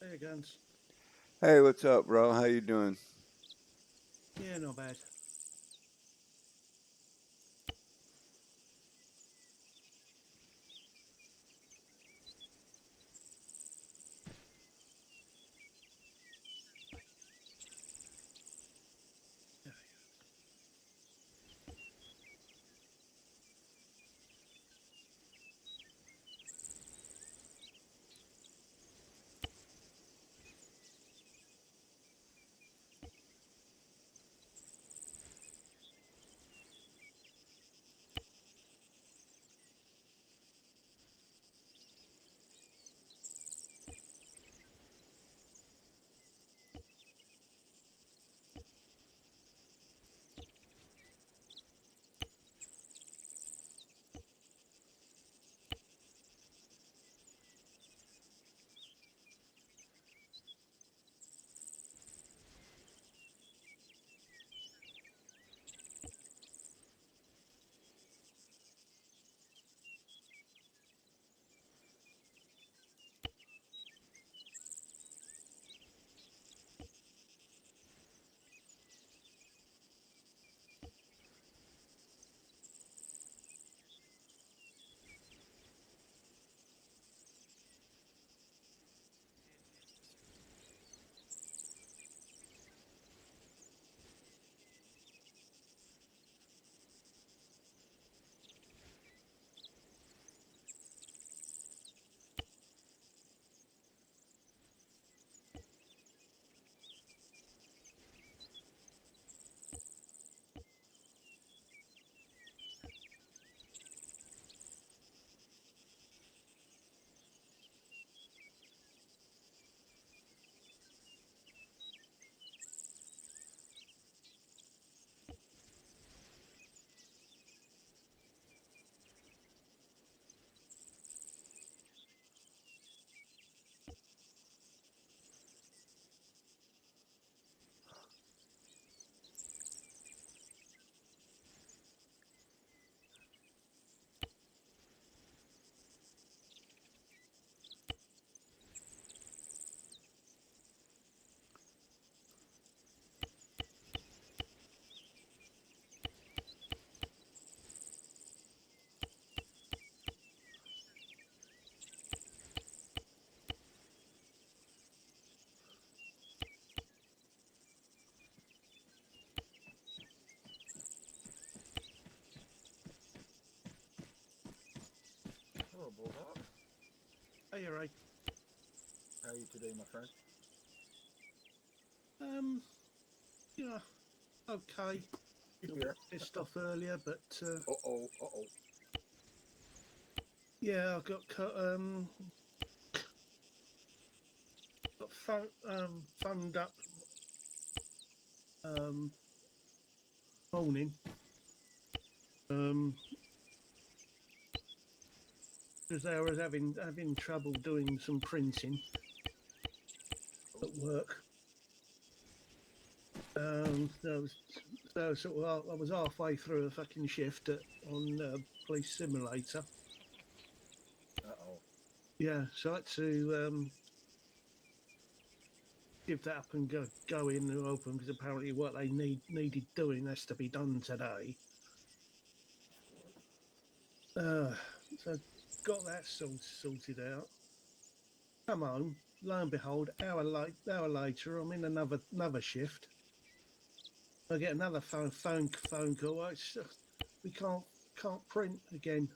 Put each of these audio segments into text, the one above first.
There guns. Hey, what's up, bro? How you doing? Yeah, not bad. Hello, Bulldog. Hey, you're right. How are you today, my friend? Um, yeah, okay. A bit Yeah. pissed off earlier, but Uh-oh, uh-oh. yeah, I got phoned up um morning um because I was having trouble doing some printing at work. So I was I was halfway through a fucking shift on Police Simulator. Uh-oh. Yeah, so I had to give that up and go in and open because apparently what they needed doing has to be done today. Uh, so got that sorted out. Come home, lo and behold, hour later, I'm in another shift. I get another phone call. We can't print again.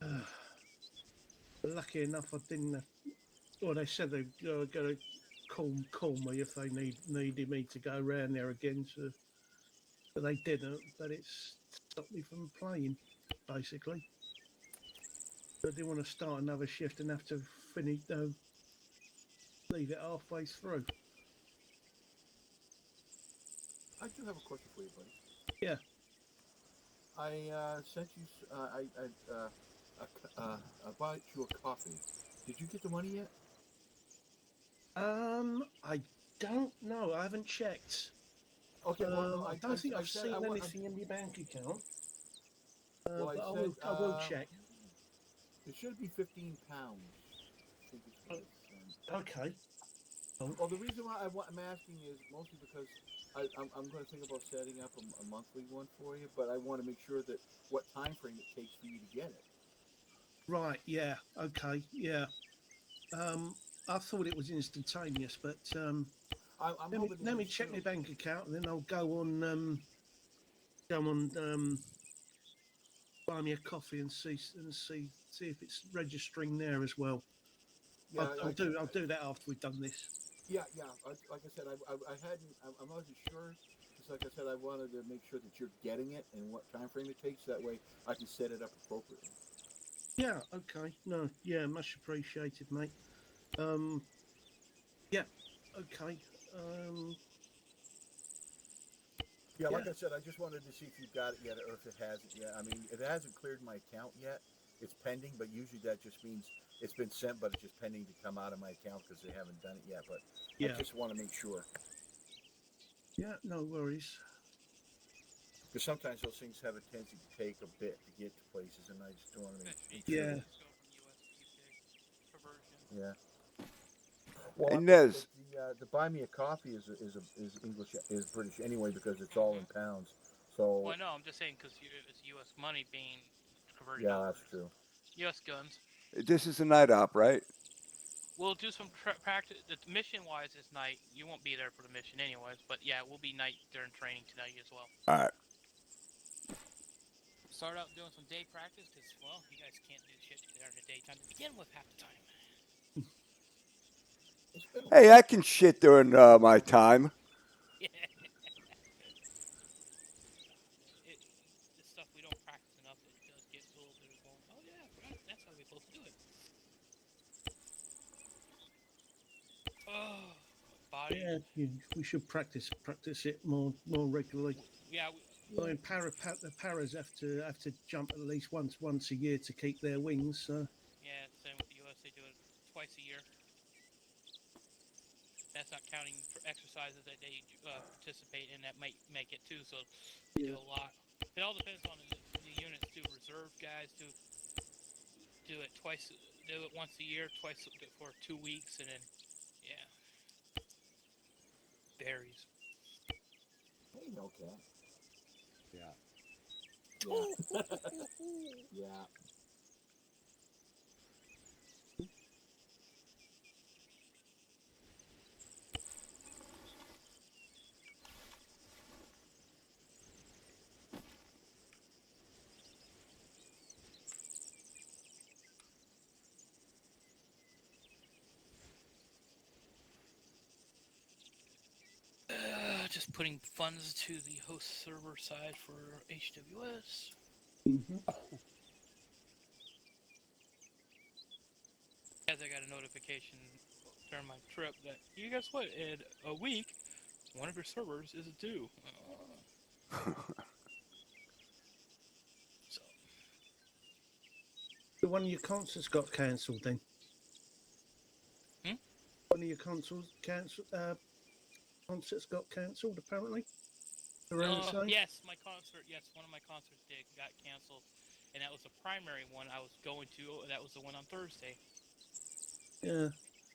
Oh, Uh, goodness. lucky enough, I didn't. Well, they said they were going to call me if they needed me to go round there again. But they didn't. But it's stopped me from playing, basically. I didn't want to start another shift and have to finish, leave it halfway through. I do have a question for you, buddy. Yeah. I sent you. I bought you a coffee. Did you get the money yet? I don't know. I haven't checked. Okay. Well, no. I don't think I I've said seen anything in my bank account. well, I But said I will check. it should be 15 pounds. I think it's With, Okay. well, the reason why I'm asking is mostly because I'm going to think about setting up a monthly one for you, but I want to make sure that what time frame it takes for you to get it. Right. Yeah. Okay. Yeah. Um, I thought it was instantaneous, but I'm let me hoping it let me is check my too. bank account, and then I'll go on buy me a coffee and see if it's registering there as well. Yeah, I'll do that after we've done this. yeah. Like I said, I hadn't. I wasn't sure. Just like I said, I wanted to make sure that you're getting it and what time frame it takes. That way, I can set it up appropriately. Yeah. Okay. No. Yeah. Much appreciated, mate. Um. Yeah. Okay. Um. Yeah, Yeah. like I said, I just wanted to see if you got it yet or if it hasn't yet. I mean, if it hasn't cleared my account yet, it's pending, but usually that just means it's been sent, but it's just pending to come out of my account because they haven't done it yet. But I Yeah. just want to make sure Yeah. No worries. because sometimes those things have a tendency to take a bit to get to places, and I just want to make sure Yeah. that Conversion. yeah. Well, Hey, I'm gonna, Nez, the buy me a coffee is English is British anyway because it's all in Mm-hmm. pounds. Well, So no, I'm just saying because it's U.S. money being converted yeah, over. that's true. U.S. guns. this is a night op, right? We'll do some practice. The mission-wise is night. You won't be there for the mission anyways, but yeah, we'll be night during training tonight as well. All right. Start out doing some day practice because, well, you guys can't do shit during the daytime to begin with half the time. It's been a Hey, while. I can shit during my time. Yeah. The stuff we don't practice enough, it does get a little bit of going, oh yeah, I forgot that's how we're supposed to do it. Oh, body. Yeah. We should practice it more regularly. Yeah, I Yeah. mean, the paras have to jump at least once a year to keep their wings. So yeah, same with the US. They do it twice a year. That's not counting for exercises that they participate in that might make it too. So they do yeah, a lot. It all depends on the units too. Reserve guys do it twice, do it once a year, twice for 2 weeks, and then yeah, varies. Hey, no cat. Yeah. Yeah. Yeah. Just putting funds to the host server side for HWS. hmm As I got a notification during my trip that you guess what? In a week, one of your servers is due. So the one of your concerts got cancelled. Then Hmm? one of your concerts got cancelled. Apparently, around the no, same. yes, my concert. Yes, one of my concerts got canceled, and that was the primary one I was going to. That was the one on Thursday. Yeah,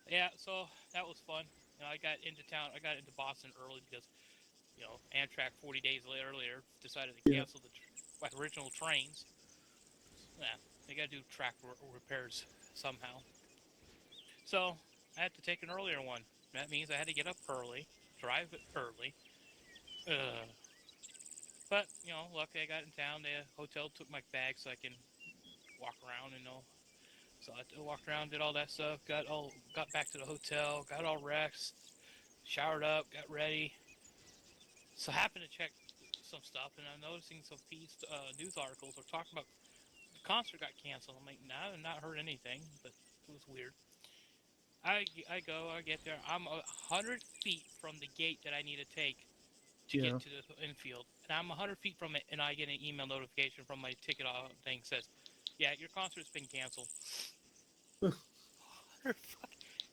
Yeah, so that was fun. You know, I got into town. I got into Boston early because Amtrak 40 days earlier decided to yeah, cancel the original trains. Yeah, they got to do track repairs somehow. So I had to take an earlier one. That means I had to get up early, drive early. Uh, but luckily I got in town. The hotel took my bag so I can walk around and know. So I walked around, did all that stuff. Got back to the hotel, got all rest, showered up, got ready. So I happened to check some stuff, and I'm noticing some news articles are talking about the concert got canceled. I'm like, no, I've not heard anything, but it was weird. I go, I get there. I'm 100 feet from the gate that I need to take to yeah. get to the infield, and I'm 100 feet from it, and I get an email notification from my ticket thing says, "Yeah, your concert's been canceled."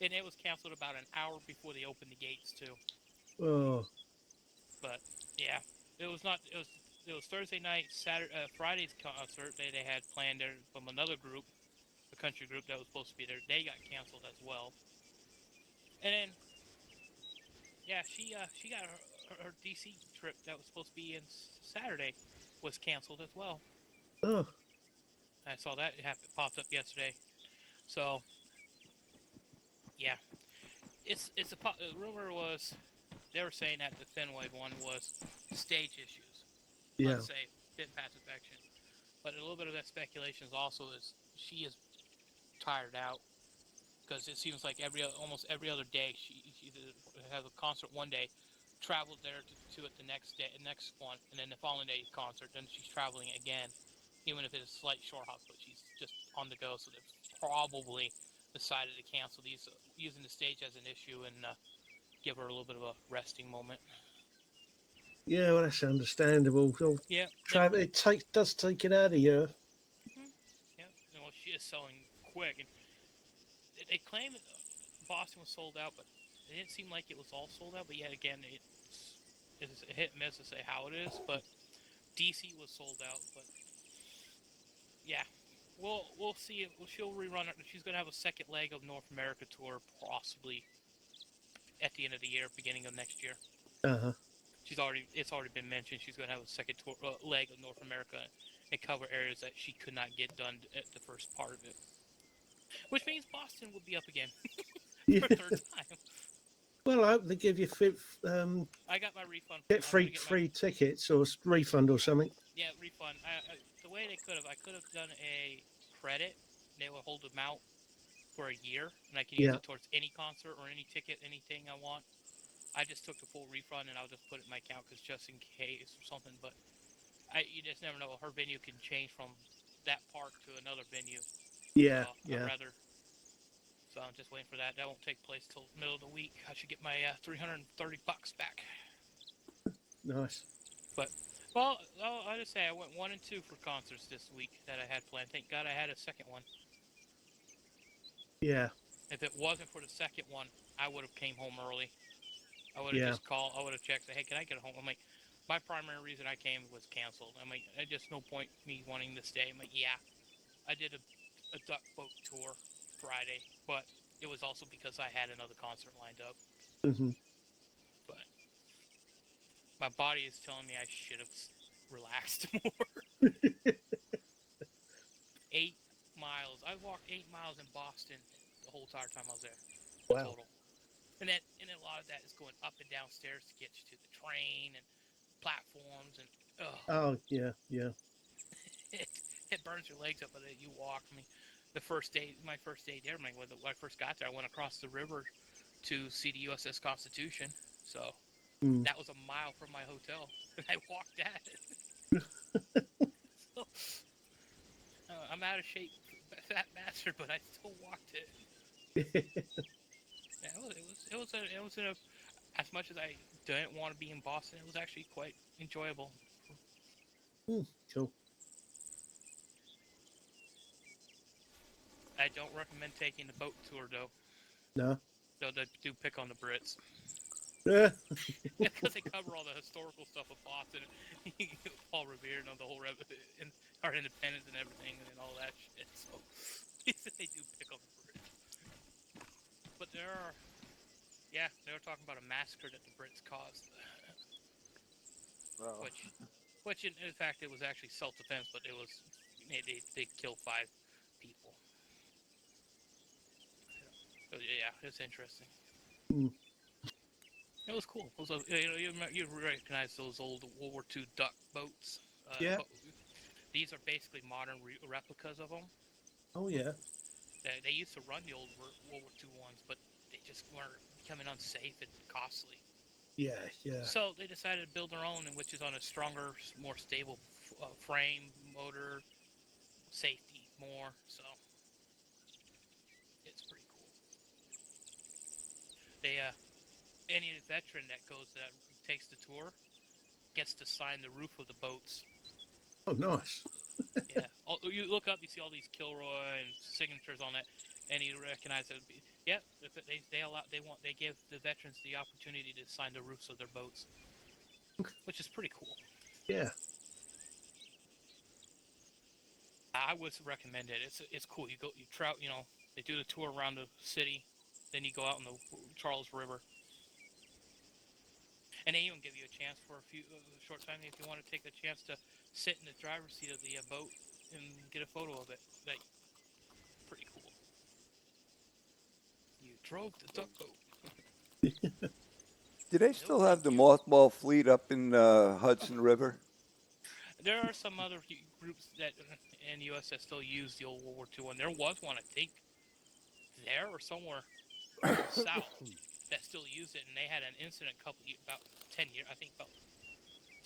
And it was canceled about an hour before they opened the gates too. Oh, But yeah, it was not. It was Thursday night, Saturday, Friday's concert they had planned there from another group, country group that was supposed to be there, they got canceled as well. And then, yeah, she got her DC trip that was supposed to be in Saturday was canceled as well. Oh, I saw that popped up yesterday. So, yeah, the rumor was they were saying that the Fenway one was stage issues, yeah. unsafe, didn't pass inspection. But a little bit of that speculation is also is she is tired out because it seems like almost every other day she either has a concert one day, traveled there to it the next day, next one, and then the following day concert. Then she's traveling again, even if it's a slight short hop, but she's just on the go. So they've probably decided to cancel these, using the stage as an issue and give her a little bit of a resting moment. Yeah, well, that's understandable. Well, Yeah, it does take it out of you. yeah. Well, she is selling quick, and they claim that Boston was sold out, but it didn't seem like it was all sold out. But yet again, it's a hit and miss to say how it is. But DC was sold out. But yeah, we'll see. She'll rerun it. She's gonna have a second leg of North America tour, possibly at the end of the year, beginning of next year. Uh-huh. It's already been mentioned. She's gonna have a second tour, leg of North America and cover areas that she could not get done at the first part of it. Which means Boston will be up again Yeah. for a third time. Well, I hope they give you I got my refund. get free tickets or refund or something. Yeah, refund. The way they I could have done a credit. They would hold them out for a year, and I can use Yeah. it towards any concert or any ticket, anything I want. I just took the full refund, and I'll just put it in my account because just in case or something. But you just never know. Her venue can change from that park to another venue. Yeah, So yeah. So I'm just waiting for that. That won't take place till the middle of the week. I should get my $330 back. Nice. Well, I'll just say I went 1 and 2 for concerts this week that I had planned. Thank God I had a second one. Yeah. If it wasn't for the second one, I would have came home early. I would have just called. I would have checked. Say, hey, can I get home? I'm like, my primary reason I came was canceled. I'm like, there's just no point me wanting to stay. I'm like, yeah, I did a duck boat tour Friday, but it was also because I had another concert lined up. Hmm. But my body is telling me I should have relaxed more. 8 miles. I walked 8 miles in Boston the whole entire time I was there. Wow. Total. And a lot of that is going up and down stairs to get you to the train and platforms and Oh, yeah, yeah. it burns your legs up, but then you walk. I mean, my first day there, when I first got there, I went across the river to see the USS Constitution. So that was a mile from my hotel, and I walked that. So, I'm out of shape, fat bastard, but I still walked it. Yeah, it was as much as I didn't want to be in Boston, it was actually quite enjoyable. Cool. I don't recommend taking the boat tour though. No. Though they do pick on the Brits Yeah. because they cover all the historical stuff of Boston, Paul Revere, and the whole our independence and everything, and all that shit. So they do pick on the Brits. But they were talking about a massacre that the Brits caused, Well, which in fact it was actually self-defense, but they killed 5 people. So yeah, it's interesting. Mm. It was cool. It was you recognize those old World War II duck boats. Yeah. These are basically modern replicas of them. Oh, yeah. They used to run the old World War II ones, but they just weren't becoming unsafe and costly. Yeah, yeah. So they decided to build their own, which is on a stronger, more stable frame, motor, safety more. So it's pretty cool. Any veteran that takes the tour gets to sign the roof of the boats. Oh, nice. Yeah, you look up, you see all these Kilroy and signatures on it, and you recognize it. Yep, they give the veterans the opportunity to sign the roofs of their boats, which is pretty cool. Yeah. I would recommend it. It's cool. You go, you trout. You know, they do the tour around the city, then you go out in the Charles River, and they even give you a chance for a few short time if you want to take a chance to sit in the driver's seat of the boat and get a photo of it. Like, pretty cool. You drove the tugboat. Do they still have the mothball fleet up in Hudson River? There are some other groups that in the U.S. that still use the old World War II one. There was one, I think, there or somewhere south that still used it, and they had an incident about 10 years, I think about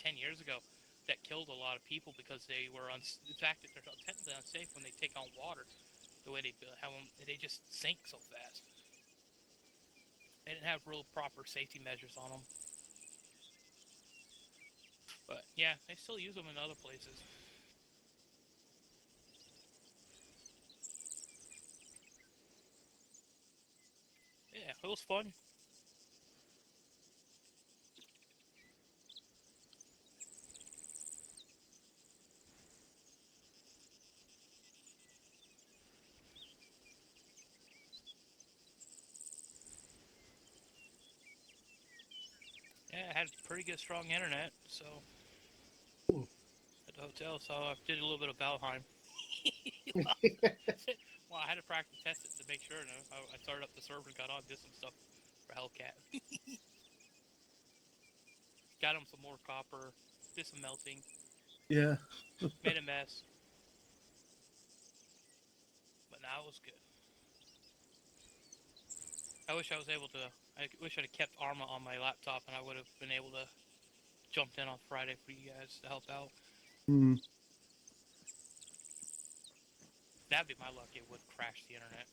10 years ago, that killed a lot of people because they were the fact that they're technically unsafe when they take on water. The way they have them, they just sink so fast. They didn't have real proper safety measures on them. But yeah, they still use them in other places. Yeah, it was fun. Yeah, I had pretty good strong internet, so Ooh. at the hotel, so I did a little bit of Valheim. Well, I had to practice test it to make sure, and I started up the server and got on, did some stuff for Hellcat. Got him some more copper, did some melting, Yeah. made a mess. But now it was good. I wish I was able to, I wish I'd have kept Arma on my laptop and I would have been able to jump in on Friday for you guys to help out. Mm. That'd be my luck, it would crash the internet.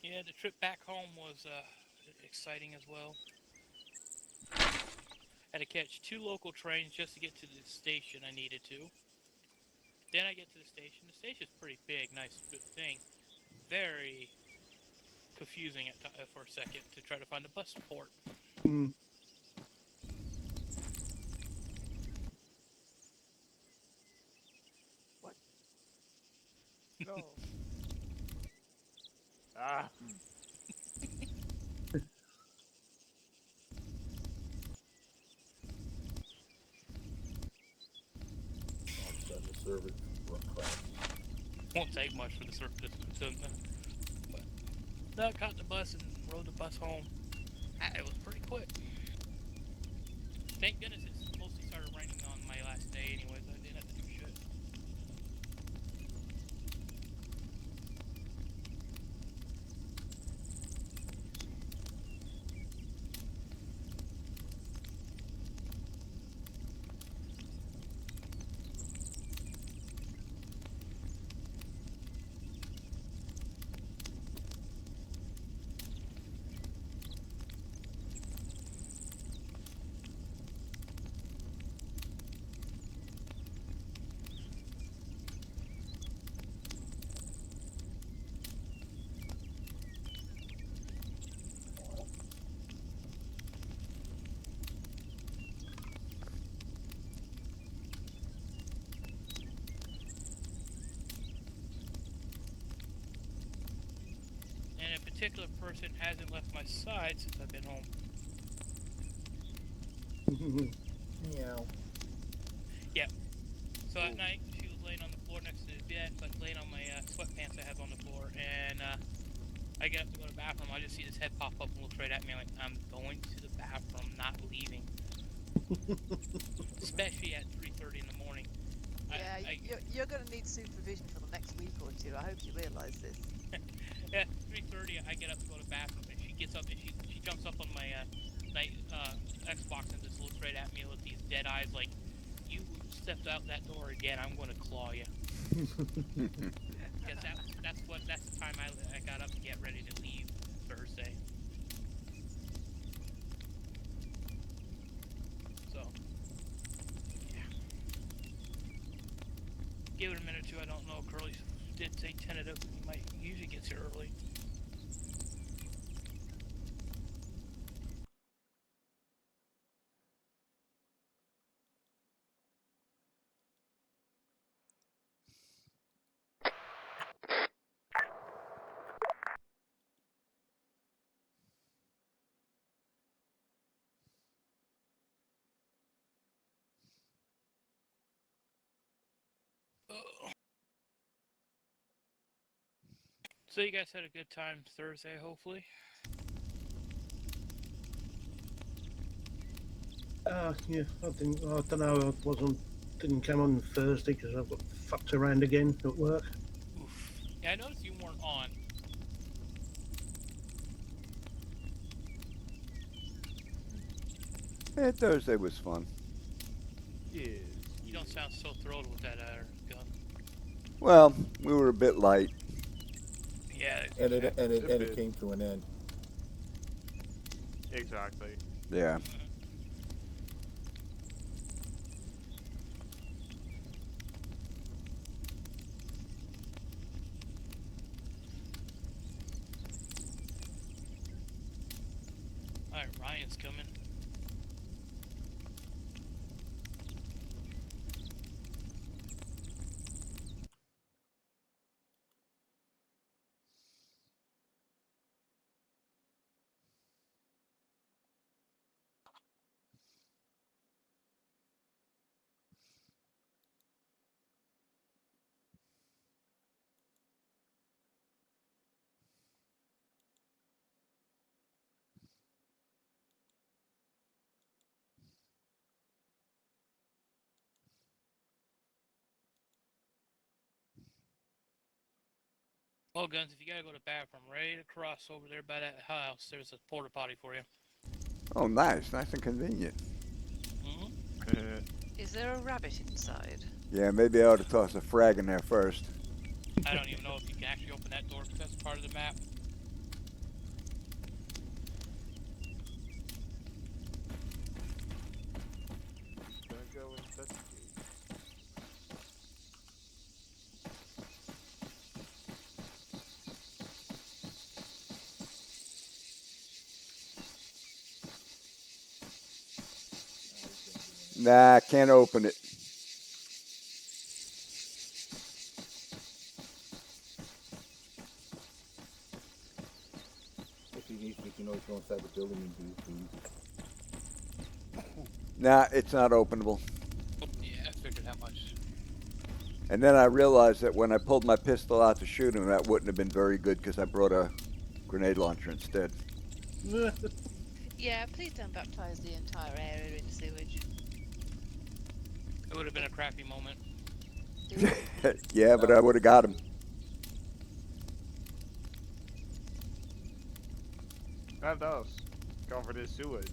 Yeah, the trip back home was exciting as well. Had to catch 2 local trains just to get to the station I needed to. Then I get to the station. The station's pretty big, nice, good thing. Very confusing for a second to try to find a bus port. Mm. No. Ah. All of a sudden, the server crashed. Won't take much for the surface. But no, I caught the bus and rode the bus home. It was pretty quick. Thank goodness it mostly started raining on my last day anyways. I didn't have to do shit. And a particular person hasn't left my side since I've been home. Meow. So at night, she was laying on the floor next to the bed, but laying on my sweatpants I have on the floor, and I get up to go to the bathroom. I just see this head pop up and look right at me. I'm like, I'm going to the bathroom, not leaving. Especially at 3:30 in the morning. Yeah, you're going to need supervision for the next week or two. I hope you realise this. Yeah, 3:30. I get up to go to the bathroom, and she gets up and she jumps up on my night Xbox and just looks right at me with these dead eyes, like, you stepped out that door again, I'm going to claw you. Because that's the time I got up to get ready to leave Thursday. So, yeah. Give it a minute or two. I don't know. Curly's did say tentative. He usually gets here early. So you guys had a good time Thursday, hopefully. Yeah, I don't know. Didn't come on Thursday because I got fucked around again at work. Oof. Yeah, I noticed you weren't on. Yeah, Thursday was fun. Yes. You don't sound so thrilled with that gun. Well, we were a bit light. Yeah. And it A bit. came to an end. Exactly. Yeah. All right, Ryan's coming. Well, Guns, if you gotta go to the bathroom, right across over there by that house, there's a porta potty for you. Oh, nice and convenient. Mm-hmm. Is there a rabbit inside? Yeah, maybe I ought to toss a frag in there first. I don't even know if you can actually open that door because that's part of the map. Gonna go investigate. Nah, can't open it. If he needs, we can always go inside the building and do things. Nah, it's not openable. Yeah, I figured how much. And then I realized that when I pulled my pistol out to shoot him, that wouldn't have been very good because I brought a grenade launcher instead. Yeah, please don't baptize the entire area in sewage. It would have been a crappy moment. Yeah, but I would have got him. That does. Covered in sewage.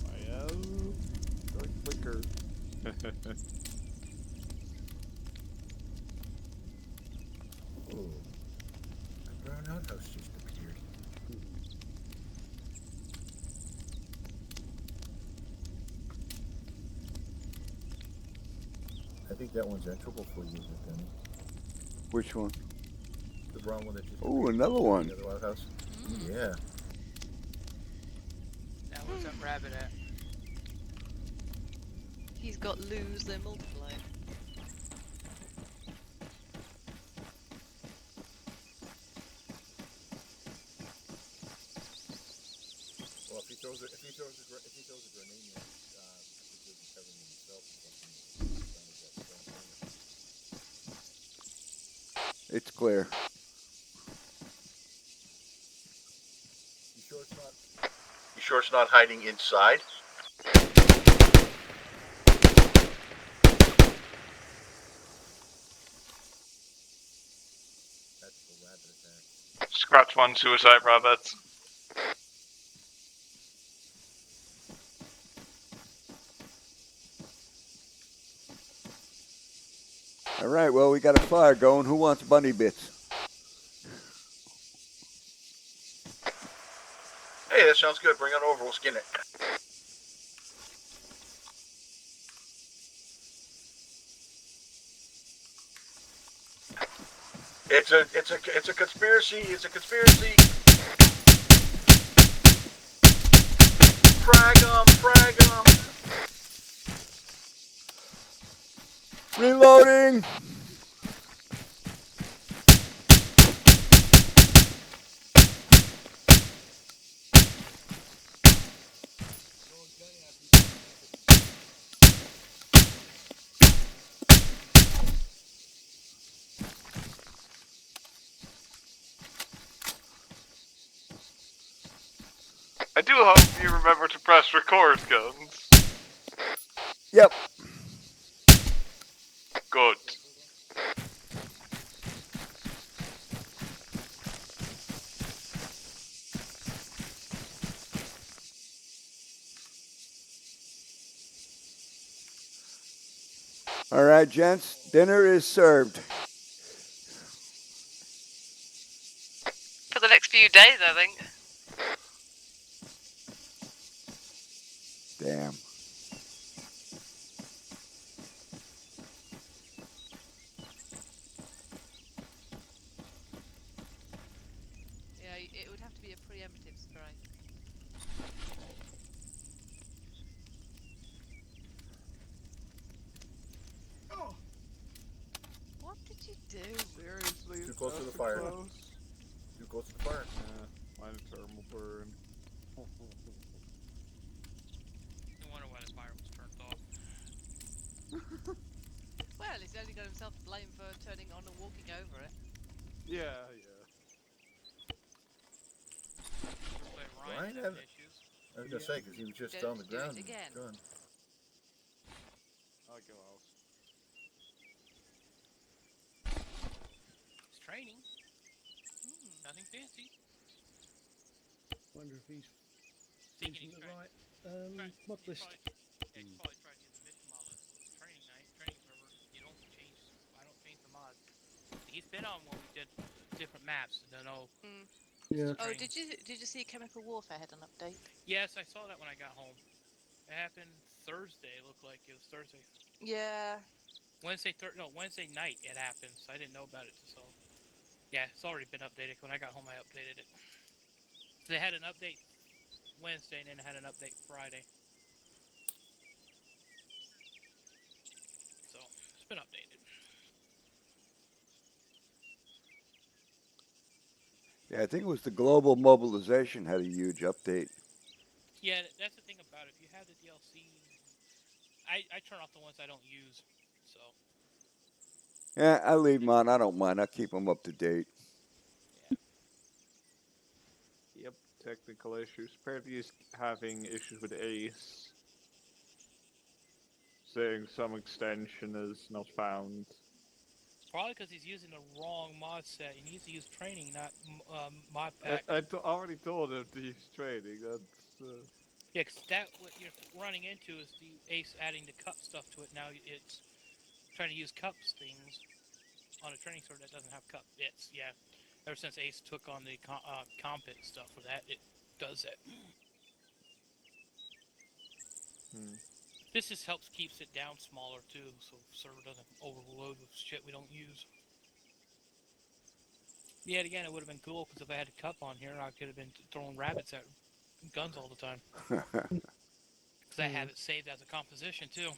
I am going quicker. Oh, a brown outhouse just appeared. I think that one's enterable for you, Danny. Which one? The brown one that just Ooh, appeared. another one. The other outhouse. Yeah. Now where's that rabbit at? He's got lose, they're multiplied. Well, if he throws a It's clear. You sure it's not hiding inside? That's the rabbit attack. Scratch one suicide rabbits. All right, well, we got a fire going. Who wants bunny bits? Hey, that sounds good. Bring it over. We'll skin it. It's a conspiracy. It's a conspiracy. Frag 'em, frag 'em. Reloading! I do hope you remember to press record, Guns. Yep. Good. All right, gents, dinner is served. For the next few days, I think. Damn. Yeah, it would have to be a preemptive strike. What did you do? Seriously, Too close to that's the fire. close. Too close to the fire. Mine thermal burn. No wonder why the fire was turned off. Well, he's only got himself to blame for turning on and walking over it. Yeah. Wait, Ryan Ryan's had- having issues. I was gonna say because he was just Don't on the do it ground. again. Done. I'll go out. It's training. Nothing fancy. Wonder if he's Thinking using he's the trying. right mod He's list. probably, yeah, he's probably trying to use the mission mod list. It's training night, training server. You don't change. I don't change the mods. He's been on when we did different maps. I don't know. Yeah. Oh, Training. did you see Chemical Warfare had an update? Yes, I saw that when I got home. It happened Thursday. It looked like it was Thursday. Yeah. Wednesday night it happened. So I didn't know about it. So yeah, it's already been updated. When I got home, I updated it. They had an update Wednesday and then had an update Friday. So it's been updated. Yeah, I think it was the global mobilization had a huge update. Yeah, that's the thing about it. If you have the DLC, I turn off the ones I don't use. So Yeah, I leave them on. I don't mind. I keep them up to date. Yep, technical issues. Apparently he's having issues with Ace. Saying some extension is not found. probably because he's using the wrong mod set. He needs to use training, not mod pack. Already told him to use training. That's. Yeah, because that what you're running into is the Ace adding the cup stuff to it. Now it's trying to use cups things on a training sword that doesn't have cup bits. Yeah, ever since Ace took on the compit stuff for that, it does that. This just helps keeps it down smaller too, so the server doesn't overload with shit we don't use. Yet again, it would have been cool because if I had a cup on here, I could have been throwing rabbits at guns all the time. Because I have it saved as a composition too.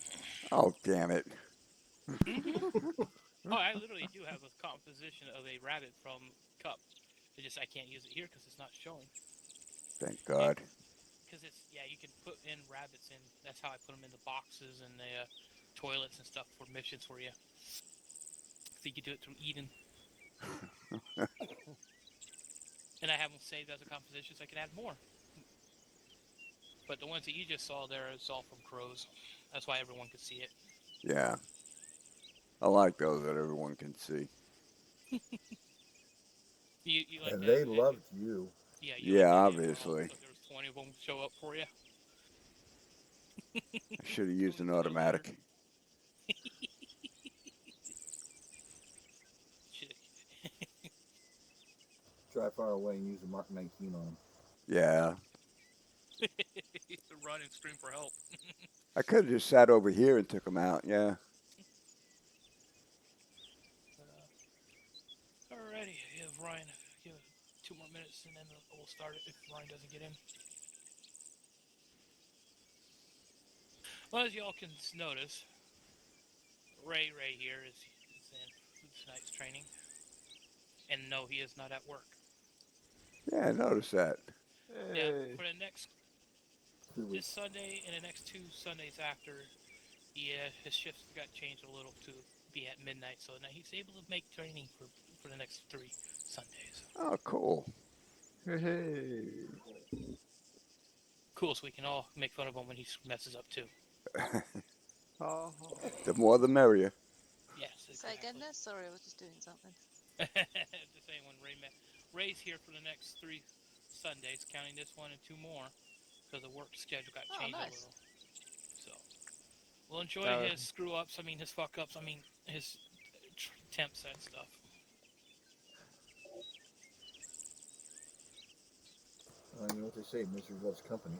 Oh, damn it. Oh, I literally do have a composition of a rabbit from cup. I can't use it here because it's not showing. Thank God. Because you can put in rabbits in. That's how I put them in the boxes and the toilets and stuff for missions for you. So you could do it through Eden. And I have them saved as a composition so I can add more. But the ones that you just saw there is all from crows. That's why everyone could see it. Yeah. I like those that everyone can see. You like And that? they loved you. Yeah, you Yeah, like that obviously. so there was 20 of them show up for you. I should have used an So automatic. Shit. Drive far away and use the Mark 19 on them. Yeah. To run and scream for help. I could have just sat over here and took them out. Yeah. Alrighty, give Ryan give it 2 more minutes and then we'll start it if Ryan doesn't get in. Well, as y'all can notice, Ray here is in tonight's training. And no, he is not at work. Yeah, I noticed that. Yeah, Hey. for the next 2 this weeks. Sunday and the next 2 Sundays after, his shifts got changed a little to be at midnight, so now he's able to make training for the next 3 Sundays. Oh, cool. Hey. Cool, so we can all make fun of him when he messes up too. Oh. The more the merrier. Yes, Say exactly. again there? Sorry, I was just doing something. The same when Ray's here for the next 3 Sundays, counting this one and 2 more, because the work schedule got Oh, changed a nice. little. So we'll enjoy Uh, his screw ups. I mean his fuck ups. I mean his temp set stuff. You know what they say, misery loves company.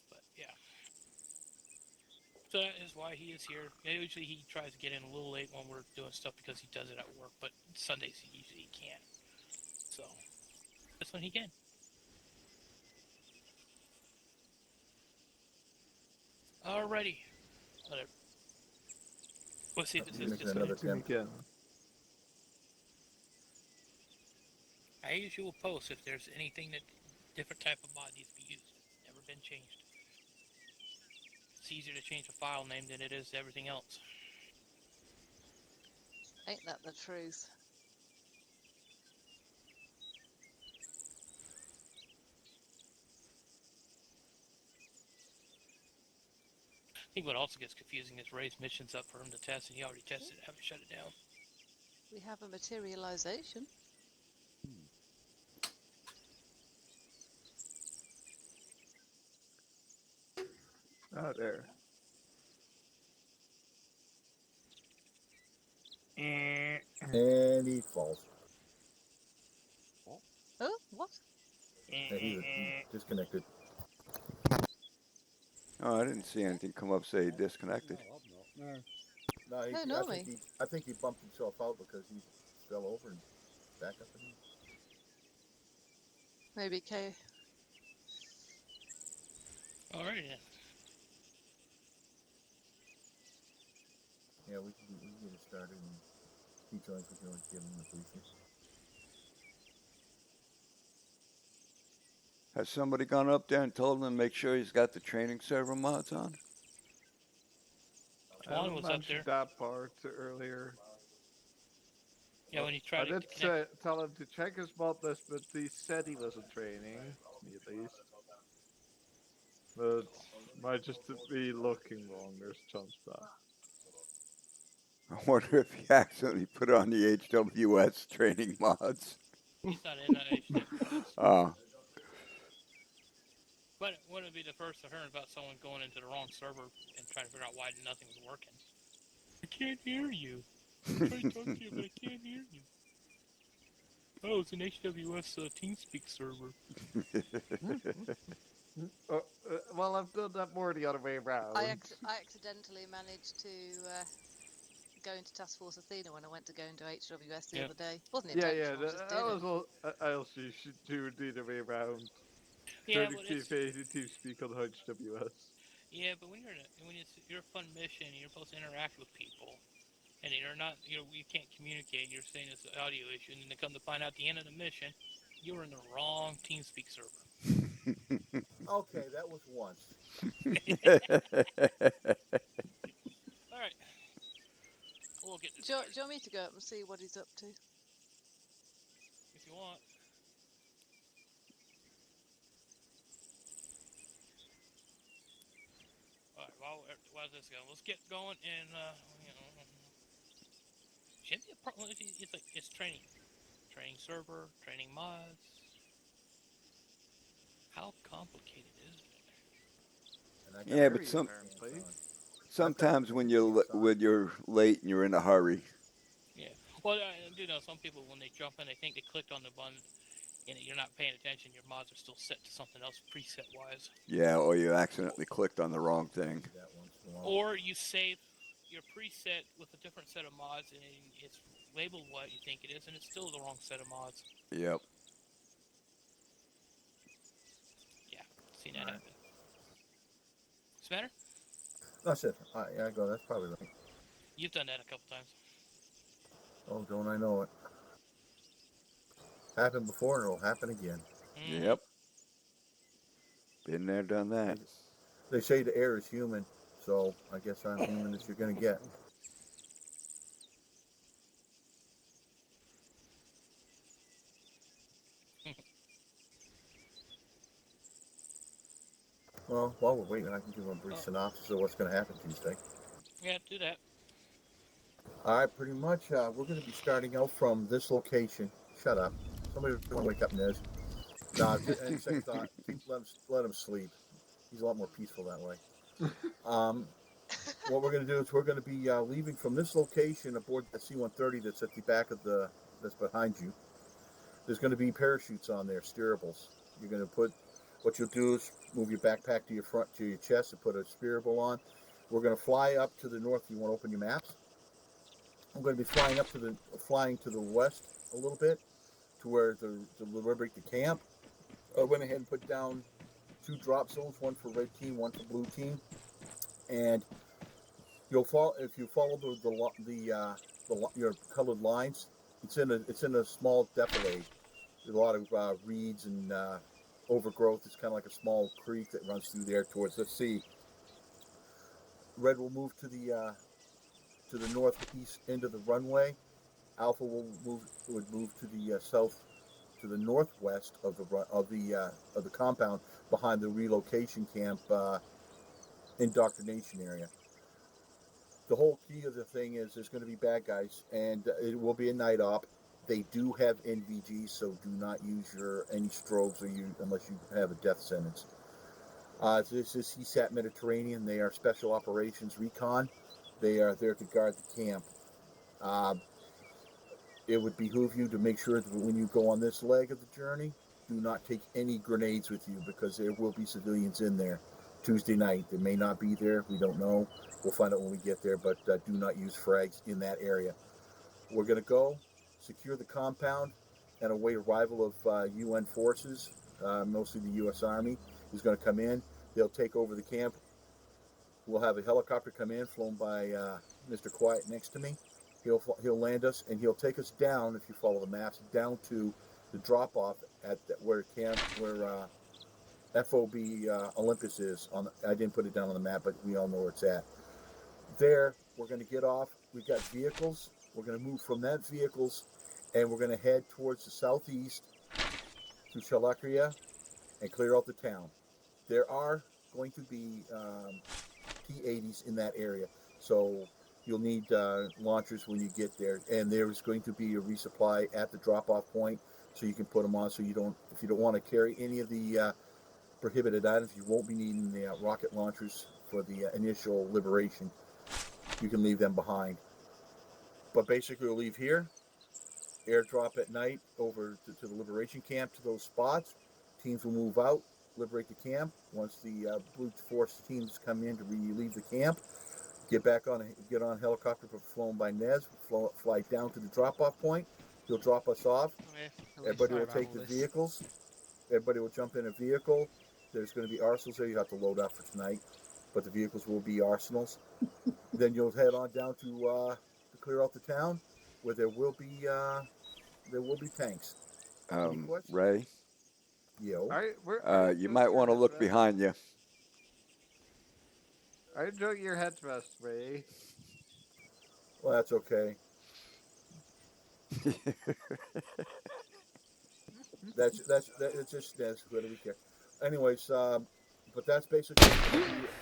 But yeah. So that is why he is here. Usually he tries to get in a little late when we're doing stuff because he does it at work, but Sundays he usually can't. So this one he can. Alrighty. Whatever. Let's see if this is Making just another Something attempt. again. I usually will post if there's anything that different type of mod needs to be used. Never been changed. It's easier to change a file name than it is everything else. Ain't that the truth? I think what also gets confusing is Ray's missions up for him to test, and he already tested it. Haven't shut it down. We have a materialization. Oh, there. And he falls. Oh, what? And he's disconnected. Oh, I didn't see anything come up say disconnected. No, No, me. I think he bumped himself out because he fell over and back up again. Maybe K. Alright then. Yeah, we can get it started, and he joins. We can always give him the briefing. Has somebody gone up there and told him to make sure he's got the training server mods on? Swan was up mentioned there. that part earlier. Yeah, when you I try to did connect. tell him to check his mod list, but he said he wasn't training, me at least. But might just be looking wrong, there's a chance of that. I wonder if he accidentally put on the HWS training mods. He's not in HWS. Oh, But wouldn't be the first to hear about someone going into the wrong server and trying to figure out why nothing was working. I can't hear you. I'm trying to talk to you, but I can't hear you. Oh, it's an HWS TeamSpeak server. Well, I've done that more the other way around. I accidentally managed to go into Task Force Athena when I went to go into HWS the other day. Wasn't Yeah, intentional, I just did that it. was all. I also should do it the other way around. Yeah, Turning but it's, TFA to TeamSpeak on HWS. yeah, but when you're a fun mission, and you're supposed to interact with people, and you're not, you can't communicate. You're saying it's an audio issue, and then they come to find out at the end of the mission, you were in the wrong TeamSpeak server. Okay, that was once. All right. we'll get this Do you, started do you want me to go up and see what he's up to? if you want. All right. While this going, let's get going and you know, shouldn't be a problem. It's like it's training server, training mods. How complicated is it? And I got Yeah, a but Very Phoenix apparently. pants on. sometimes when Pants on. when you're late and you're in a hurry, Yeah. Well, I do know some people when they jump in, they think they clicked on the button and you're not paying attention. Your mods are still set to something else preset wise, yeah, or you accidentally clicked on the wrong thing. Do that once in a while. or you save your preset with a different set of mods and it's labeled what you think it is, and it's still the wrong set of mods. Yep. Yeah, seen that Alright. happen. Smatter, That's it. Yeah, I go. That's probably right. you've done that a couple times. Oh, don't I know it? Happened before, and it'll happen again. Mhm. Yep. Been there, done that. They say the air is human, so I guess I'm human as you're gonna get. Well, while we're waiting, I can give them a brief synopsis of what's going to happen Tuesday. Yeah, do that. All right, pretty much. We're going to be starting out from this location. Shut up. Somebody want to wake up Nez. Nah, and second thought, let him sleep. He's a lot more peaceful that way. What we're going to do is we're going to be leaving from this location aboard the C-130 that's at the back of that's behind you. There's going to be parachutes on there, steerables. You're going to put, what you'll do is move your backpack to your chest and put a steerable on. We're going to fly up to the north. You want to open your maps? I'm going to be flying to the west a little bit to where to liberate the camp. I went ahead and put down 2 drop zones, one for red team, one for blue team, and you'll follow if you follow your colored lines. It's in a small defilade. There's a lot of reeds and overgrowth. It's kind of like a small creek that runs through there towards the sea. Red will move to the northeast end of the runway. Alpha would move to the south, to the northwest of the compound behind the relocation camp indoctrination area. The whole key of the thing is there's going to be bad guys, and it will be a night op. They do have NVGs, so do not use any strobes unless you have a death sentence. This is CSAT Mediterranean. They are Special Operations Recon. They are there to guard the camp. It would behoove you to make sure that when you go on this leg of the journey, do not take any grenades with you because there will be civilians in there. Tuesday night, they may not be there. We don't know. We'll find out when we get there, but do not use frags in that area. We're going to go secure the compound and await arrival of UN forces, mostly the U.S. Army, is going to come in. They'll take over the camp. We'll have a helicopter come in, flown by Mr. Quiet next to me. He'll land us, and he'll take us down, if you follow the maps, down to the drop-off at where FOB Olympus is. I didn't put it down on the map, but we all know where it's at. There, we're going to get off. We've got vehicles. We're going to move from that vehicles, and we're going to head towards the southeast to Shalakria and clear out the town. There are going to be T-80s in that area, so you'll need launchers when you get there, and there's going to be a resupply at the drop-off point, so you can put them on. So if you don't want to carry any of the prohibited items, you won't be needing the rocket launchers for the initial liberation. You can leave them behind. But basically, we'll leave here, airdrop at night over to the liberation camp to those spots. Teams will move out, liberate the camp. Once the Blue Force teams come in to relieve the camp, get on helicopter flown by Nez, fly down to the drop-off point. He'll drop us off. Everybody will take the vehicles. Everybody will jump in a vehicle. There's going to be arsenals there. You have to load up for tonight, but the vehicles will be arsenals. Then you'll head on down to clear out the town, where there will be tanks. Ray, Yo. you might want to look behind you. I enjoy your headrest, Ray. Well, that's okay. It's just that's what do we care. Anyways, but that's basically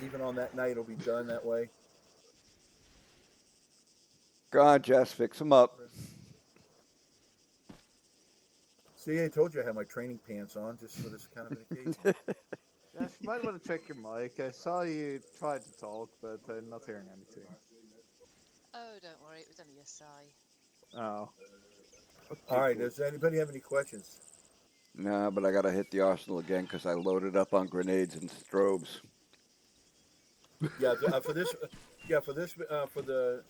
even on that night it'll be done that way. Go on, Jess, fix them up. See, I told you I had my training pants on just for this kind of an occasion. Yes, you might want to check your mic. I saw you try to talk, but I'm not hearing anything. Oh, don't worry, it was only a sigh. Oh. Okay, All right, cool. does anybody have any questions? Nah, but I gotta hit the arsenal again because I loaded up on grenades and strobes. Yeah, for this, for the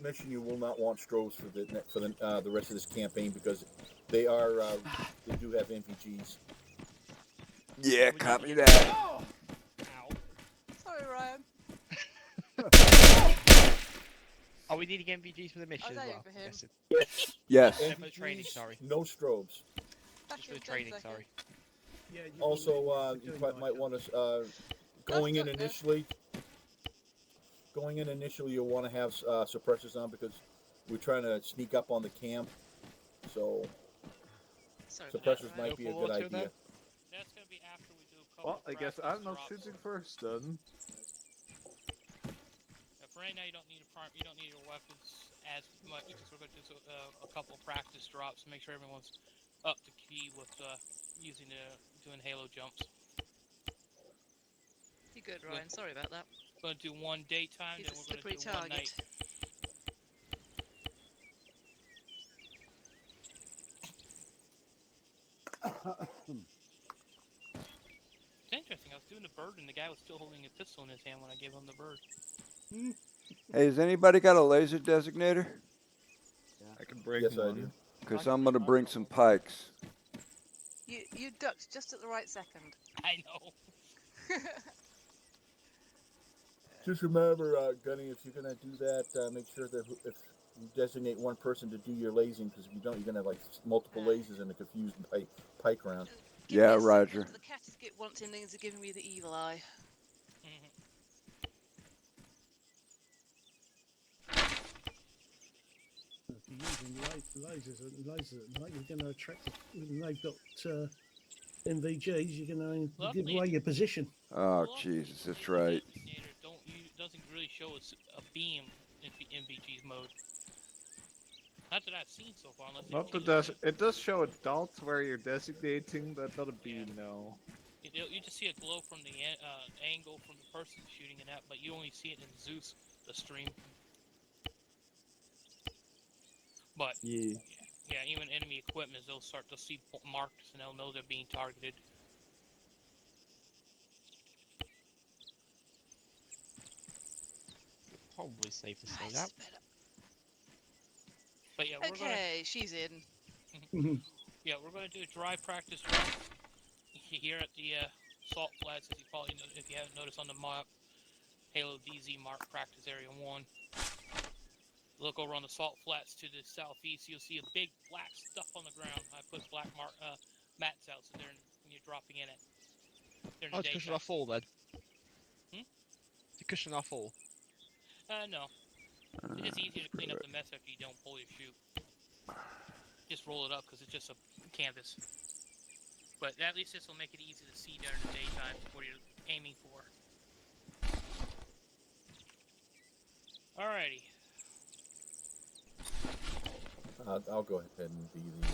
mission, you will not want strobes for the rest of this campaign because they do have MPGs. Yeah, copy that. Ow. Sorry, Ryan. Are we needing MVGs for the mission Oh, as no, well? for him. Yes. Yes. And for the training, sorry. No strobes. Back Just for in the 10 training, seconds. sorry. Yeah. You Also, will you do might want to going in initially. Going in initially, you'll want to have suppressors on because we're trying to sneak up on the camp. So Sorry suppressors Ryan. might be a forward good to idea. that. That's gonna be after we do a couple. Well, I guess practice I'm not drops. shooting first then. For right now, you don't need you don't need your weapons as much because we're going to do a couple practice drops to make sure everyone's up to key with doing halo jumps. You good, Ryan? Sorry about that. We're going to do one daytime, He's then a we're going slippery to do one target. night. It's interesting. I was doing the bird, and the guy was still holding a pistol in his hand when I gave him the bird. Hey, has anybody got a laser designator? I can break Yes, one. I do. Because I'm gonna bring some pikes. You ducked just at the right second. I know. Just remember, Gunny, if you're gonna do that, make sure that if you designate one person to do your lasing, because if you don't, you're gonna have like multiple lasers in a confused pike round. Give Yeah, me a Roger. second. The Catascape wanting things are giving me the evil eye. Mhm. If you're using lasers at night, you're going to attract. When they've got MVGs, you're going to give Luckily- away your position. Oh, Well, Jesus, the that's right. designator doesn't really show us a beam in MVG's mode. Not that I've seen so far, unless they Not change that it does show a dot where you're designating, but not a beam, no. You just see a glow from the angle from the person shooting it at, but you only see it in Zeus, the stream. But Yeah. yeah, even enemy equipment, they'll start to see marks and they'll know they're being targeted. Probably safe to say Right, that. better. But yeah, we're gonna Okay, she's in. we're gonna do a dry practice run here at the Salt Flats, as you probably know, if you haven't noticed on the map, Halo DZ mark practice area 1. Look over on the Salt Flats to the southeast, you'll see a big black stuff on the ground. I put black mats out so they're when you're dropping in it. They're in Oh, the to cushion daytime. our fall then. Hmm? To cushion our fall. No. It's just easier to clean up the mess after you don't pull your chute. Just roll it up because it's just a canvas. But at least this will make it easy to see during the daytime what you're aiming for. Alrighty. I'll go ahead and be the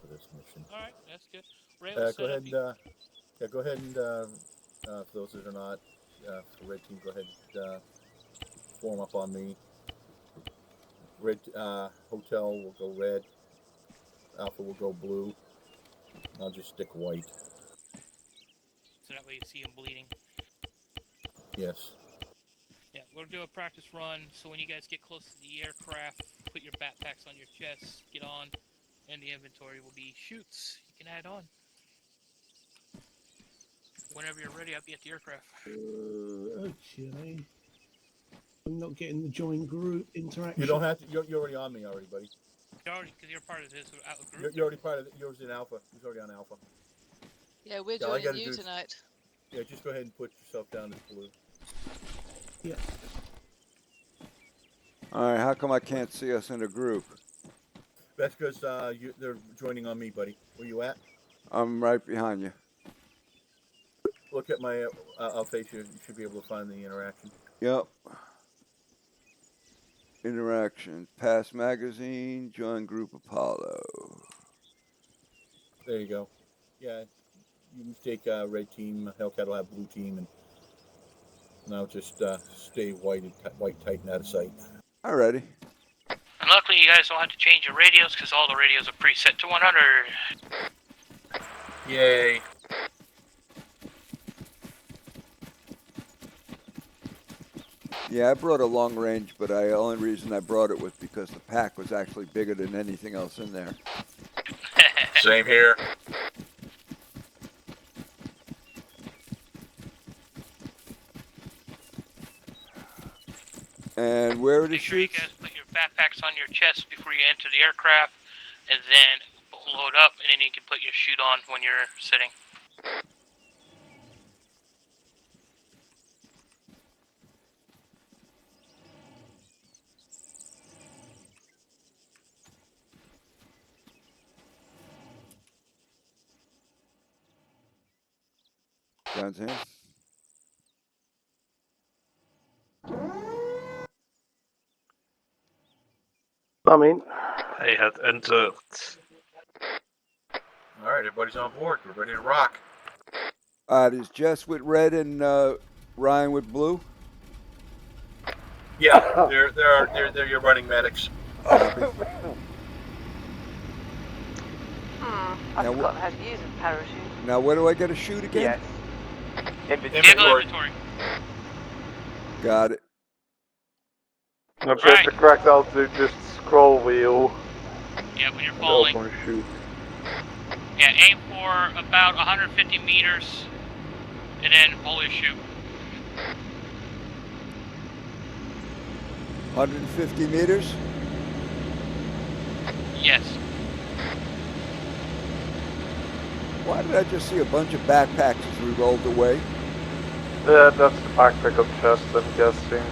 for this mission. Alright, that's good. Ray will Go set ahead up. and go ahead and for those that are not for red team, go ahead and form up on me. Red hotel will go red. Alpha will go blue. I'll just stick white. So that way you see him bleeding. Yes. Yeah, we'll do a practice run. So when you guys get close to the aircraft, put your backpacks on your chest, get on, and the inventory will be chutes. You can add on. Whenever you're ready, I'll be at the aircraft. Okay. I'm not getting the join group interaction. You don't have to. You're already on me already, buddy. You're already, because you're part of this group. You're already part of it. Yours in alpha. He's already on alpha. Yeah, we're Yeah, all I joining gotta you do is- tonight. Yeah, just go ahead and put yourself down as blue. Yeah. All right, how come I can't see us in a group? That's because they're joining on me, buddy. Where you at? I'm right behind you. Look at my. I'll face you. You should be able to find the interaction. Yep. Interaction. Pass magazine. Join group Apollo. There you go. Yeah, you can take red team. Hellcat will have blue team, and now just stay white tight and out of sight. Alrighty. And luckily, you guys don't have to change your radios because all the radios are preset to 100. Yay! Yeah, I brought a long range, but the only reason I brought it was because the pack was actually bigger than anything else in there. Same here. And where are the Make sure you shoots? guys put your backpacks on your chest before you enter the aircraft, and then load up, and then you can put your chute on when you're sitting. Guns in. I'm in. I had entered. All right, everybody's on board. We're ready to rock. Is Jess with red and Ryan with blue? Yeah, they're your running medics. Copy. I've Now, forgotten how to use a parachute. Now, where do I get a shoot again? Yes. Vehicle inventory. Got it. Now press the correct altitude, just scroll wheel. Yeah, when you're And falling. open shoot. Yeah, aim for about 150 meters, and then pull your chute. 150 meters. Yes. Why did I just see a bunch of backpacks as we rolled away? That's the backpack of chest, I'm guessing.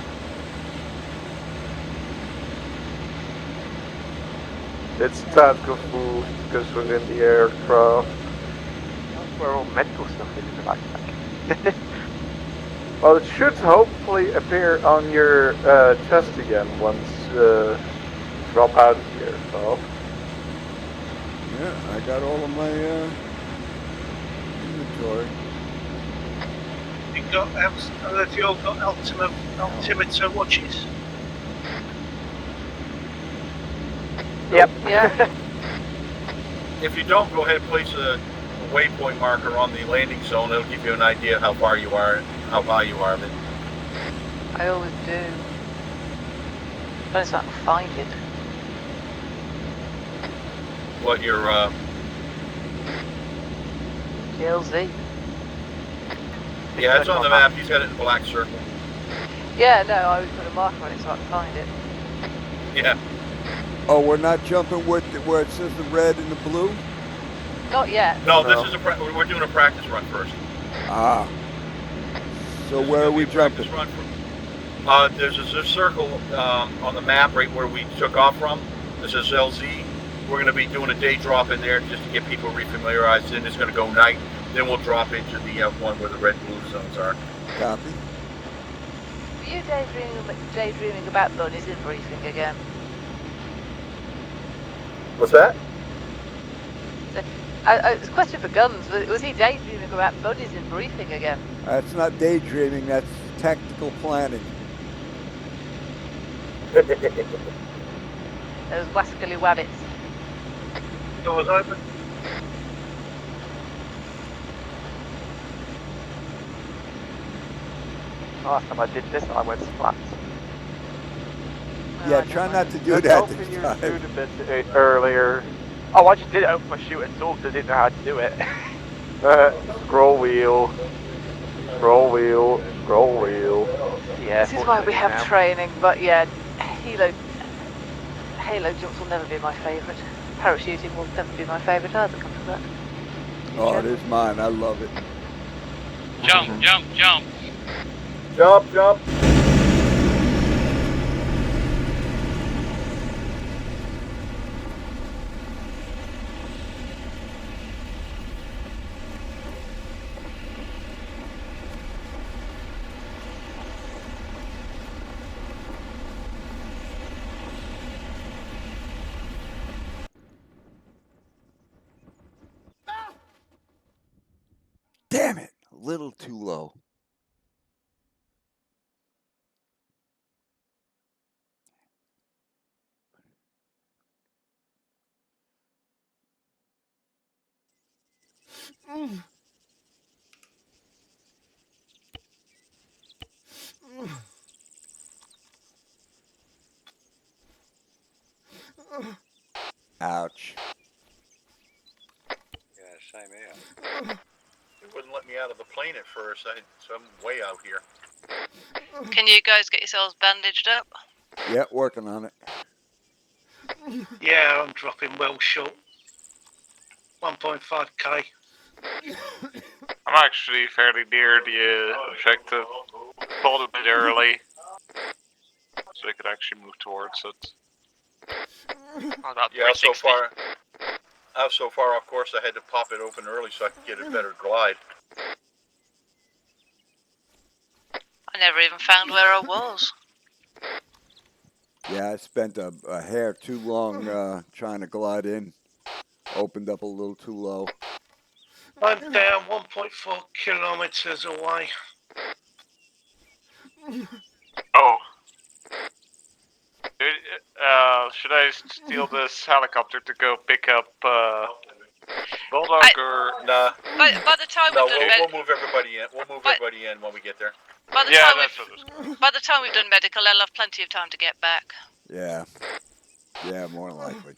It's tactical food because we're in the aircraft. Where all medical stuff is in the backpack. Well, it should hopefully appear on your chest again once you drop out of the aircraft. Yeah, I got all of my inventory. You got have you all got altimeter watches? Yep. Yeah. If you don't, go ahead and place a waypoint marker on the landing zone. It'll give you an idea how far you are and how high you are of it. I always do. But it's not to find it. What your GLZ. yeah, it's on the map. He's got it in a black circle. Yeah, no, I always put a marker on it so I can find it. Yeah. Oh, we're not jumping with where it says the red and the blue? Not yet. No, this is we're doing a practice run first. Ah. So This is where are gonna we be a practice jumping? run there's a circle on the map right where we took off from. This is LZ. We're going to be doing a day drop in there just to get people refamiliarized. Then it's going to go night. Then we'll drop into the one where the red blue zones are. Copy. Were you daydreaming about bunnies in briefing again? What's that? It's a question for Guns. Was he daydreaming about bunnies in briefing again? That's not daydreaming, that's tactical planning. Those wascally wabbits. Doors open. Last time I did this, I went splat. Yeah, try not to do Just that open this your time. chute a bit earlier. Oh, I just did it open my chute and saw because I didn't know how to do it. Scroll wheel. Scroll wheel. Scroll wheel. Yeah. This is why we fortunately have now. training, but yeah, Halo jumps will never be my favourite. Parachuting will never be my favourite either, come to that. Oh, it is mine, I love it. Jump, jump, jump. Jump, jump. Ouch. Yeah, same here. It wouldn't let me out of the plane at first. So I'm way out here. Can you guys get yourselves bandaged up? Yeah, working on it. Yeah, I'm dropping well short. 1.5k. I'm actually fairly near the objective. Pulled a bit early, so I could actually move towards it. About Yeah, 360. I was so far off course I had to pop it open early so I could get a better glide. I never even found where I was. Yeah, I spent a hair too long trying to glide in. Opened up a little too low. I'm down 1.4 kilometers away. Oh. Should I steal this helicopter to go pick up Bulldog or Nah. By the time No, we've done we'll move everybody in. We'll move everybody in when we get there. by the time we've done medical, I'll have plenty of time to get back. Yeah. Yeah, more likely.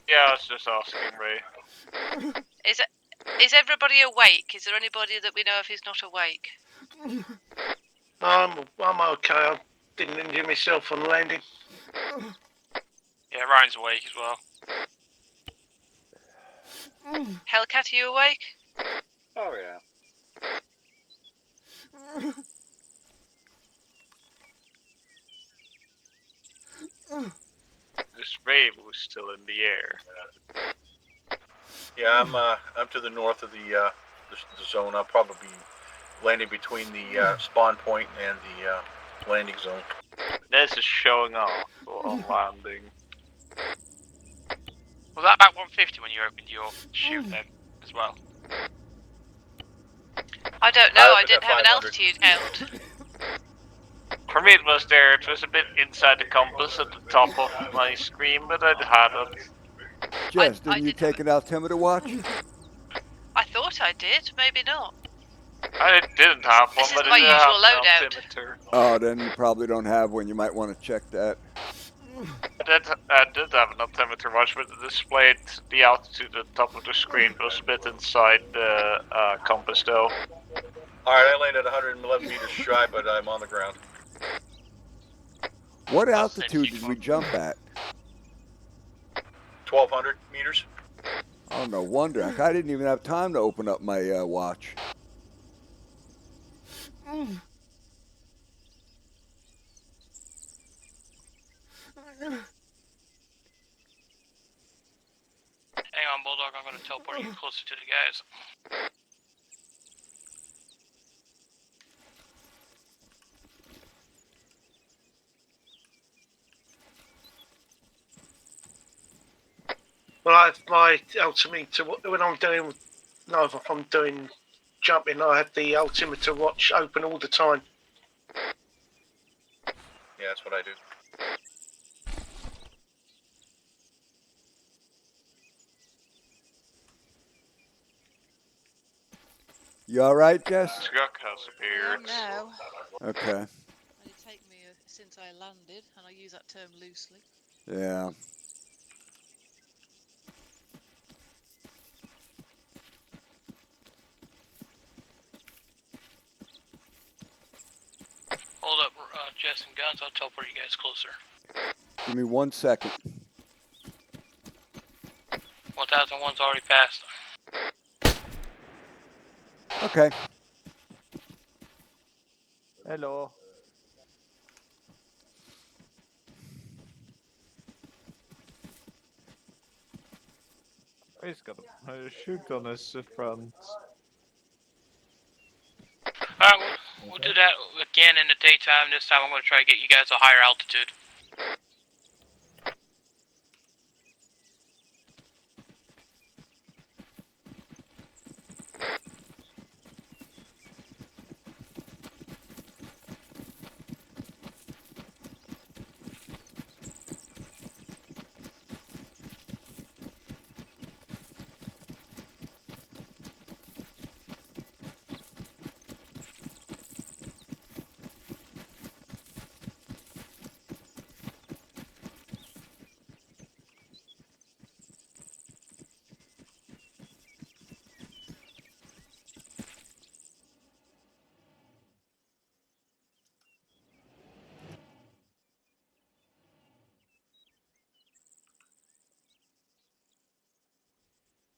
Yeah, I was just asking, Ray. Is everybody awake? Is there anybody that we know of who's not awake? I'm okay. I didn't injure myself on landing. Yeah, Ryan's awake as well. Hellcat, are you awake? Oh yeah. This Ray was still in the air. Yeah, I'm to the north of the zone. I'll probably be landing between the spawn point and the landing zone. This is showing off on landing. Was that about 150 when you opened your chute then, as well? I don't know. I didn't have an altitude count. For me, it was there. It was a bit inside the compass at the top of my screen, but I had it. Jess, didn't you take an altimeter watch? I thought I did. Maybe not. I didn't have one, This is but my I did usual have an loadout. altimeter. Oh, then you probably don't have one. You might want to check that. I did have an altimeter watch, but it displayed the altitude at the top of the screen. It was a bit inside the compass, though. Alright, I landed 111 meters shy, but I'm on the ground. What altitude did we jump at? 1,200 meters. Oh, no wonder. I didn't even have time to open up my watch. Hang on, Bulldog. I'm going to teleport you closer to the guys. Well, I have my altimeter when I'm doing. No, if I'm doing jumping, I have the altimeter watch open all the time. Yeah, that's what I do. You all right, Jess? Truck has appeared. No. Okay. It take me since I landed, and I use that term loosely. Yeah. Hold up, Jess and Guns. I'll teleport you guys closer. Give me 1 second. 1001's already passed. Okay. Hello. He's got a shoot on his front. Alright, we'll do that again in the daytime. This time I'm going to try to get you guys a higher altitude.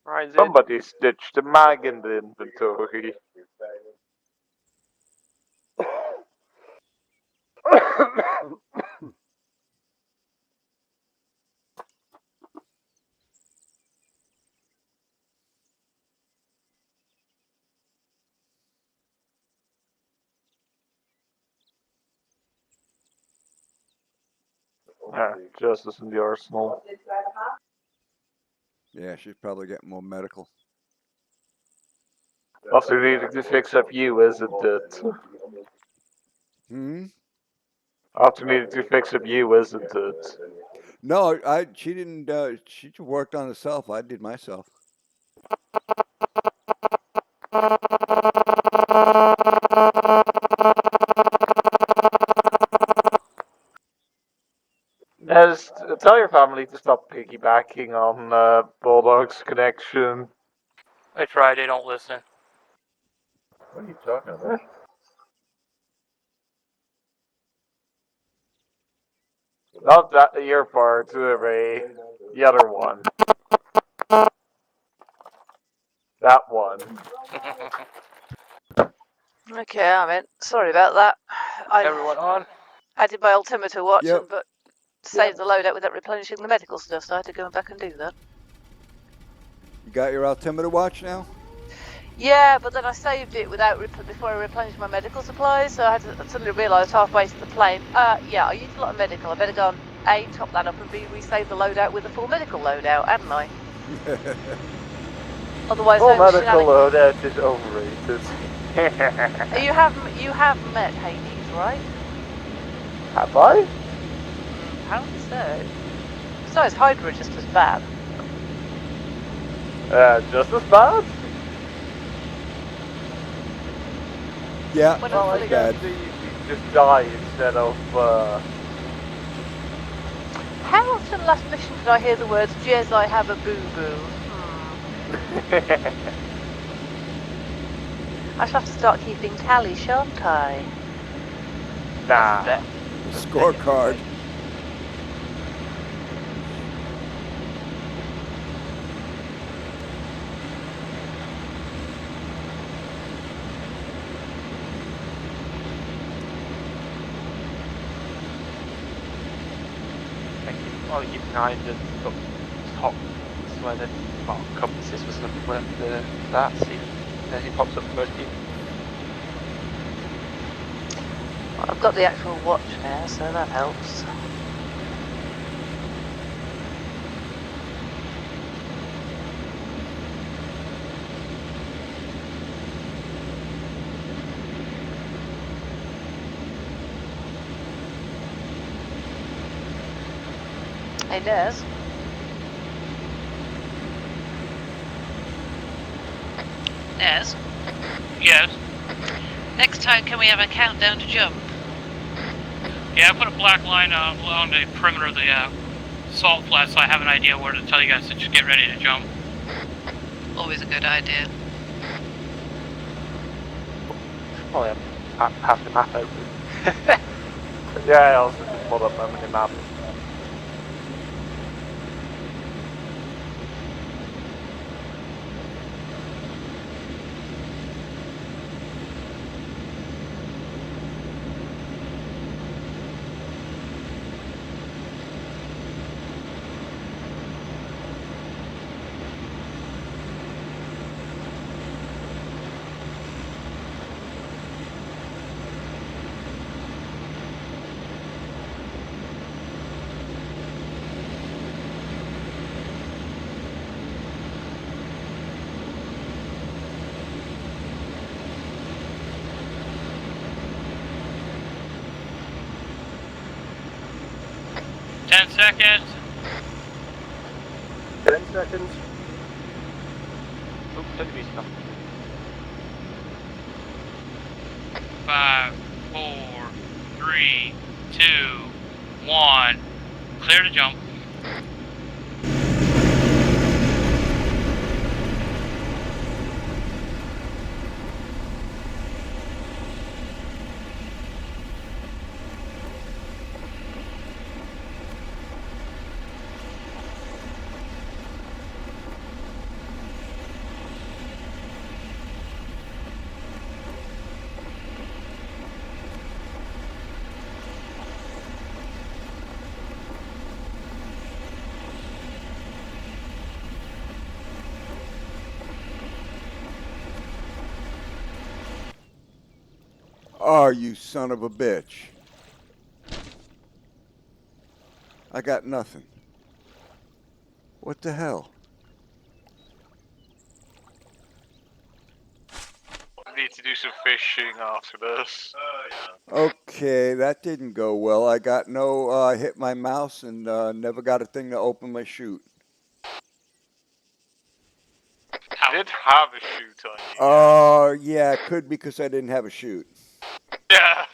Right, Somebody stitched a mag in the inventory. Yeah, Justice in the arsenal. Yeah, she's probably getting more medical. After needing to fix up you, isn't it? Hmm. After needing to fix up you, isn't it? No, she didn't. She worked on herself. I did myself. Just tell your family to stop piggybacking on Bulldog's connection. I tried, they don't listen. What are you talking about? Not that your part, Ray. The other one. That one. Okay, I'm in. Sorry about that. Everyone on? I did my altimeter watching, Yep. but saved the loadout without replenishing the medical stuff, so I had to go back and do that. You got your altimeter watch now? Yeah, but then I saved it without before I replenished my medical supplies, so I suddenly realised halfway to the plane, yeah, I used a lot of medical. I better go and A, top that up, and B, resave the loadout with a full medical loadout, hadn't I? Otherwise, Full no medical shenanigans. loadout is overrated. You have met Hades, right? Have I? Apparently so. Besides, Hydra is just as bad. Just as bad? Yeah. When Well, I'm I fully guess you just die instead of, How often last mission did I hear the words, Jez, I have a boo-boo? I shall have to start keeping tally, shan't I? Nah. Scorecard. Well, you kind of got top where the compasses was looking for that. See, there he pops up for most people. Well, I've got the actual watch now, so that helps. Hey, Des. Des? Yes. Next time, can we have a countdown to jump? Yeah, I put a black line along the perimeter of the salt flat, so I have an idea where to tell you guys to just get ready to jump. Always a good idea. Probably have the map open. Yeah, I also just pulled up my mini map. Seconds. 10 seconds. Oh, don't be stuff. 5, 4, 3, 2, 1. Clear to jump. Oh, you son of a bitch. I got nothing. What the hell? We need to do some fishing after this. Okay, that didn't go well. I got no, I hit my mouse and never got a thing to open my chute. You did have a shoot on you. Yeah, it could be because I didn't have a chute. Yeah.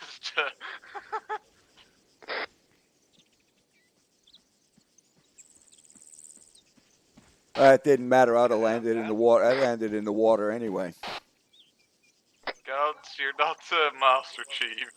It didn't matter. I'd have landed in the water. I landed in the water anyway. Gods, you're not Master Chief.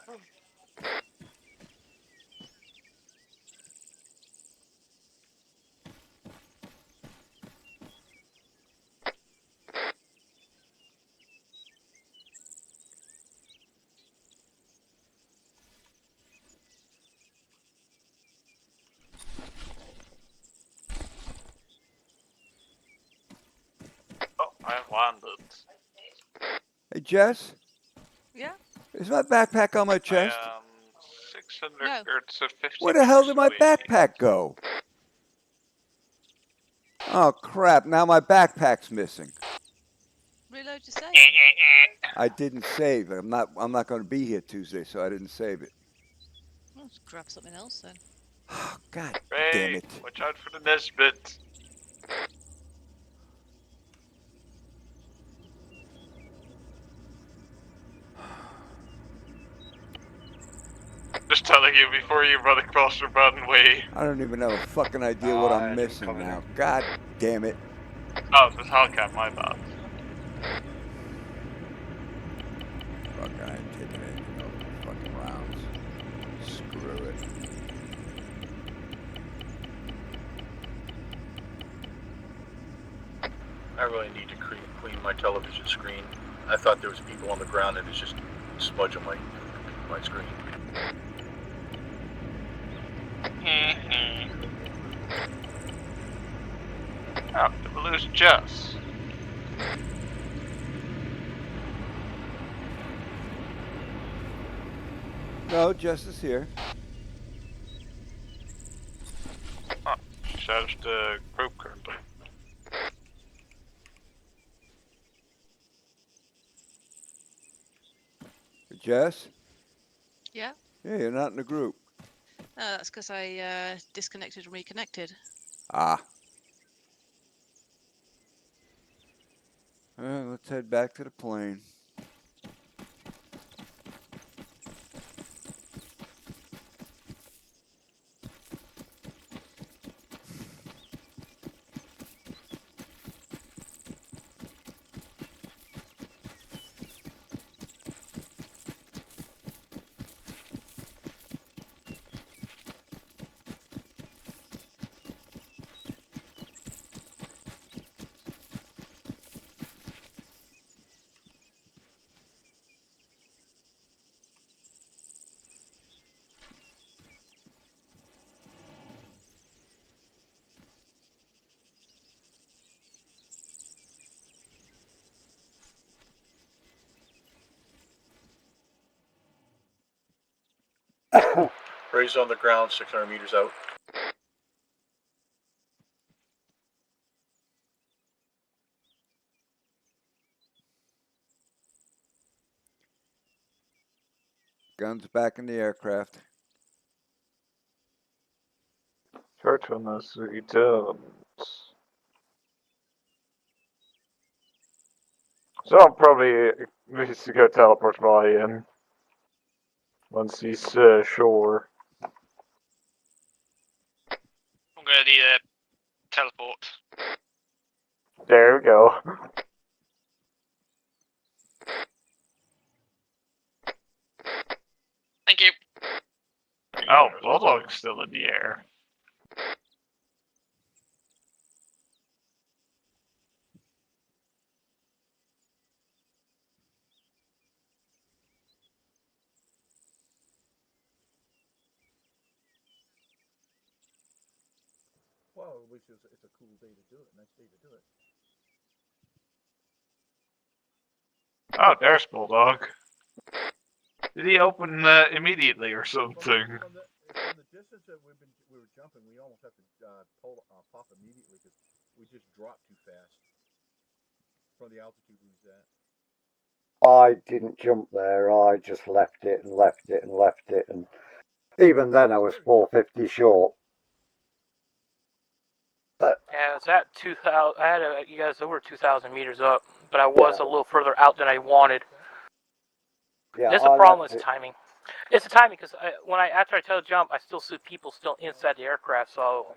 Oh, I landed. Hey, Jess, Yeah? is my backpack on my chest? I am 600 No. or so 50. Where the hell did my backpack go? Oh crap! Now my backpack's missing. Reload your save. I didn't save it. I'm not going to be here Tuesday, so I didn't save it. I'll just grab something else then. Oh, God Ray, damn it! watch out for the Nesbit. Just telling you before you run across the runway. I don't even have a fucking idea what I'm missing now. God damn it! Oh, it's Hellcat, my bad. Fuck, I ain't taking anything over the fucking rounds. Screw it. I really need to clean my television screen. I thought there was people on the ground and it's just smudge on my screen. Oh, did we lose Jess? No, Jess is here. Oh, she's out of the group currently. Jess? Yeah? Yeah, you're not in the group. That's because I disconnected and reconnected. Ah. Let's head back to the plane. Ray's on the ground, 600 meters out. Guns back in the aircraft. Search on those returns. So I'll probably need to go teleport by in once he's shore. I'm gonna need a teleport. There we go. Thank you. Oh, Bulldog's still in the air. Well, at least it's a cool day to do it. Nice day to do it. Oh, there's Bulldog. Did he open immediately or something? From the distance that we were jumping, we almost have to pop immediately because we just dropped too fast from the altitude we was at. I didn't jump there. I just left it and left it and left it, and even then I was 450 short. But Yeah, it's at 2,000. I had you guys over 2,000 meters up, but I was a little further out than I wanted. yeah, There's a problem with timing. It's the timing because after I tell the jump, I still see people still inside the aircraft. So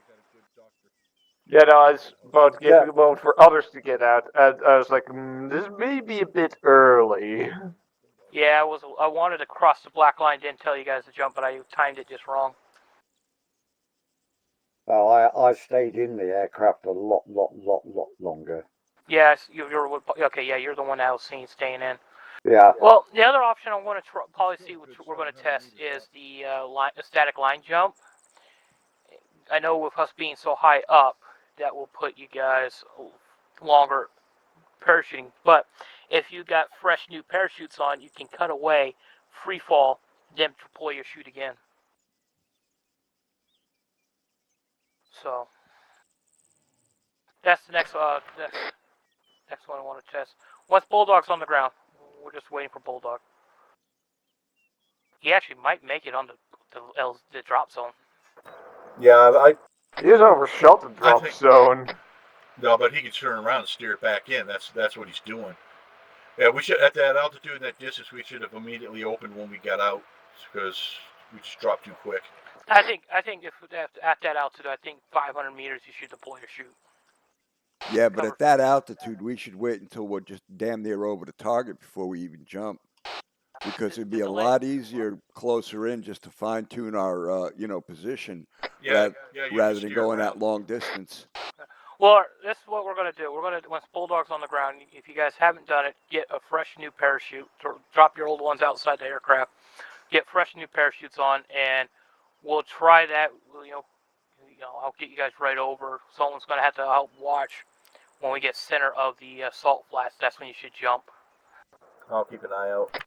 Yeah, no, I was about to give you a moment for others to get out, and I was like, this may be a bit early. yeah, I wanted to cross the black line. Didn't tell you guys to jump, but I timed it just wrong. Well, I stayed in the aircraft a lot longer. Yeah, you're okay. Yeah, you're the one I was seeing staying in. Yeah. Well, the other option I want to probably see, which we're going to test, is the static line jump. I know with us being so high up, that will put you guys longer parachuting. But if you got fresh new parachutes on, you can cut away, free fall, then deploy your chute again. So that's the next next one I want to test. Once Bulldog's on the ground, we're just waiting for Bulldog. He actually might make it on the drop zone. Yeah, He's overshot the drop zone. No, but he can turn around and steer it back in. That's what he's doing. Yeah, we should at that altitude and that distance we should have immediately opened when we got out because we just dropped too quick. I think if at that altitude, I think 500 meters you should deploy your chute. Yeah, but at that altitude, we should wait until we're just damn near over the target before we even jump, because it'd be a lot easier closer in just to fine tune our position rather than going that long distance. Well, this is what we're going to do. We're going to, once Bulldog's on the ground, if you guys haven't done it, get a fresh new parachute. Drop your old ones outside the aircraft. Get fresh new parachutes on, and we'll try that. I'll get you guys right over. Someone's going to have to help watch when we get center of the salt flats. That's when you should jump. I'll keep an eye out.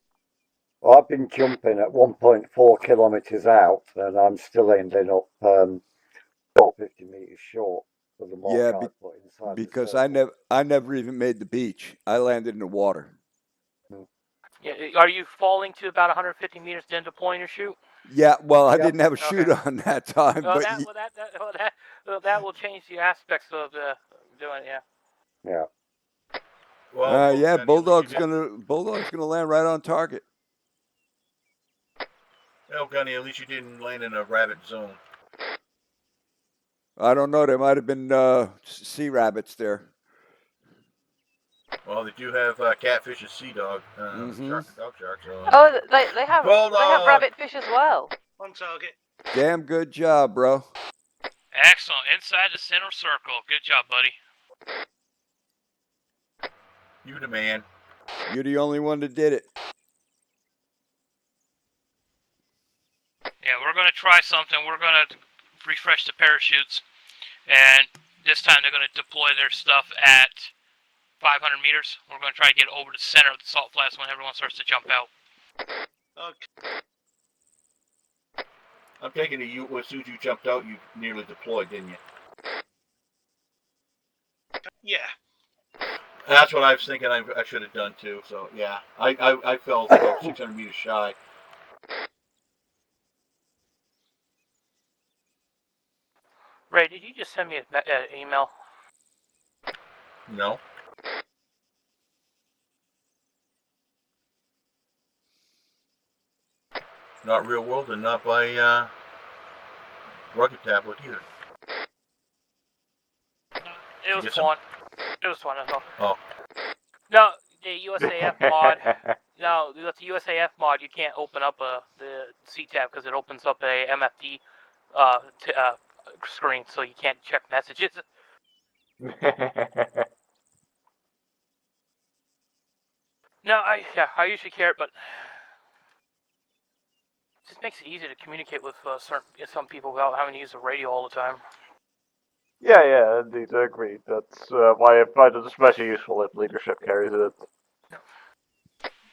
Well, I've been jumping at 1.4 kilometers out, and I'm still ending up 450 meters short. Yeah, because I never even made the beach. I landed in the water. Yeah, are you falling to about 150 meters then deploying your chute? Yeah, well, I didn't have a chute on that time, but that will change the aspects of doing it. Yeah. Yeah. Well, Bulldog's gonna land right on target. Oh, Gunny, at least you didn't land in a rabbit zone. I don't know. There might have been sea rabbits there. Well, they do have catfish and sea dog, dog sharks. Oh, they have rabbit fish as well. On target. Damn good job, bro. Excellent. Inside the center circle. Good job, buddy. You the man. You're the only one that did it. Yeah, we're going to try something. We're going to refresh the parachutes, and this time they're going to deploy their stuff at 500 meters. We're going to try to get over the center of the salt flats when everyone starts to jump out. Okay. I'm taking it as soon as you jumped out, you nearly deployed, didn't you? Yeah. That's what I was thinking I should have done too. So yeah, I fell about 600 meters shy. Ray, did you just send me an email? No. Not real world and not by Rugged Tablet either. It was fun. It was fun as well. Oh. No, the USAF mod. No, with the USAF mod, you can't open up the CTAB because it opens up a MFD screen, so you can't check messages. No, I usually care, but it just makes it easy to communicate with some people without having to use the radio all the time. Yeah, indeed, I agree. That's why I find it especially useful if leadership carries it.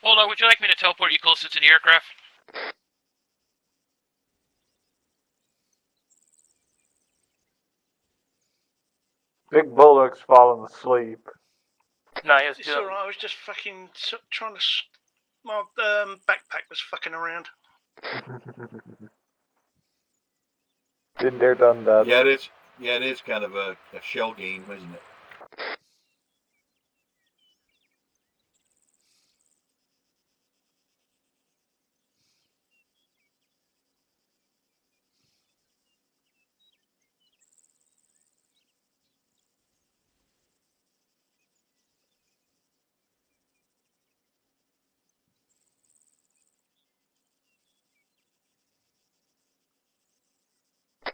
Hold on, would you like me to teleport you closer to the aircraft? Big Bullock's falling asleep. No, he was It's all right. I was just fucking trying to. My backpack was fucking around. Been there, done that. Yeah, it is. Yeah, it is kind of a shell game, isn't it?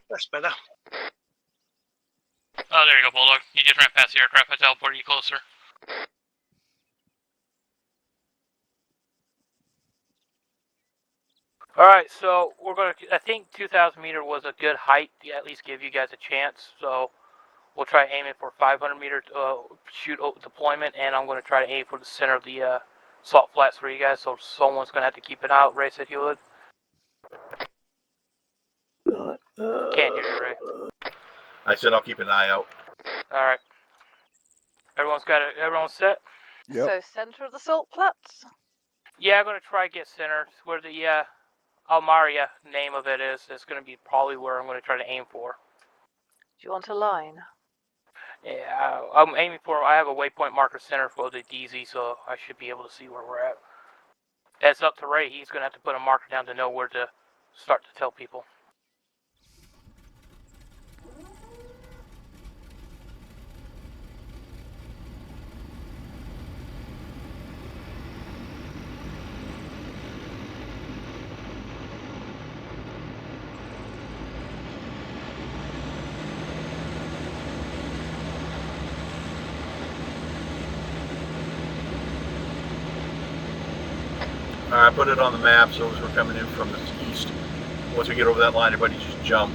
That's better. Oh, there you go, Bulldog. You just ran past the aircraft. I teleported you closer. Alright, so we're going to... I think 2,000 meter was a good height to at least give you guys a chance. So we'll try aiming for 500 meter shoot deployment, and I'm going to try to aim for the center of the salt flats for you guys. So someone's going to have to keep an eye out. Ray said he would. Can't hear you, Ray. I said I'll keep an eye out. Alright. Everyone's got it. Everyone's set? Yep. So, centre of the salt flats? Yeah, I'm going to try to get center. Where the Almaria name of it is going to be probably where I'm going to try to aim for. Do you want a line? Yeah, I'm aiming for... I have a waypoint marker center for the DZ, so I should be able to see where we're at. It's up to Ray. He's going to have to put a marker down to know where to start to tell people. Alright, put it on the map so as we're coming in from the east. Once we get over that line, everybody just jump.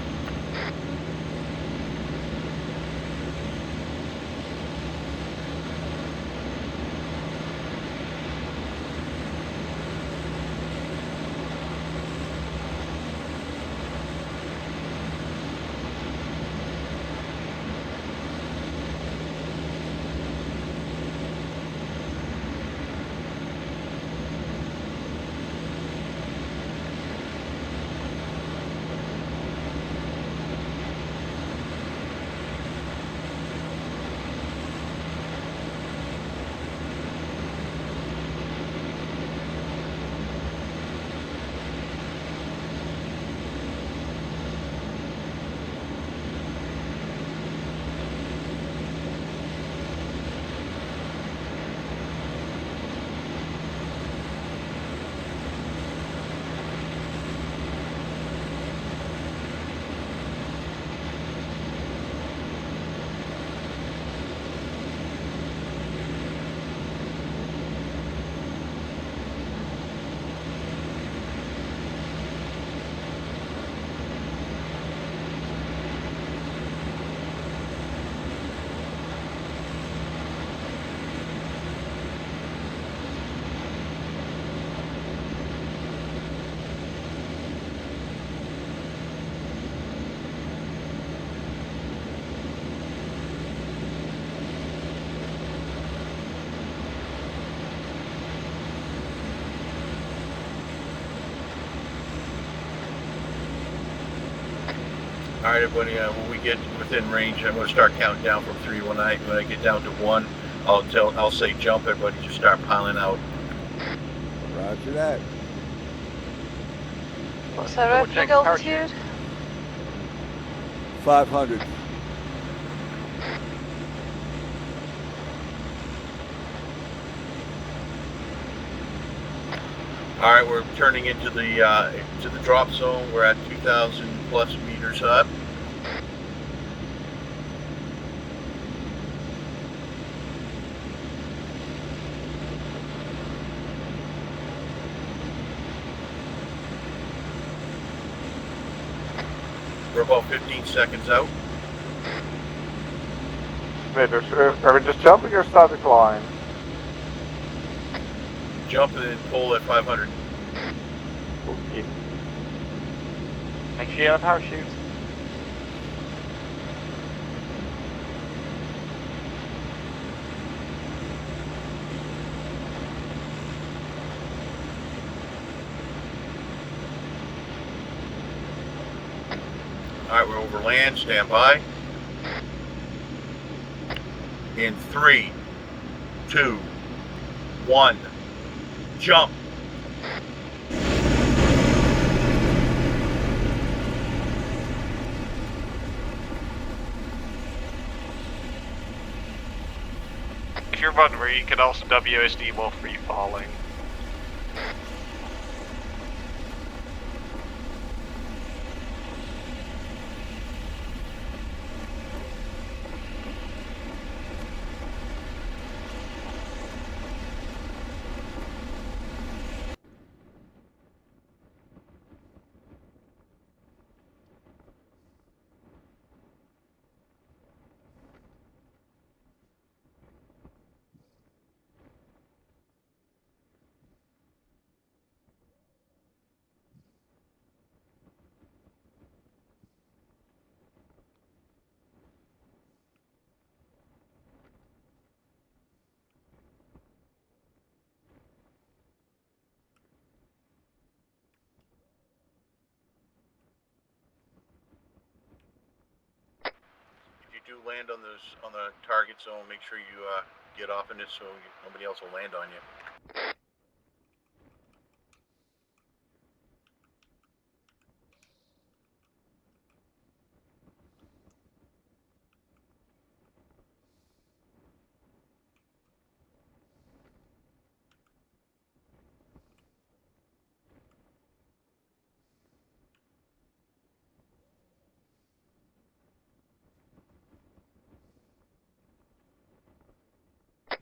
Alright, everybody, when we get within range, I'm going to start counting down from 3. When I get down to 1, I'll say jump. Everybody just start piling out. Roger that. What's our opening altitude? 500. All right, we're turning into the drop zone. We're at 2,000 plus meters up. We're about 15 seconds out. Wait, are we just jumping or static line? Jump and then pull at 500. Spooky. Make sure you have a parachute. Alright, we're over land. Stand by. In 3, 2, 1, jump. If you're wondering, you can also WSD while free falling. If you do land on the target zone, make sure you get off in it so nobody else will land on you.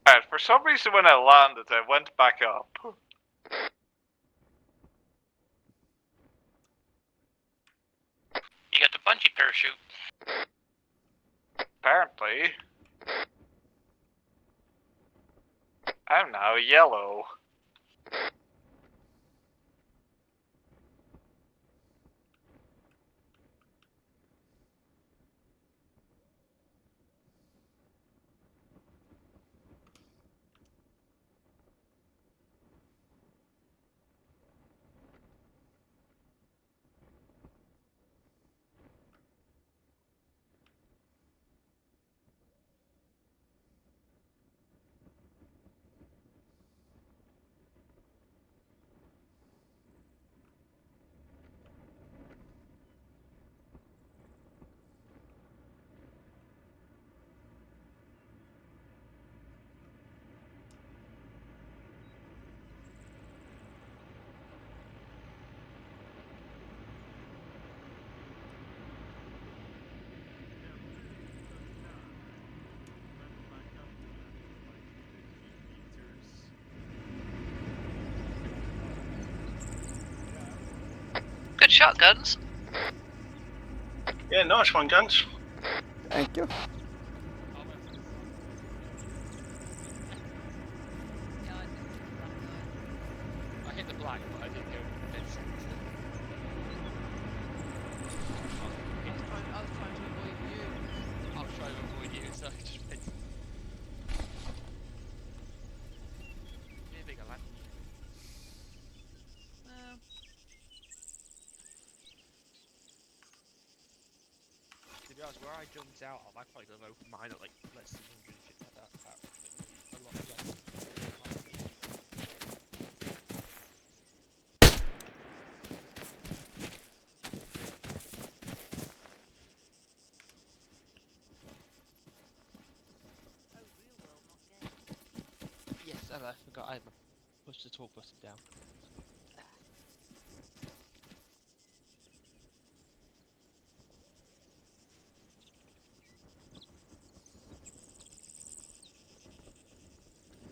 Alright, for some reason when I landed, I went back up. You got the bungee parachute. Apparently. I'm now yellow. Good shot, Guns. Yeah, nice one, Guns. Thank you. I hit the black, but I didn't go dead center. I was trying to avoid you. I was trying to avoid you, so I just missed. Maybe I land. To be honest, where I jumped out of, I probably could have opened mine at like less than 100 and shit like that. A lot less. Yes, I forgot I pushed the talk button down.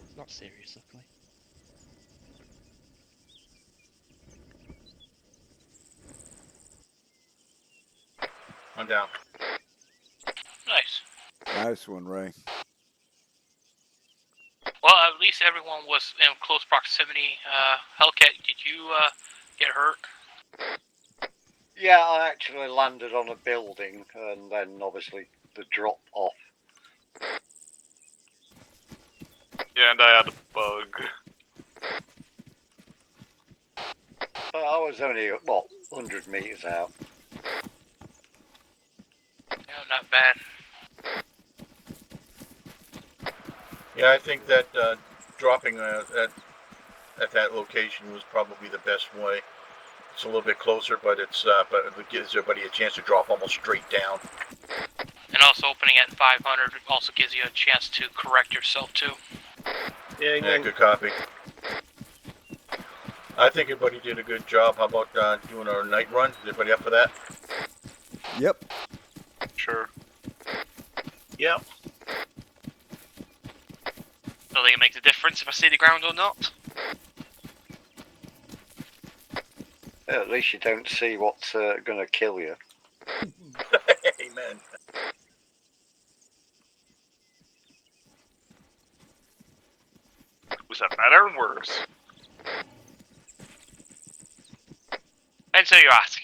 It's not serious, luckily. I'm down. Nice. Nice one, Ray. Well, at least everyone was in close proximity. Hellcat, did you Get hurt? Yeah, I actually landed on a building and then obviously the drop off. Yeah, and I had a bug. But I was only, what, 100 metres out. No, not bad. Yeah, I think that dropping at that location was probably the best way. It's a little bit closer, but it gives everybody a chance to drop almost straight down. And also opening at 500 also gives you a chance to correct yourself too. Yeah, good copy. I think everybody did a good job. How about doing our night run? Is everybody up for that? Yep. Sure. Yep. I think it makes a difference if I see the ground or not. At least you don't see what's going to kill you. Amen. Was that better or worse? Until you ask.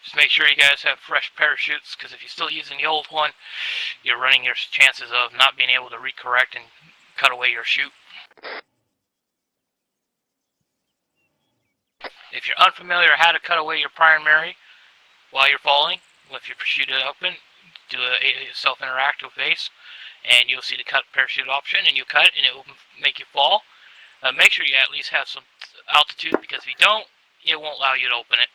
Just make sure you guys have fresh parachutes, because if you're still using the old one, you're running your chances of not being able to recorrect and cut away your chute. If you're unfamiliar how to cut away your primary while you're falling, if your parachute is open, do a self-interactive base, and you'll see the cut parachute option, and you cut, and it will make you fall. Make sure you at least have some altitude, because if you don't, it won't allow you to open it.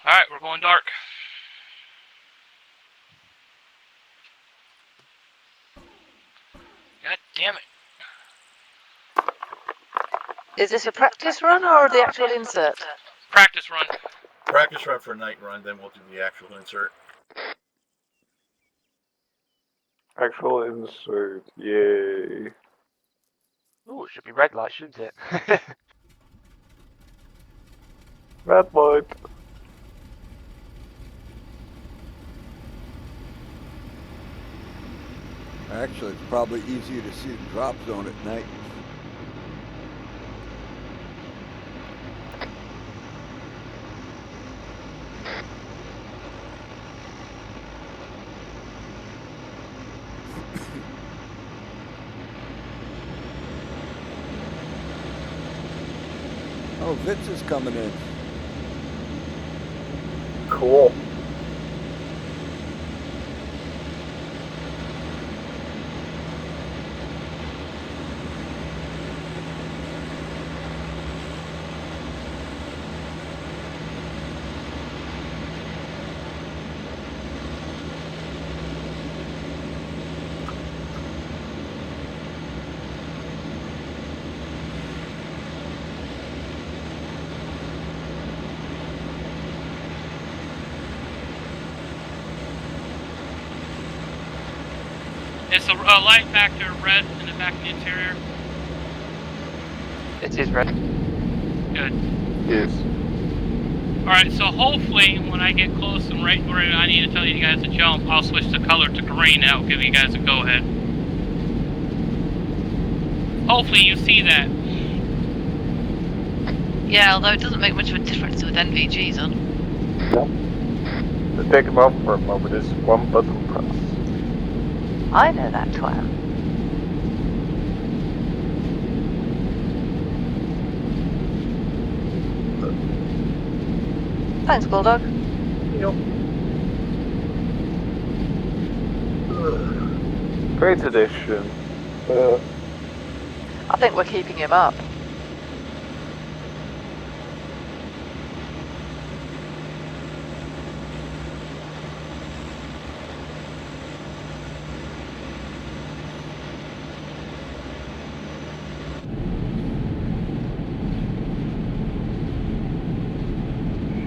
Alright, we're going dark. God damn it. Is this a practice run or the actual insert? Practice run. Practice run for a night run, then we'll do the actual insert. Actual insert, yay. Ooh, it should be red light, shouldn't it? Red light. Actually, it's probably easier to see the drop zone at night. Oh, Vince is coming in. Cool. It's a light factor red in the back of the interior. It is red. Good. Yes. Alright, so hopefully when I get close and right where I need to tell you guys to jump, I'll switch the color to green and I'll give you guys a go ahead. Hopefully you see that. Yeah, although it doesn't make much of a difference with NVGs on. To take them off for a moment is one button press. I know that twat. Thanks, Bulldog. Great addition. I think we're keeping him up.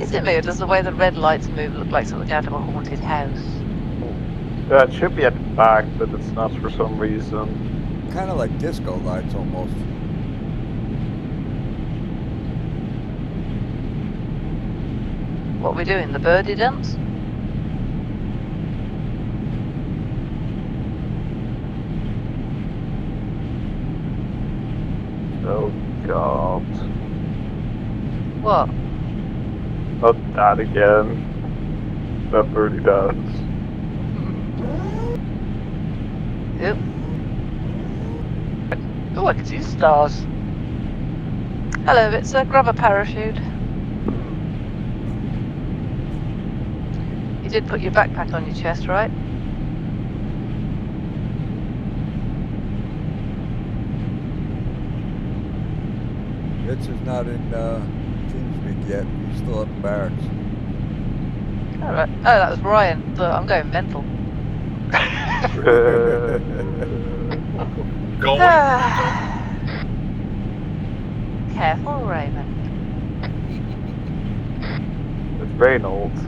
Is it me, or does the way the red lights move look like something out of a haunted house? Yeah, it should be at the back, but it's not for some reason. Kind of like disco lights almost. What we doing, the birdie dance? Oh god. What? Not that again. That really does. Yep. Oh, I can see stars. Hello, it's a grab a parachute. You did put your backpack on your chest, right? Rich is not in TeamSpeak yet. He's still up in barracks. Alright. Oh, that was Ryan. So I'm going mental. Careful, Raymond. It's Reynolds.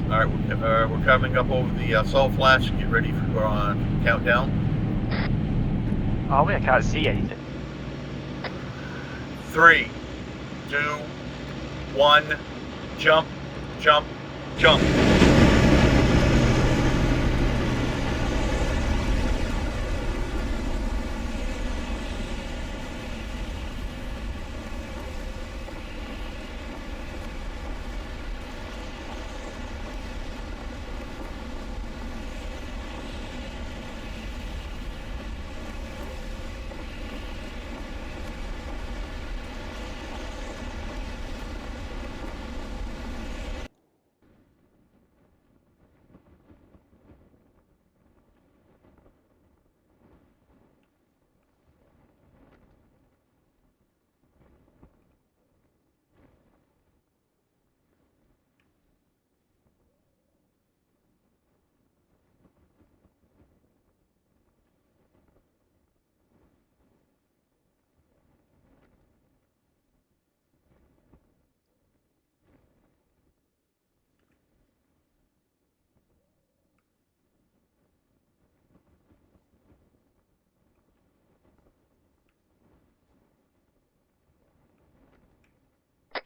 All right, we're coming up over the salt flats. Get ready for countdown. Oh, I can't see anything. 3, 2, 1, jump, jump, jump.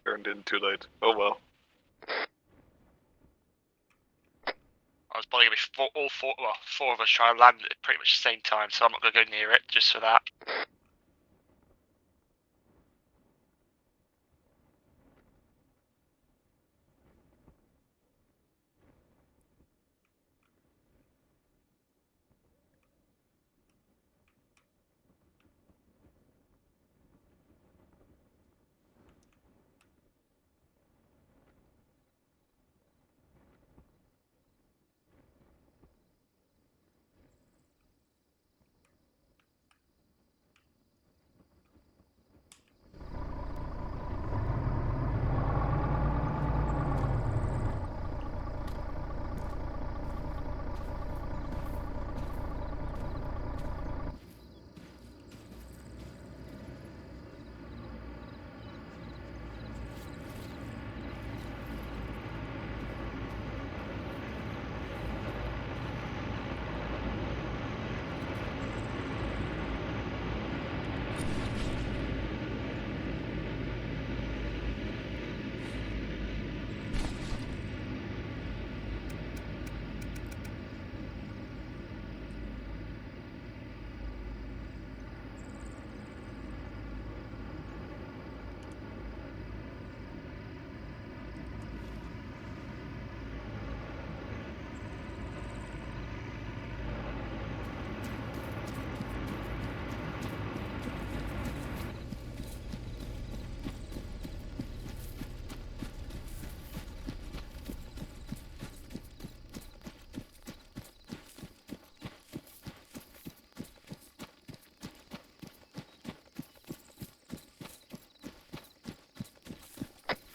Turned in too late. Oh well. I was probably going to be four of us trying to land at pretty much the same time, so I'm not going to go near it just for that.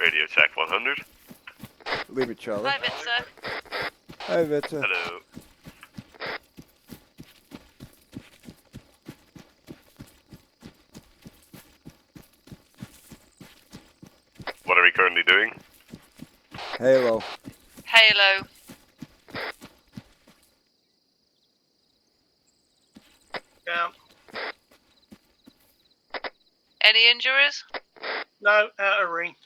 Radio Tech 100. Leave it, Charlie. Hi, Vitsa. Hi, Vitsa. Hello. What are we currently doing? Halo. Halo. Yeah. Any injuries? No, out of ring.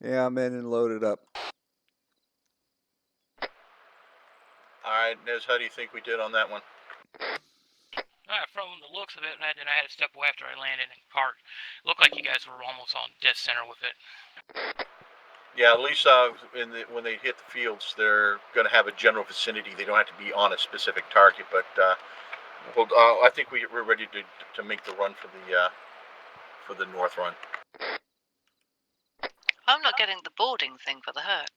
Yeah, I'm in and loaded up. All right, Nez, how do you think we did on that one? From the looks of it, and then I had to step away after I landed and parked. Looked like you guys were almost on dead center with it. Yeah, at least when they hit the fields, they're going to have a general vicinity. They don't have to be on a specific target, but I think we're ready to make the run for the north run. I'm not getting the boarding thing for the Herc.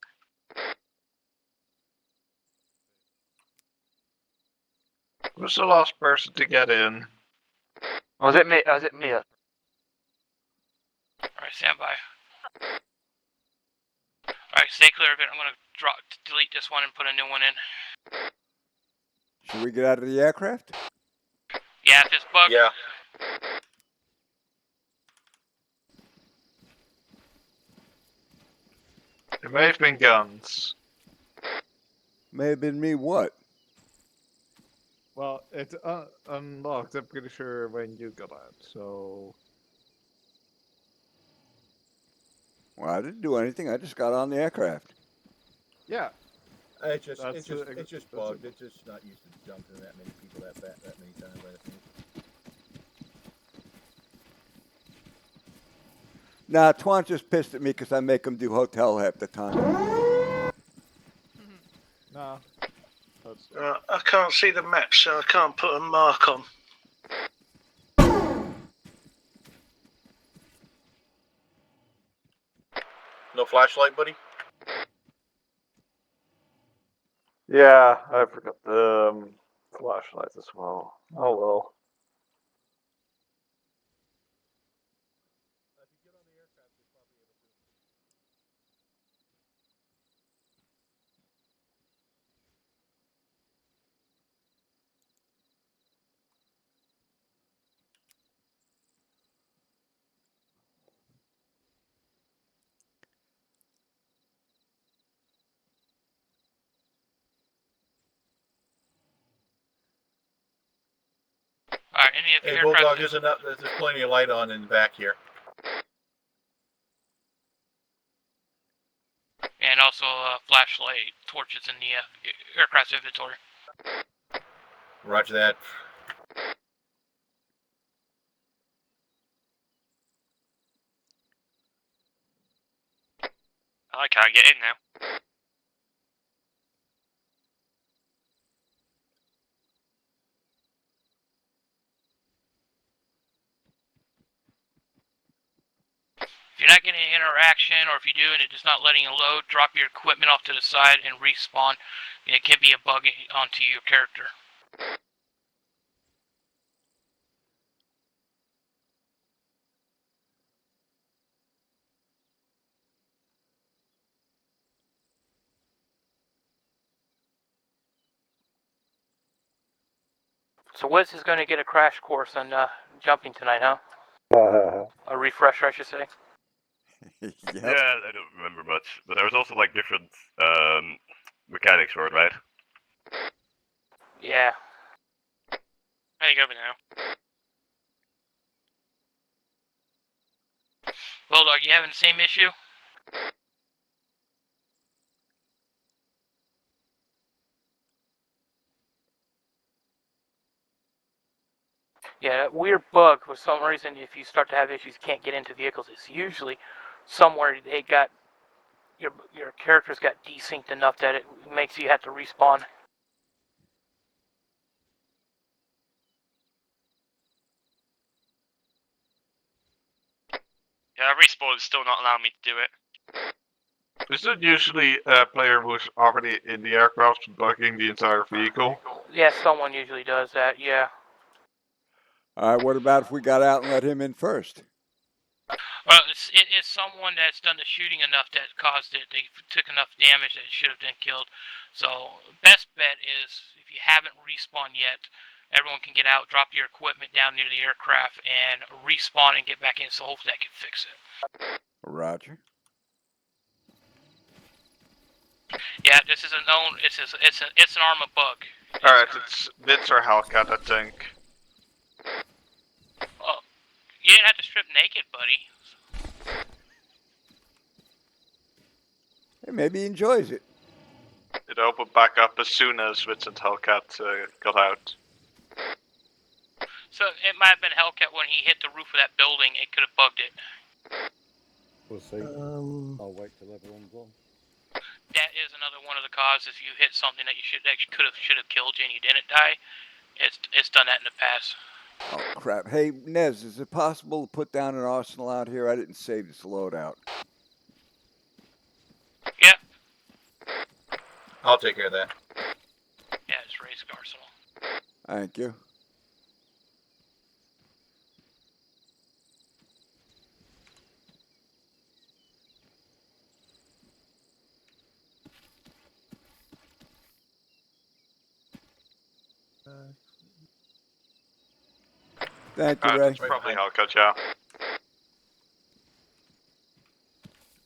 Who's the last person to get in? Was it me? Was it me? Alright, stand by. Alright, stay clear of it. I'm gonna delete this one and put a new one in. Should we get out of the aircraft? Yeah, if it's bugged. Yeah. It may have been guns. May have been me. What? Well, it's unlocked, I'm pretty sure, when you got out, so... Well, I didn't do anything. I just got on the aircraft. Yeah. It's just bugged. It's just not used to jumping that many people that many times. I think. Nah, Twan's just pissed at me because I make him do hotel half the time. No. I can't see the map, so I can't put a mark on. No flashlight, buddy? Yeah, I forgot the flashlights as well. Oh well. Alright, any of the Hey, aircraft... Bulldog, there's plenty of light on in the back here. And also flashlight torches in the aircraft inventory. Roger that. I can't get in now. If you're not getting an interaction, or if you do and it's just not letting you load, drop your equipment off to the side and respawn. It can be a bug onto your character. So Wes is going to get a crash course on jumping tonight, huh? A refresher, I should say. Yep. Yeah, I don't remember much, but there was also like different mechanics for it, right? Yeah. How you going now? Bulldog, you having the same issue? Yeah, that weird bug, for some reason, if you start to have issues, can't get into vehicles, it's usually somewhere they got, your character's got desynced enough that it makes you have to respawn. Yeah, respawn is still not allowing me to do it. Is it usually a player who's already in the aircraft bugging the entire vehicle? Yeah, someone usually does that, yeah. All right, what about if we got out and let him in first? Well, it's someone that's done the shooting enough that caused it. They took enough damage that it should have been killed. So, best bet is, if you haven't respawned yet, everyone can get out, drop your equipment down near the aircraft, and respawn and get back in, so hopefully that can fix it. Roger. Yeah, this is a known, it's an armor bug. Alright, it's Bits or Hellcat, I think. Oh, you didn't have to strip naked, buddy. maybe he enjoys it. It opened back up as soon as Vincent Hellcat got out. So it might have been Hellcat when he hit the roof of that building. It could have bugged it. We'll see. I'll wait till everyone's on. That is another one of the causes. If you hit something that you should have killed you and you didn't die, it's done that in the past. Oh crap! Hey Nez, is it possible to put down an arsenal out here? I didn't save this loadout. Yeah. I'll take care of that. Yeah, it's Race Arsenal. Thank you. Thank you, Ray. It's probably Hellcat, yeah.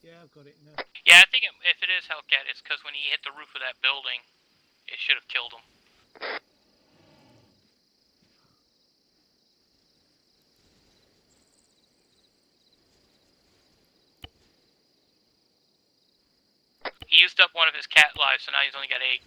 Yeah, I've got it now. Yeah, I think if it is Hellcat, it's because when he hit the roof of that building, it should have killed him. He used up one of his cat lives, so now he's only got 8.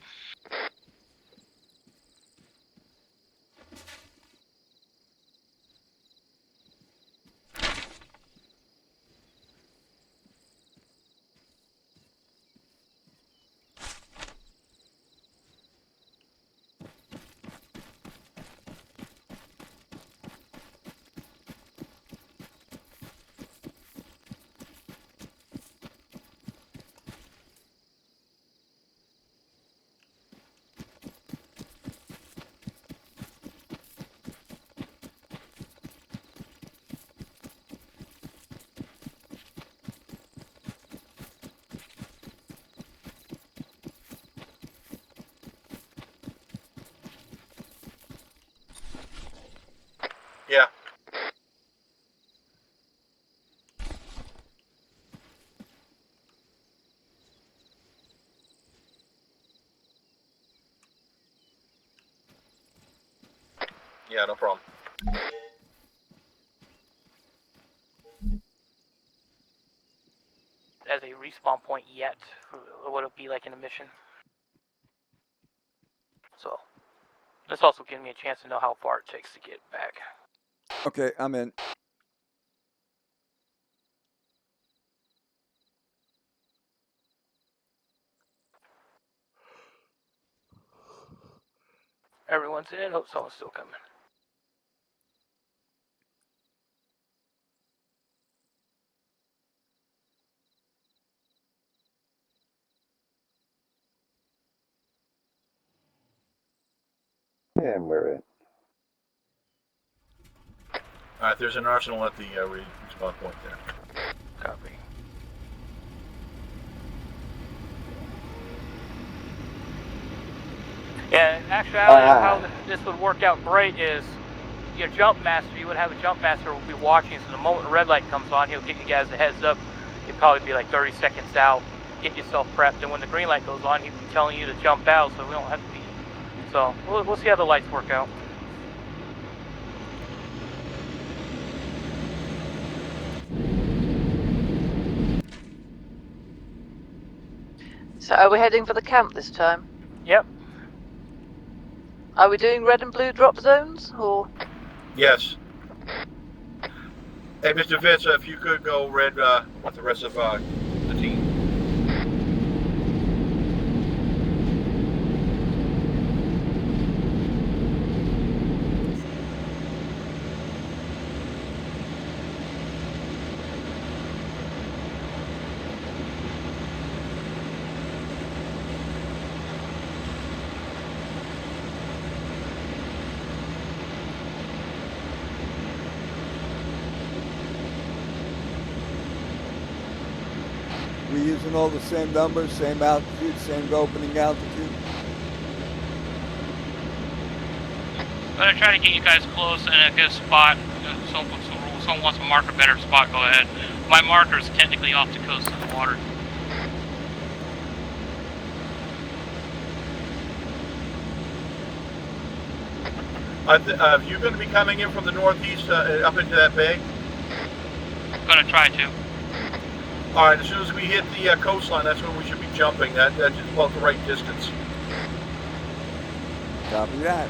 Yeah. Yeah, no problem. As a respawn point yet, what it be like in a mission. So, this also gives me a chance to know how far it takes to get back. Okay, I'm in. Everyone's in. Hope someone's still coming. And we're in. Alright, there's an arsenal at the respawn point there. Copy. Yeah, actually, how this would work out great is your jump master, you would have a jump master who will be watching, so the moment the red light comes on, he'll give you guys a heads up. You'll probably be like 30 seconds out, get yourself prepped, and when the green light goes on, he'll be telling you to jump out, so we don't have to be. So, we'll see how the lights work out. So are we heading for the camp this time? Yep. Are we doing red and blue drop zones, or? Yes. Hey, Mr. Vince, if you could go red with the rest of the team. We using all the same numbers, same altitude, same opening altitude? I'm gonna try to get you guys close in a good spot. If someone wants to mark a better spot, go ahead. My marker is technically off the coast of the water. Are you going to be coming in from the northeast up into that bay? I'm gonna try to. All right, as soon as we hit the coastline, that's when we should be jumping. That's just about the right distance. Copy that.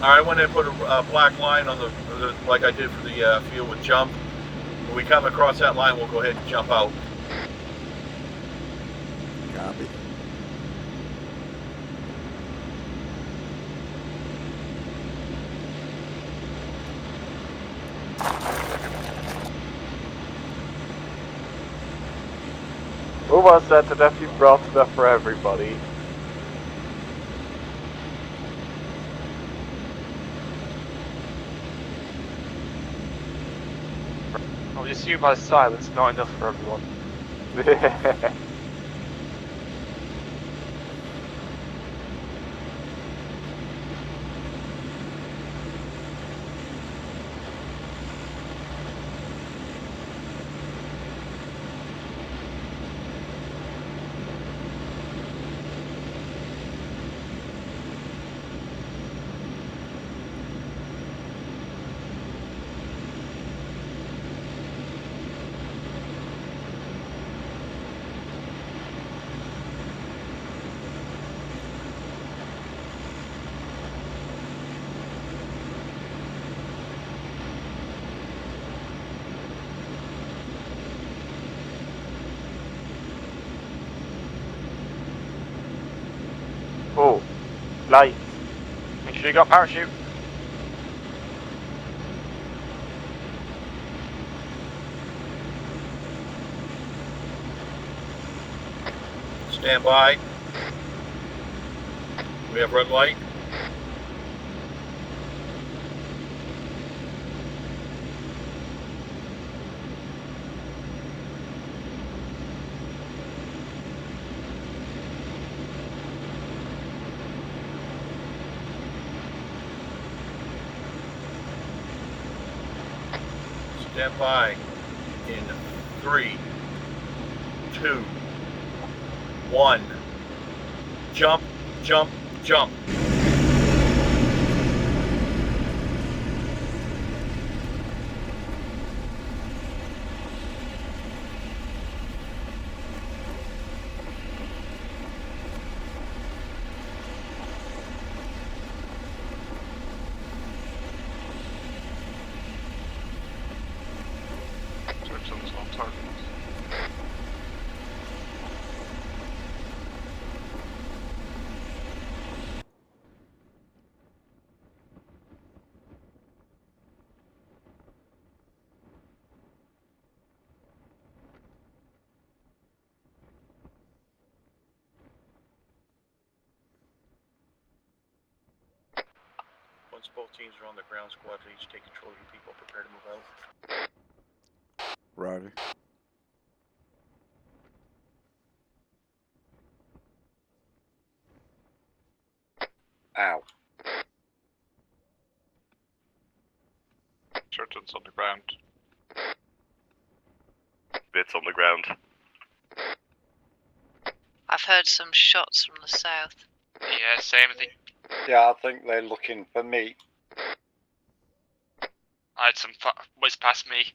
All right, I went and put a black line on the like I did for the field with jump. When we come across that line, we'll go ahead and jump out. Copy. Who was that that you brought stuff for everybody? I would assume by silence, not enough for everyone. Oh, lights. Make sure you got parachute. Stand by. We have red light. Stand by in 3, 2, 1. Jump, jump, jump. Churchill's on target. Once both teams are on the ground, squad leads take control of your people. Prepare to move out. Roger. Ow. Churchill's on the ground. Bits on the ground. I've heard some shots from the south. Yeah, same thing. Yeah, I think they're looking for me. I had some whiz past me.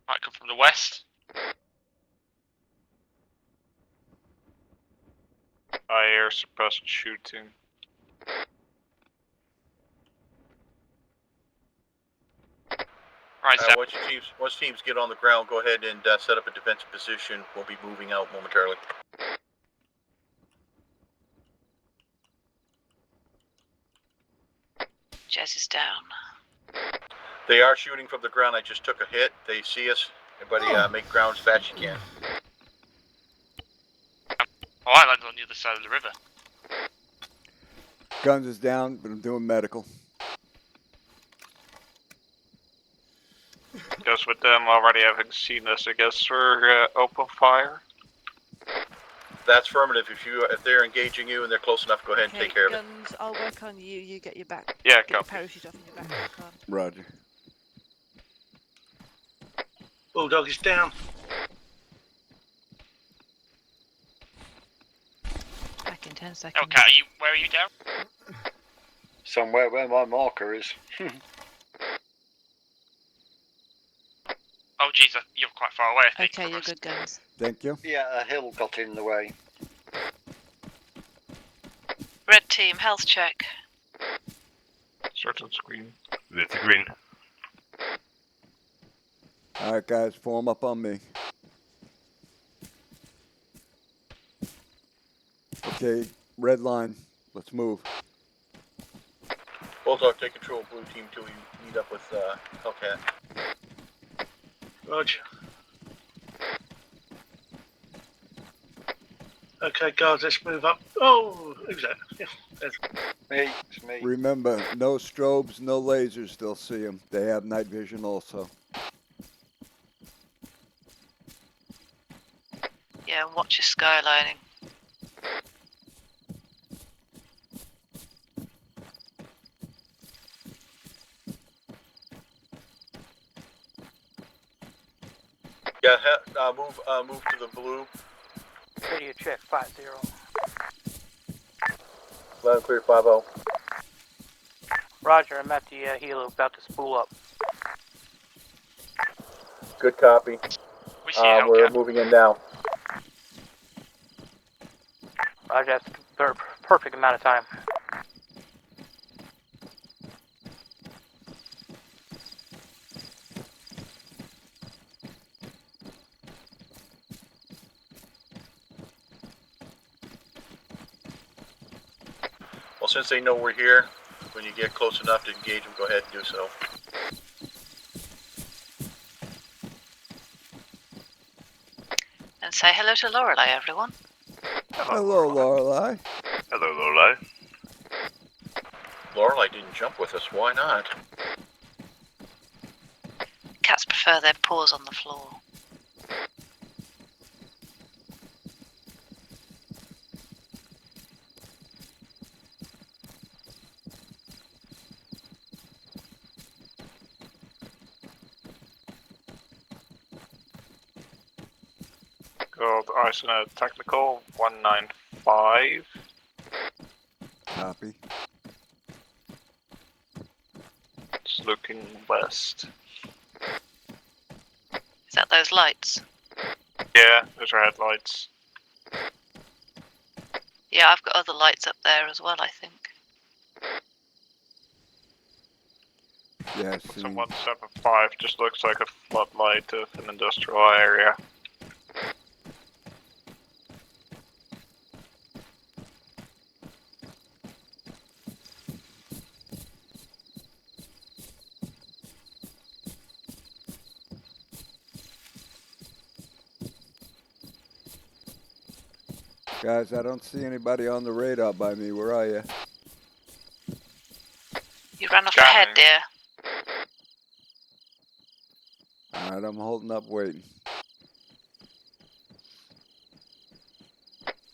Might come from the west. I air suppressed shooting. Right, so Once teams get on the ground, go ahead and set up a defensive position. We'll be moving out momentarily. Jess is down. They are shooting from the ground. I just took a hit. They see us. Everybody make ground as fast as you can. oh, I landed on the other side of the river. Guns is down, but I'm doing medical. Because with them already having seen us, I guess we're open fire. That's affirmative. If they're engaging you and they're close enough, go ahead and take care of it. Guns, I'll work on you. You get your back. Yeah, Get your copy. parachute off in your back. Come on. Roger. Bulldog is down. Back in 10 seconds. Okay, where are you down? Somewhere where my marker is. Oh, jeez, you're quite far away. I think. Okay, you're good, guns. Thank you. Yeah, a hill got in the way. Red team, health check. Certain screen. It's a green. All right, guys, form up on me. Okay, red line. Let's move. Bulldog, take control of blue team till we meet up with Hellcat. Roger. Okay, guys, let's move up. Oh, who's that? Yeah, there's Me, it's me. Remember, no strobes, no lasers. They'll see them. They have night vision also. Yeah, and watch your skylining. Yeah, move to the blue. Radio check 50. 11 clear 50. Roger, I'm at the helo, about to spool up. Good copy. We see you, We're Hellcat. moving in now. Roger, that's the perfect amount of time. Well, since they know we're here, when you get close enough to engage them, go ahead and do so. And say hello to Lorelei, everyone. Hello, Lorelei. Hello, Lorelei. Lorelei didn't jump with us. Why not? Cats prefer their paws on the floor. Gold Arsenal Technical 195. Copy. It's looking west. Is that those lights? Yeah, those are headlights. Yeah, I've got other lights up there as well, I think. Yeah, So 175 just looks like a floodlight of an industrial area. Guys, I don't see anybody on the radar by me. Where are you? You ran off ahead, dear. All right, I'm holding up waiting.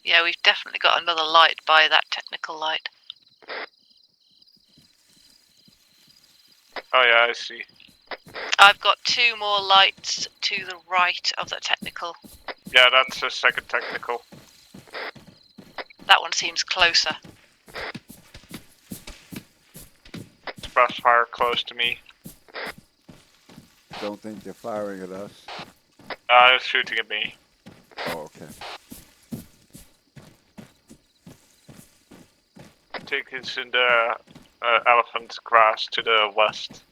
Yeah, we've definitely got another light by that technical light. Oh yeah, I see. I've got 2 more lights to the right of that technical. Yeah, that's a second technical. That one seems closer. Splash fire close to me. Don't think they're firing at us. It's shooting at me. Oh, okay. I think it's in the elephant grass to the west.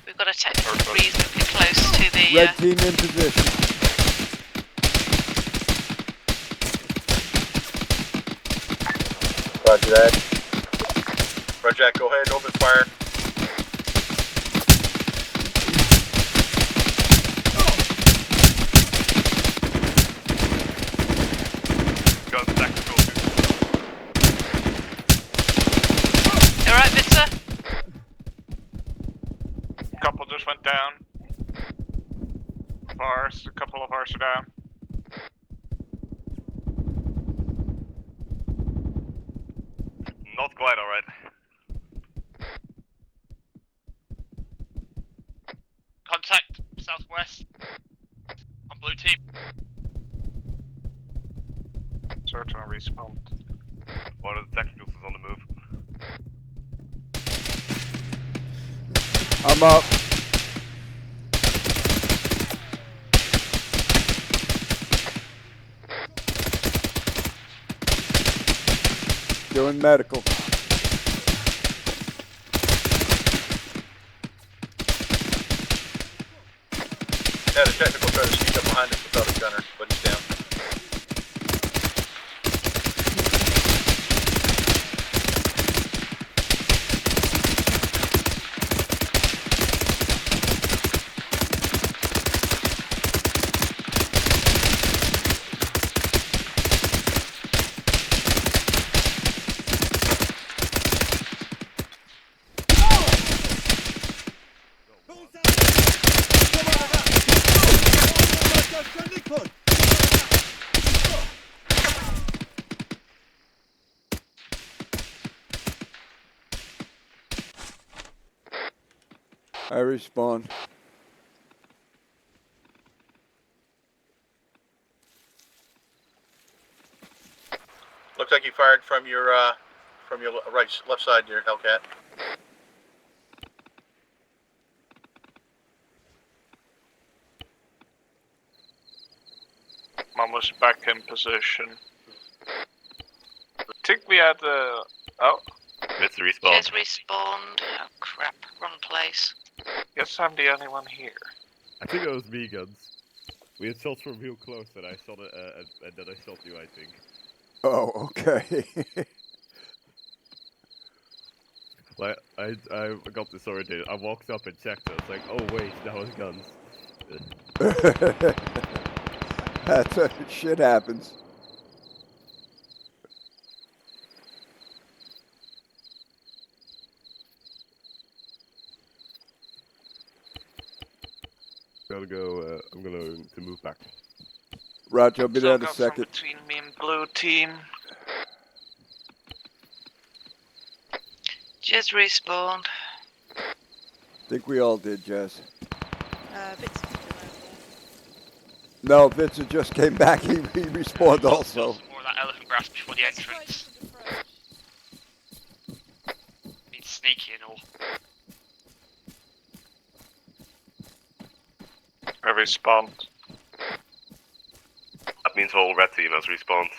We've got a technical reasonably close to the... Red team in position. Roger that. Roger that, go ahead, open fire. Got technical. They're ours went down. A couple of ours are down. Not quite alright. Contact southwest on blue team. Search and respawn. One of the technicals is on the move. I'm up. Doing medical. Yeah, the technical tried to sneak up behind us without a gunner, but he's down. I respawn. Looks like you fired from your left side, your Hellcat. I'm almost back in position. I think we had the. Oh. It's respawn. Just respawned. Oh crap, wrong place. Guess I'm the only one here. I think it was me, Guns. We had shots from real close, and I shot it, and then I shot you, I think. Oh, okay. Like, I got disoriented. I walked up and checked. I was like, oh wait, that was Guns. That's shit happens. Gotta go. I'm going to move back. Roger, I'll be there in a Got second. between me and blue team. Just respawned. Think we all did, Jess. Bits No, Vincent just came back. He respawned also. More of that elephant grass before the entrance. Need sneaky and all. I respawned. That means the whole red team has respawned.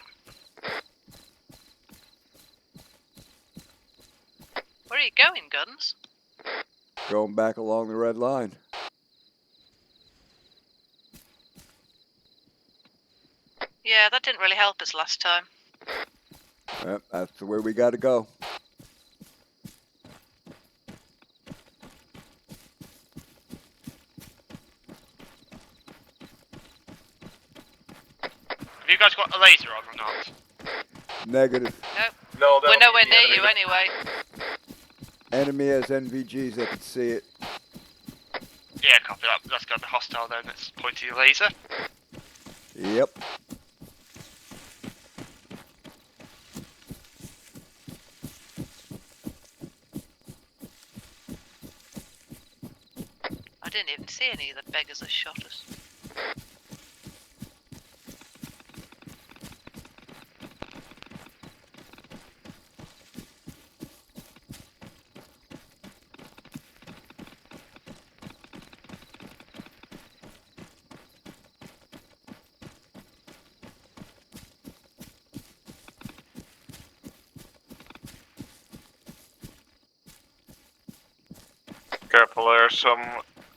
Where are you going, Guns? Going back along the red line. Yeah, that didn't really help us last time. Yep, that's the way we got to go. Have you guys got a laser on or not? Negative. Nope. No, We're nowhere near you anyway. Enemy has NVGs. They can see it. Yeah, copy that. That's got the hostile then. That's pointing your laser. Yep. I didn't even see any of the beggars that shot us. Careful, there's some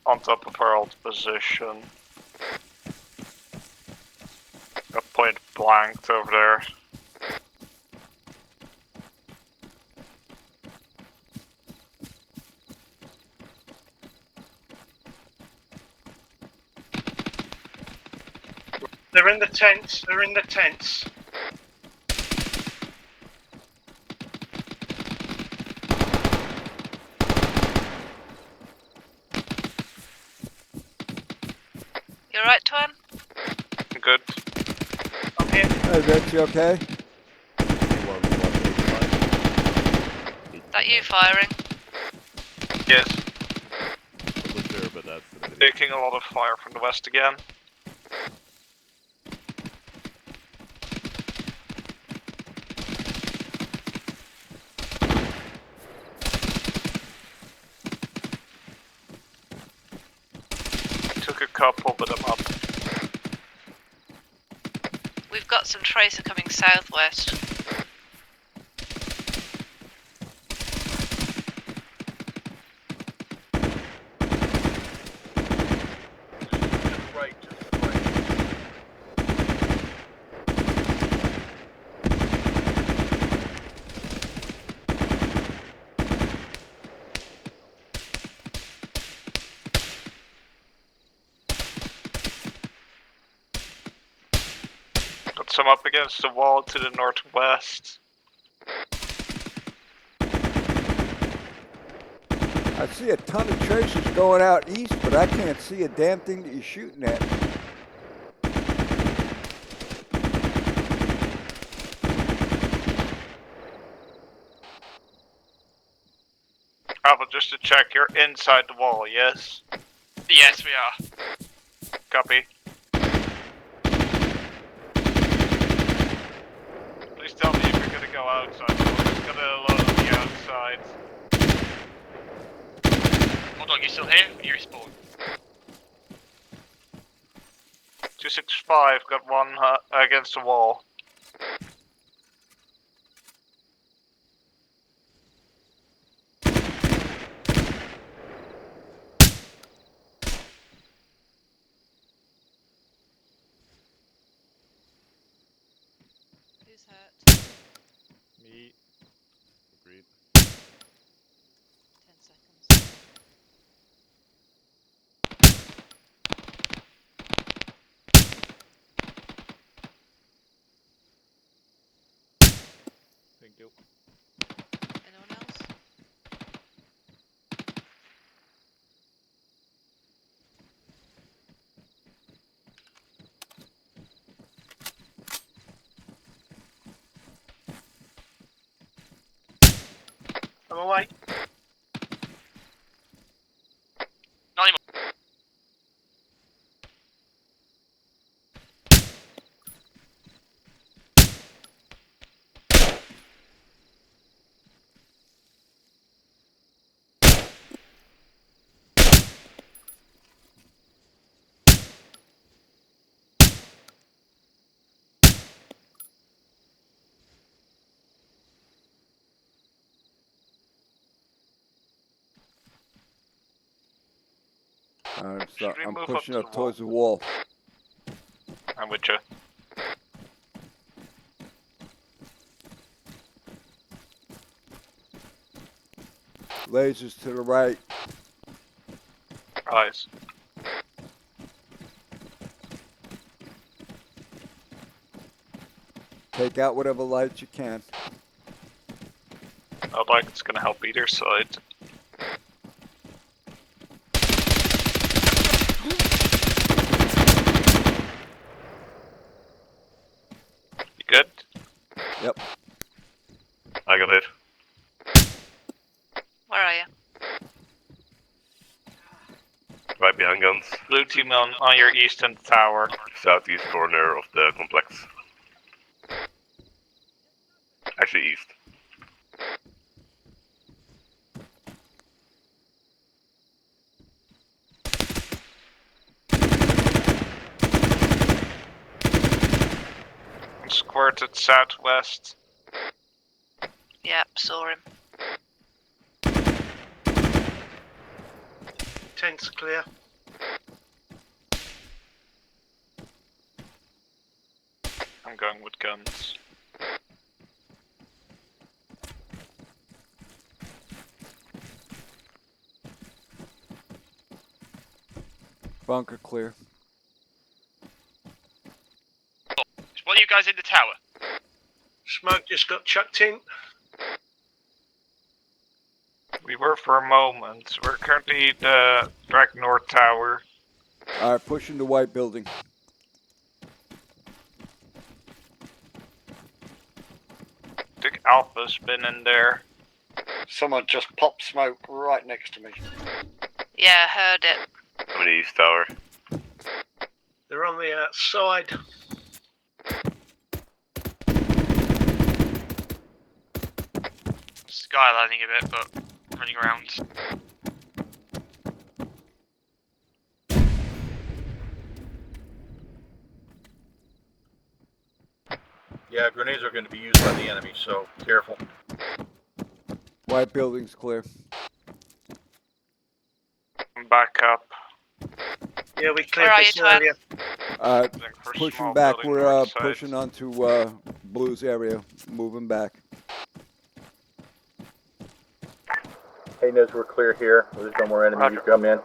on top of our old position. Got point blanked over there. They're in the tents. They're in the tents. You alright, Twan? Good. I'm here. Hey, Rich, you okay? That you firing? Yes. Wasn't sure, but that's an enemy. Taking a lot of fire from the west again. Took a couple, but I'm up. We've got some tracer coming southwest. Got some up against the wall to the northwest. I see a ton of tracers going out east, but I can't see a damn thing that you're shooting at. Alpha, just to check, you're inside the wall, yes? Yes, we are. Copy. Please tell me if you're gonna go outside. We're just gonna load on the outside. Hold on, you still here? You respawn. 265, got one against the wall. Who's hurt? Me. Agreed. 10 seconds. Thank you. Anyone else? I'm away. Not anymore. Should we I'm move pushing up to up the wall? towards the wall. I'm with you. Lasers to the right. Eyes. Take out whatever lights you can. Not like it's gonna help either side. You good? Yep. I got it. Where are you? Right behind guns. Blue team on your eastern tower. Southeast corner of the complex. Actually, east. I'm squirted southwest. Yep, saw him. 10's clear. I'm going with guns. Bunker clear. What are you guys in the tower? Smoke just got chucked in. We were for a moment. We're currently the Drag North Tower. All right, pushing the white building. I think Alpha's been in there. Someone just popped smoke right next to me. Yeah, heard it. I'm in the east tower. They're on the outside. Skylining a bit, but running around. Yeah, grenades are going to be used by the enemy, so careful. White building's clear. I'm back up. Yeah, we Where cleared are this you, Twan? earlier. Pushing back. We're pushing onto Blue's area. Moving back. Hey, Nez, we're clear here. There's no more enemy. You come in.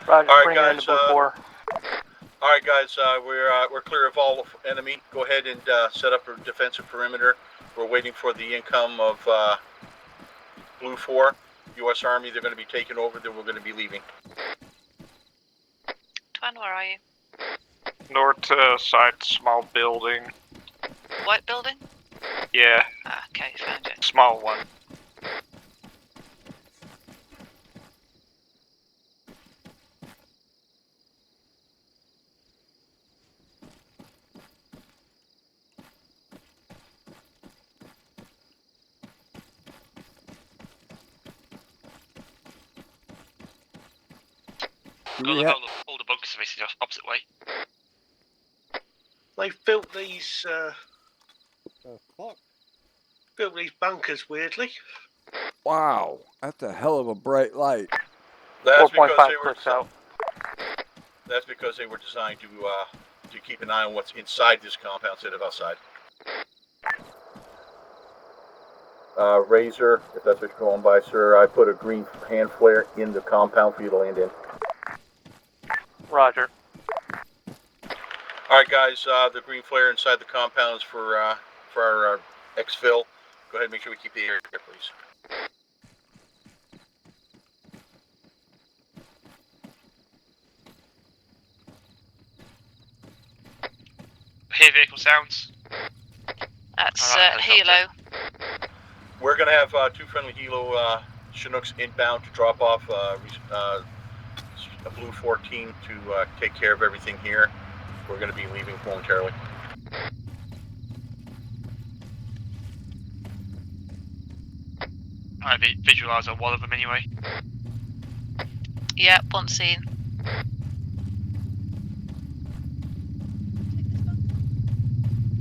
Roger, All right, bring her guys. into Blue 4. All right, guys. We're clear of all enemy. Go ahead and set up a defensive perimeter. We're waiting for the income of Blue 4, U.S. Army. They're going to be taking over. Then we're going to be leaving. Twan, where are you? North side, small building. White building? Yeah, Ah, okay, found it. small one. Do we have? All the bunkers are facing the opposite way. They've built these bunkers weirdly. Wow, that's a hell of a bright light. That's 4.5 because they were. clicks out. That's because they were designed to keep an eye on what's inside this compound instead of outside. Razor, if that's what you're going by, sir, I put a green hand flare in the compound for you to land in. Roger. All right, guys, the green flare inside the compound is for our exfil. Go ahead and make sure we keep the area clear, please. Hear vehicle sounds. That's Alright, Hilo. We're going to have two friendly Hilo Chinooks inbound to drop off a Blue 14 to take care of everything here. We're going to be leaving momentarily. I visualise on one of them anyway. Yep, one scene.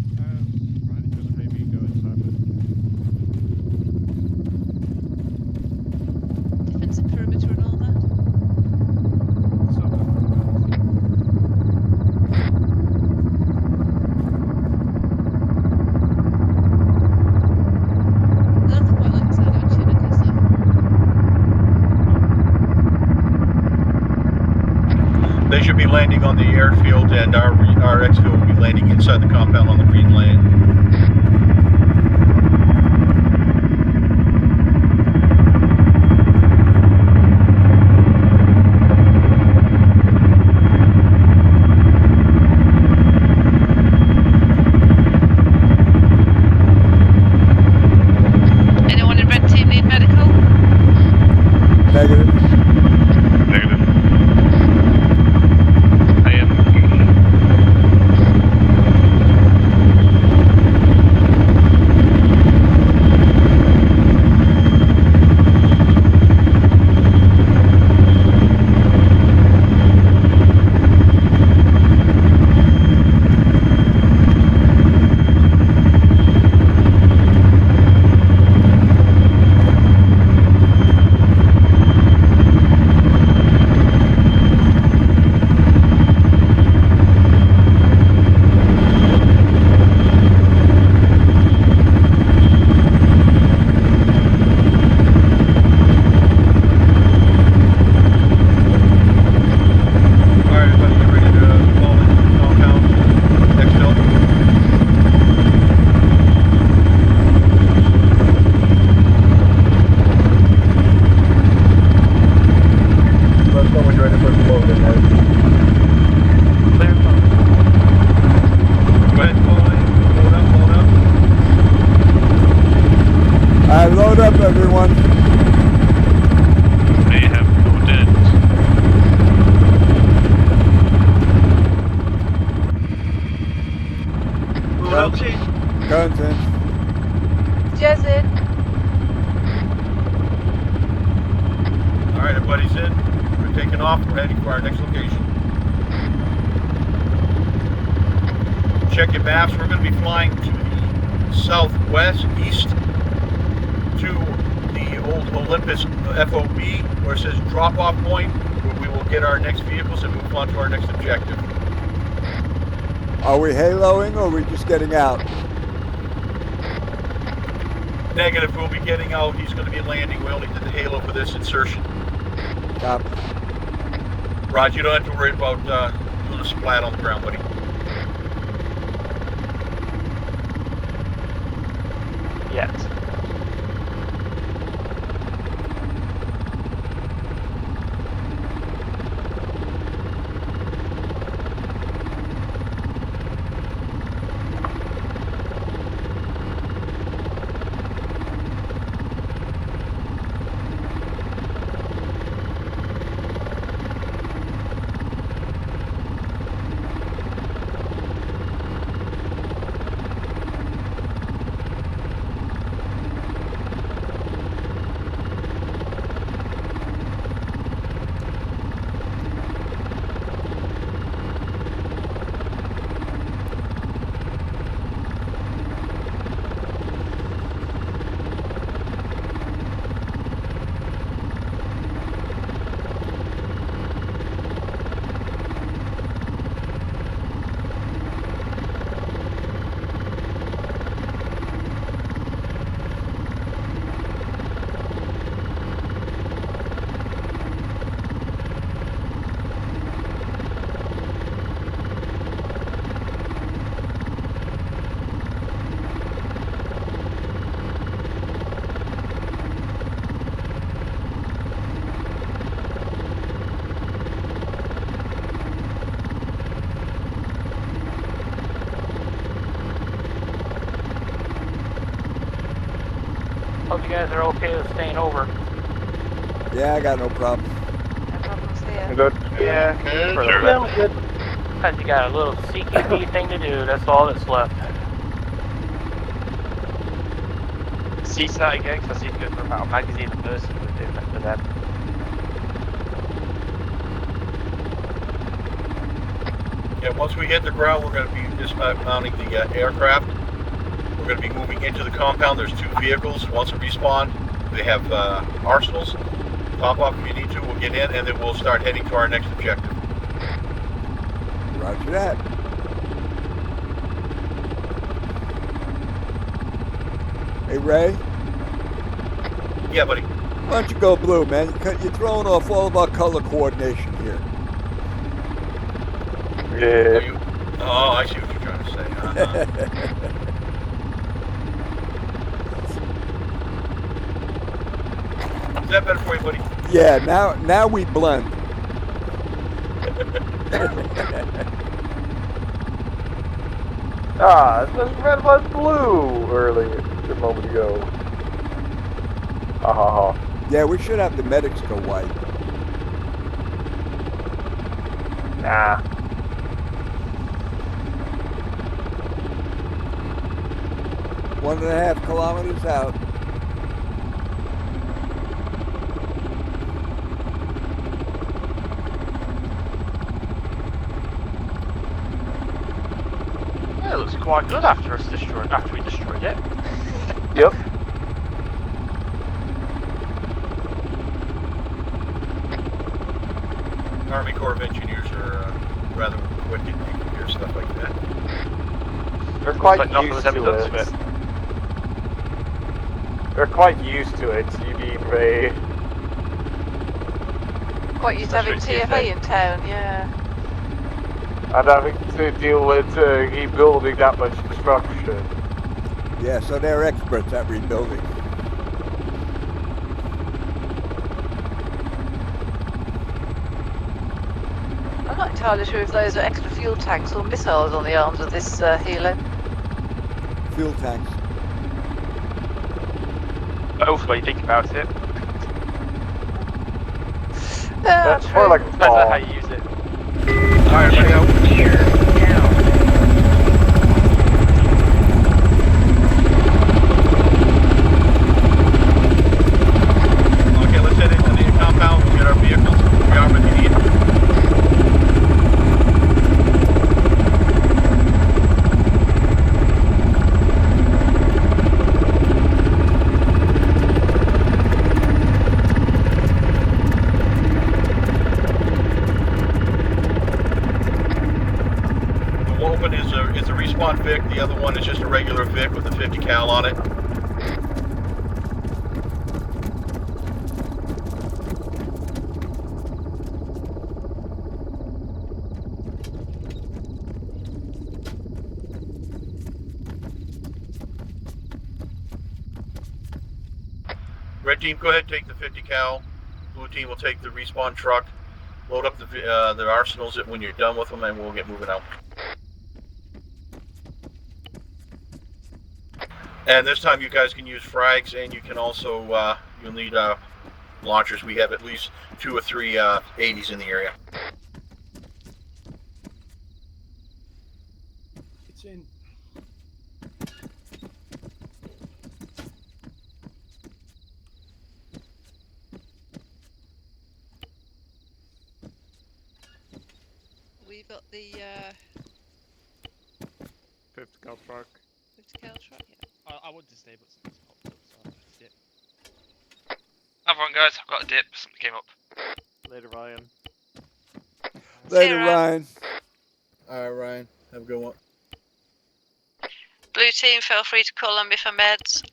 Just maybe go inside Defensive perimeter and all that. Nothing quite like the sound of a Chinook, is there? They should be landing on the airfield, and our exfil will be landing inside the compound on the green lane. Anyone in red team need medical? Negative. Negative. I am. Load up, everyone. They have loaded. Who else in? Guns in. Jez in. All right, everybody's in. We're taking off. We're heading for our next location. Check your maps. We're going to be flying to the southwest, east, to the old Olympus FOB, where it says drop-off point, where we will get our next vehicles and move on to our next objective. Are we haloing or are we just getting out? Negative. We'll be getting out. He's going to be landing. We only did the halo for this insertion. Copy. Roger, you don't have to worry about doing a splat on the ground, buddy. Yet. Hope you guys are okay with staying over. Yeah, I got no problem. No problems here. Good. Yeah. Good. For the Sure. rest. Because you got a little CQB thing to do, that's all that's left. Cease that again, because I see good for about a magazine a person would do that for them. Yeah, once we hit the ground, we're going to be dismounting the aircraft. We're going to be moving into the compound. There's 2 vehicles. Once we respawn, they have arsenals. Top off if you need to. We'll get in, and then we'll start heading to our next objective. Roger that. Hey, Ray? Yeah, buddy. Why don't you go blue, man? You're throwing off all of our color coordination here. Yeah. Oh, I see what you're trying to say. Is that better for you, buddy? Yeah, now we blend. This red was blue earlier, a moment ago. Ha ha ha. Yeah, we should have the medics go white. Nah. One and a half kilometers out. Yeah, it looks quite good after we destroyed it. Yep. Army Corps of Engineers are rather quick at taking care of stuff like that. They're quite Like nothing used was ever done to to it. it. They're quite used to it, you mean, Ray. Quite used to having That's what you TFA say. in town, yeah. And having to deal with rebuilding that much destruction. Yeah, so they're experts at rebuilding. I'm not entirely sure if those are extra fuel tanks or missiles on the arms of this helo. Fuel tanks. Both when you think about it. That's more like a Depends on how ball. you use it. Alright, everybody out. Okay, let's head into the compound. We'll get our vehicles. Rearm if you need. The Woven is a respawn Vic. The other one is just a regular Vic with a 50 cal on it. Red team, go ahead, take the 50 cal. Blue team will take the respawn truck. Load up the arsenals when you're done with them, and we'll get moving out. And this time, you guys can use frags, and you can also you'll need launchers. We have at least 2 or 3 80s in the area. It's in. We've got the 50 cal truck. 50 cal truck, yeah. I wanted to stay, but something's popped up, so I left it. Have one, guys. I've got a dip. Something came up. Later, Ryan. Later, Ryan. Alright, Ryan. Have a good one. Blue team, feel free to call on me for meds.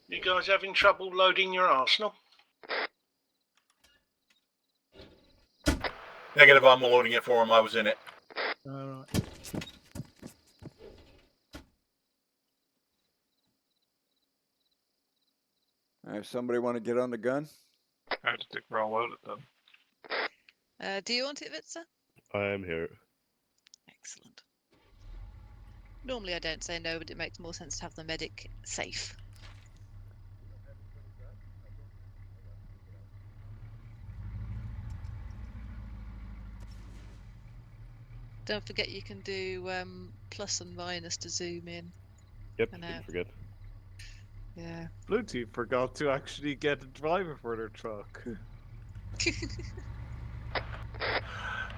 You guys having trouble loading your arsenal? Negative, I'm loading it for him. I was in it. Alright. Somebody want to get on the gun? I have to take we're all loaded then. Do you want it, Vitsa? I am here. Excellent. Normally I don't say no, but it makes more sense to have the medic safe. Don't forget you can do plus and minus to zoom in. Yep, and didn't out. forget. Yeah. Blue team forgot to actually get a driver for their truck.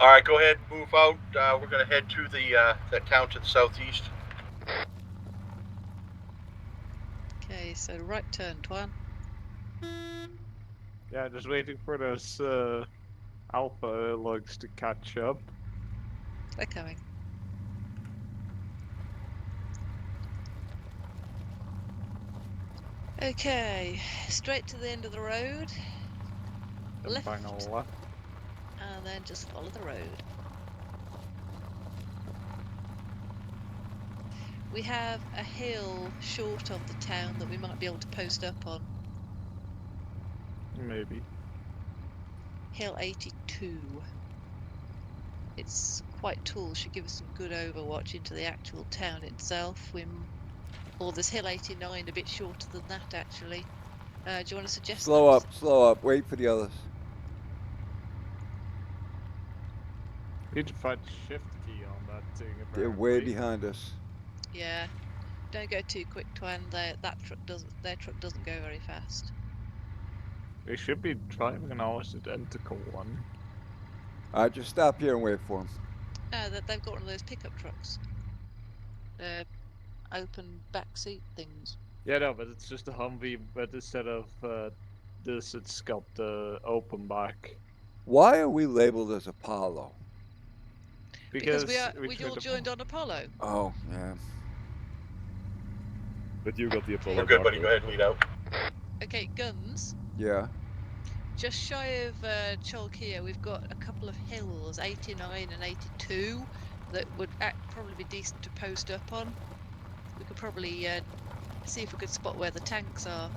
Alright, go ahead, move out. We're going to head to the that town to the southeast. Okay, so right turn, Twan. Yeah, just waiting for those alpha lugs to catch up. They're coming. Okay, straight to the end of the road. Left. Final left. And then just follow the road. We have a hill short of the town that we might be able to post up on. Maybe. Hill 82. It's quite tall, should give us some good overwatch into the actual town itself. Or there's Hill 89, a bit shorter than that actually. Do you want to suggest Slow up, wait for the others. Need to find the shift key on that thing. They're way apparently. behind us. Yeah. Don't go too quick, Twan. Their truck doesn't go very fast. They should be driving an almost identical one. Alright, just stop here and wait for them. They've got one of those pickup trucks. Open back seat things. Yeah, no, but it's just a Humvee, but instead of this, it's got the open back. Why are we labeled as Apollo? Because we all joined on Apollo. Oh, yeah. But you got the Apollo. We're good, buddy. Dark Go ahead and lead out. Okay, guns. Yeah. Just shy of Cholkia, we've got a couple of hills, 89 and 82, that would probably be decent to post up on. We could probably see if we could spot where the tanks are.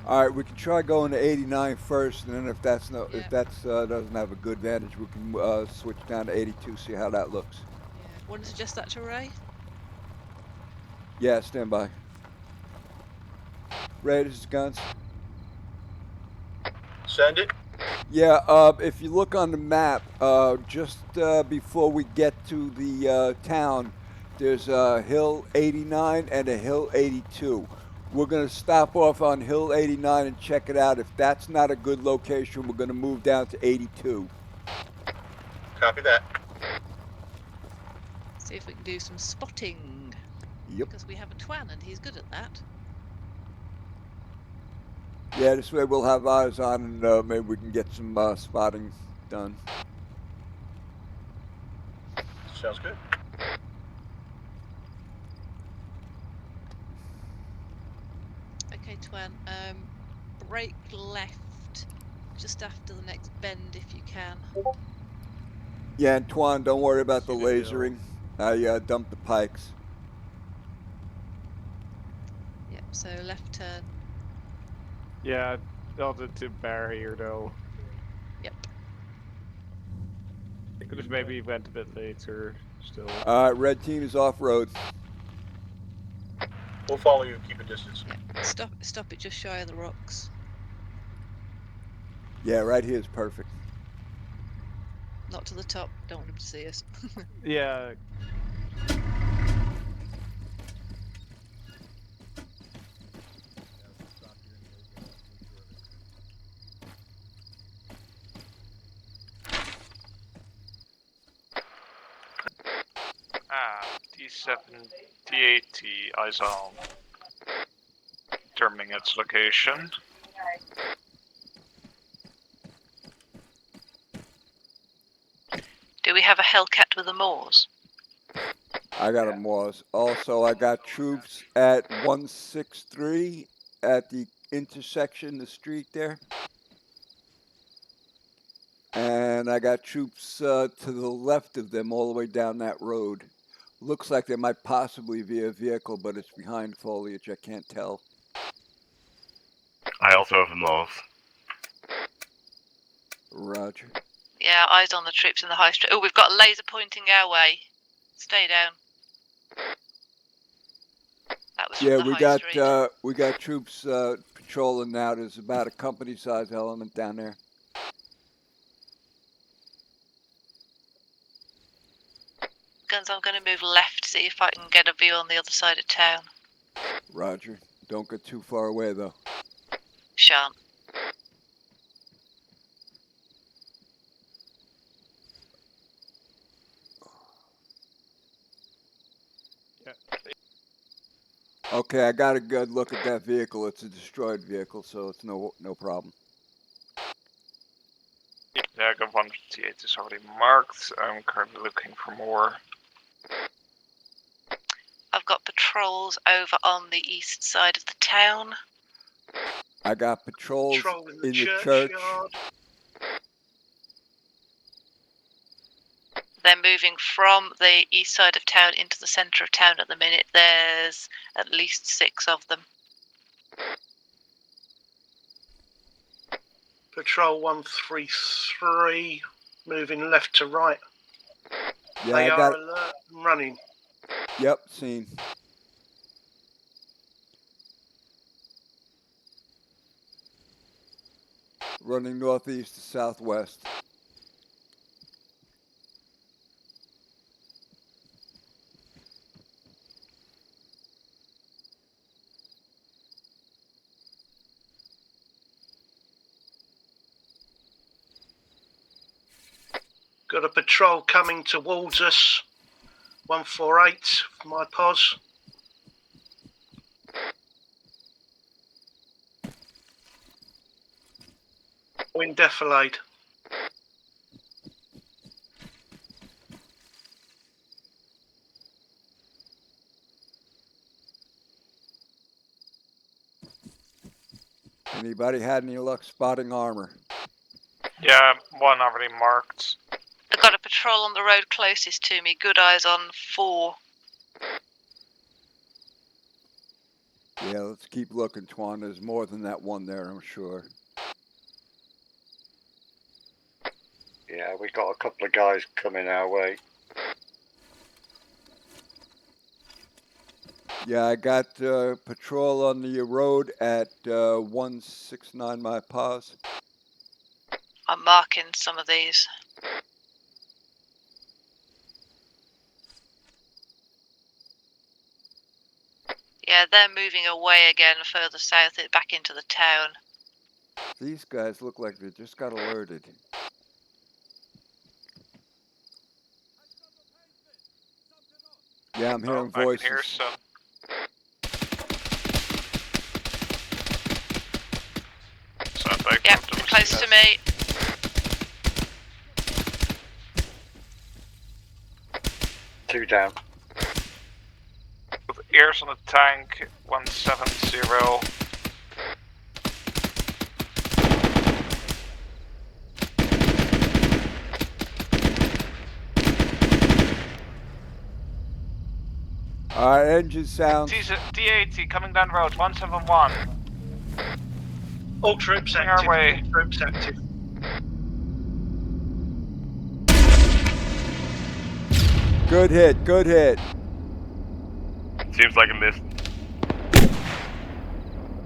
All right, we can try going to 89 first, and then if that's doesn't have a good vantage, we can switch down to 82, see how that looks. Yeah. Want to suggest that to Ray? Yeah, stand by. Ray, this is Guns. Send it. Yeah, if you look on the map, just before we get to the town, there's a hill 89 and a hill 82. We're going to stop off on hill 89 and check it out. If that's not a good location, we're going to move down to 82. Copy that. See if we can do some spotting. Yep. Because we have a Twan and he's good at that. Yeah, this way we'll have eyes on, and maybe we can get some spotting done. Sounds good. Okay, Twan. Break left just after the next bend if you can. Yeah, Antoine, don't worry about the lasering. I dumped the pikes. Yep, so left turn. Yeah, altitude barrier though. Yep. I could have maybe went a bit later still. Red team is off-road. We'll follow you. Keep a distance. Yep. Stop it just shy of the rocks. Yeah, right here is perfect. Not to the top. Don't want him to see us. Yeah. D7, D80, eyes on. Determining its location. Do we have a Hellcat with a Moors? I got a Moors. Also, I got troops at 163 at the intersection, the street there. And I got troops to the left of them all the way down that road. Looks like there might possibly be a vehicle, but it's behind foliage. I can't tell. I also have a Moors. Roger. Yeah, eyes on the troops in the high street. Oh, we've got a laser pointing our way. Stay down. That was from Yeah, the high street. we got troops patrolling now. There's about a company-sized element down there. Guns, I'm going to move left to see if I can get a view on the other side of town. Roger. Don't get too far away, though. Shan't. Okay, I got a good look at that vehicle. It's a destroyed vehicle, so it's no problem. Yeah, I got one T8 is already marked. I'm currently looking for more. I've got patrols over on the east side of the town. I got patrols Patrol in the church. churchyard. They're moving from the east side of town into the centre of town at the minute. There's at least 6 of them. Patrol 133, moving left to right. Yeah, They I are got. alert and running. Yep, seen. Running northeast to southwest. Got a patrol coming towards us. 148, my pos. Wind defilade. Anybody had any luck spotting armor? Yeah, one already marked. I've got a patrol on the road closest to me. Good eyes on 4. Yeah, let's keep looking, Twan. There's more than that one there, I'm sure. Yeah, we got a couple of guys coming our way. Yeah, I got patrol on the road at 169 my pause. I'm marking some of these. Yeah, they're moving away again further south, back into the town. These guys look like they just got alerted. Yeah, I'm hearing I voices. can hear some. Sounds like Yep, something was close to me. Two down. With ears on the tank, 170. Alright, engine sound. D80 coming down road, 171. All troops Coming active. our way. All troops active. Good hit, good hit. Seems like a miss.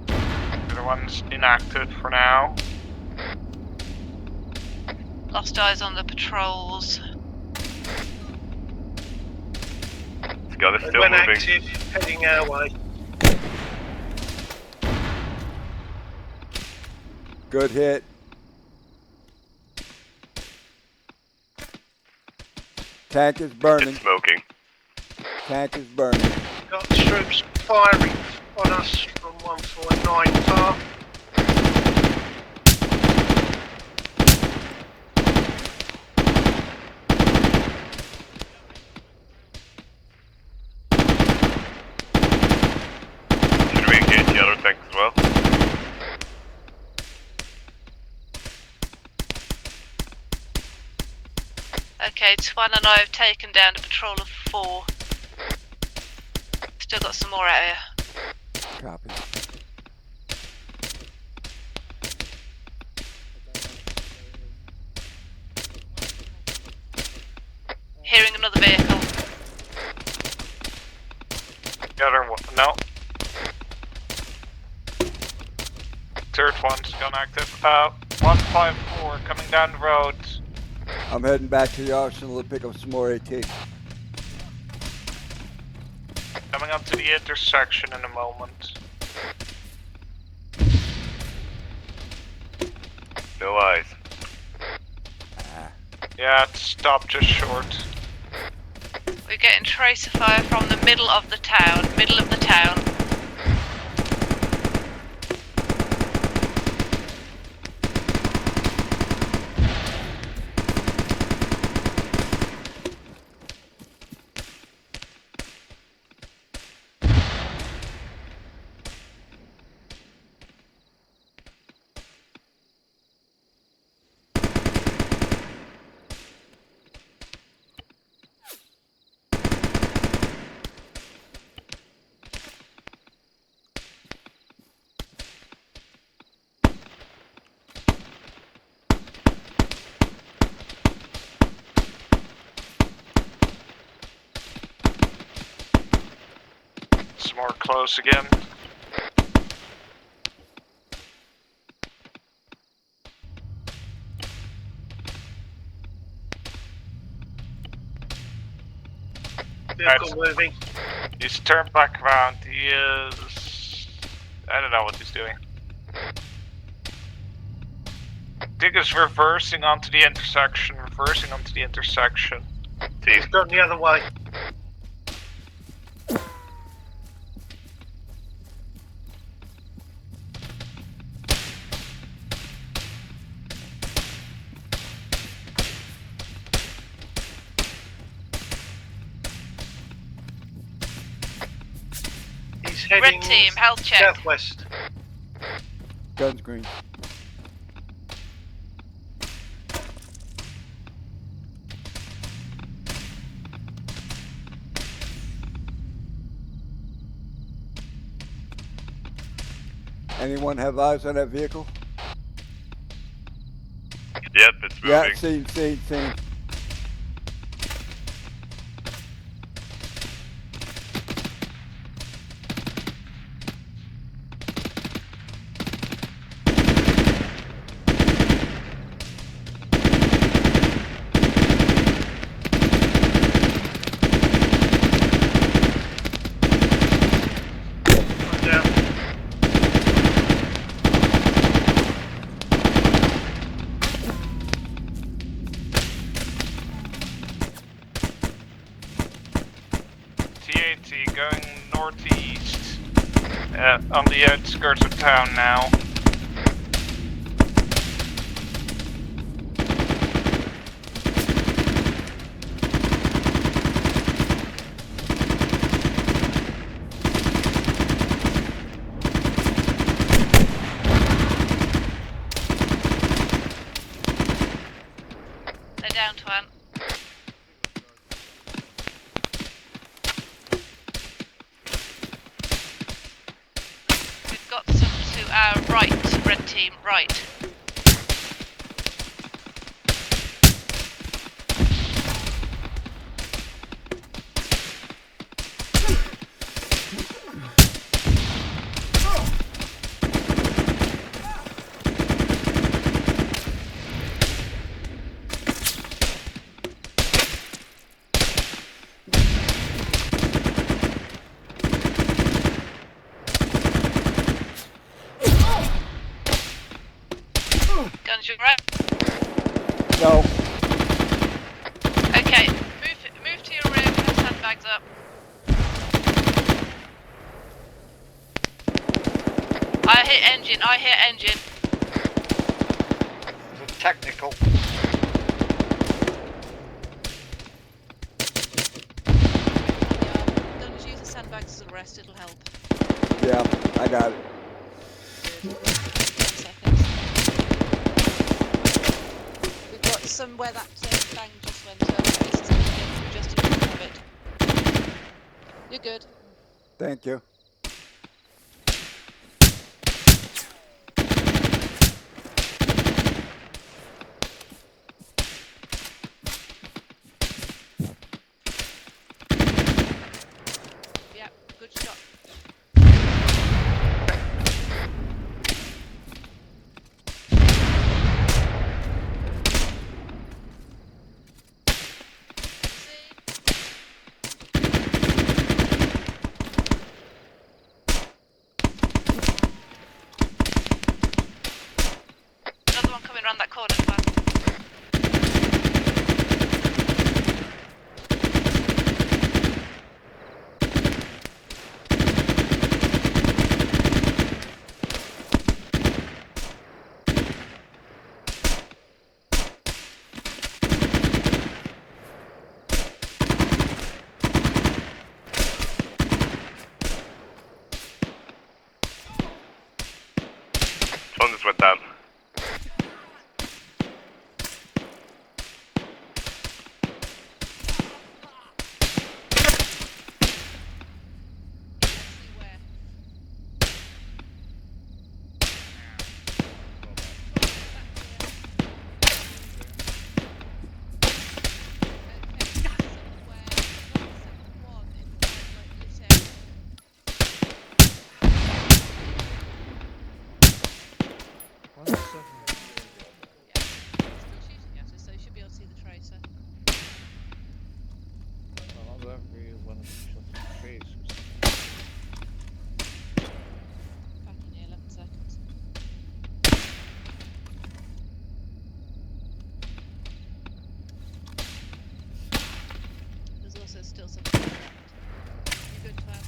The other one's inactive for now. Lost eyes on the patrols. Gun is still When moving. active, heading our way. Good hit. Tank is burning. It's smoking. Tank is burning. Got troops firing on us from 149 far. Should we engage the other tank as well? Okay, Twan and I have taken down a patrol of 4. Still got some more out here. Copy. Hearing another vehicle. The other one, no. Third one's gone active. 154 coming down the road. I'm heading back to the arsenal to pick up some more AT. Coming up to the intersection in a moment. No eyes. Yeah, it stopped just short. We're getting tracer fire from the middle of the town. It's more close again. Vehicle moving. He's turned back around. He is... I don't know what he's doing. I think he's reversing onto the intersection. He's gone the other way. He's heading Red team, health check. southwest. Guns green. Anyone have eyes on that vehicle? Yep, it's moving. Yeah, seen. T-80 going northeast. On the outskirts of town now. They're down, Twan. We've got some to our right, red team, right. Guns, you right? No. Okay, move to your rear, get those sandbags up. I hear engine. It's a technical. Gunners, use the sandbags as a rest, it'll help. Yeah, I got it. 10 seconds. We've got somewhere that bang just went up. This is everything, just in front of it. You're good. Thank you. Yep, good shot. Another one coming around that corner, Twan. One just went down. So you should be able to see the tracer. Back in here, 11 seconds. There's also still something left. You good, Cloud?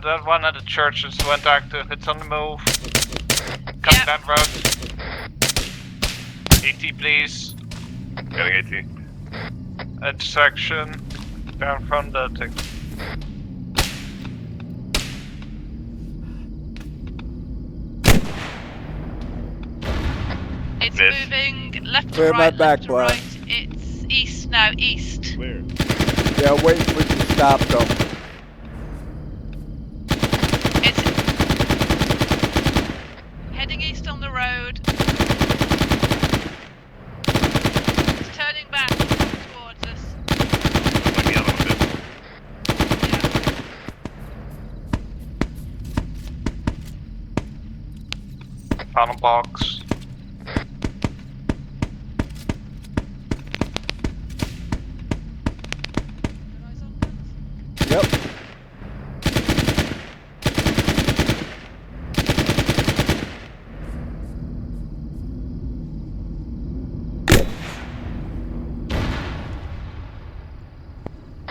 That one at the churches went active. It's on the move. Coming down road. 80, please. Getting 80. Intersection. Down from the thing. It's Miss. moving left to Clear my right, back, left to Brian. right. It's east now, east. Where? Yeah, wait for you to stop though. Found a box. Yep.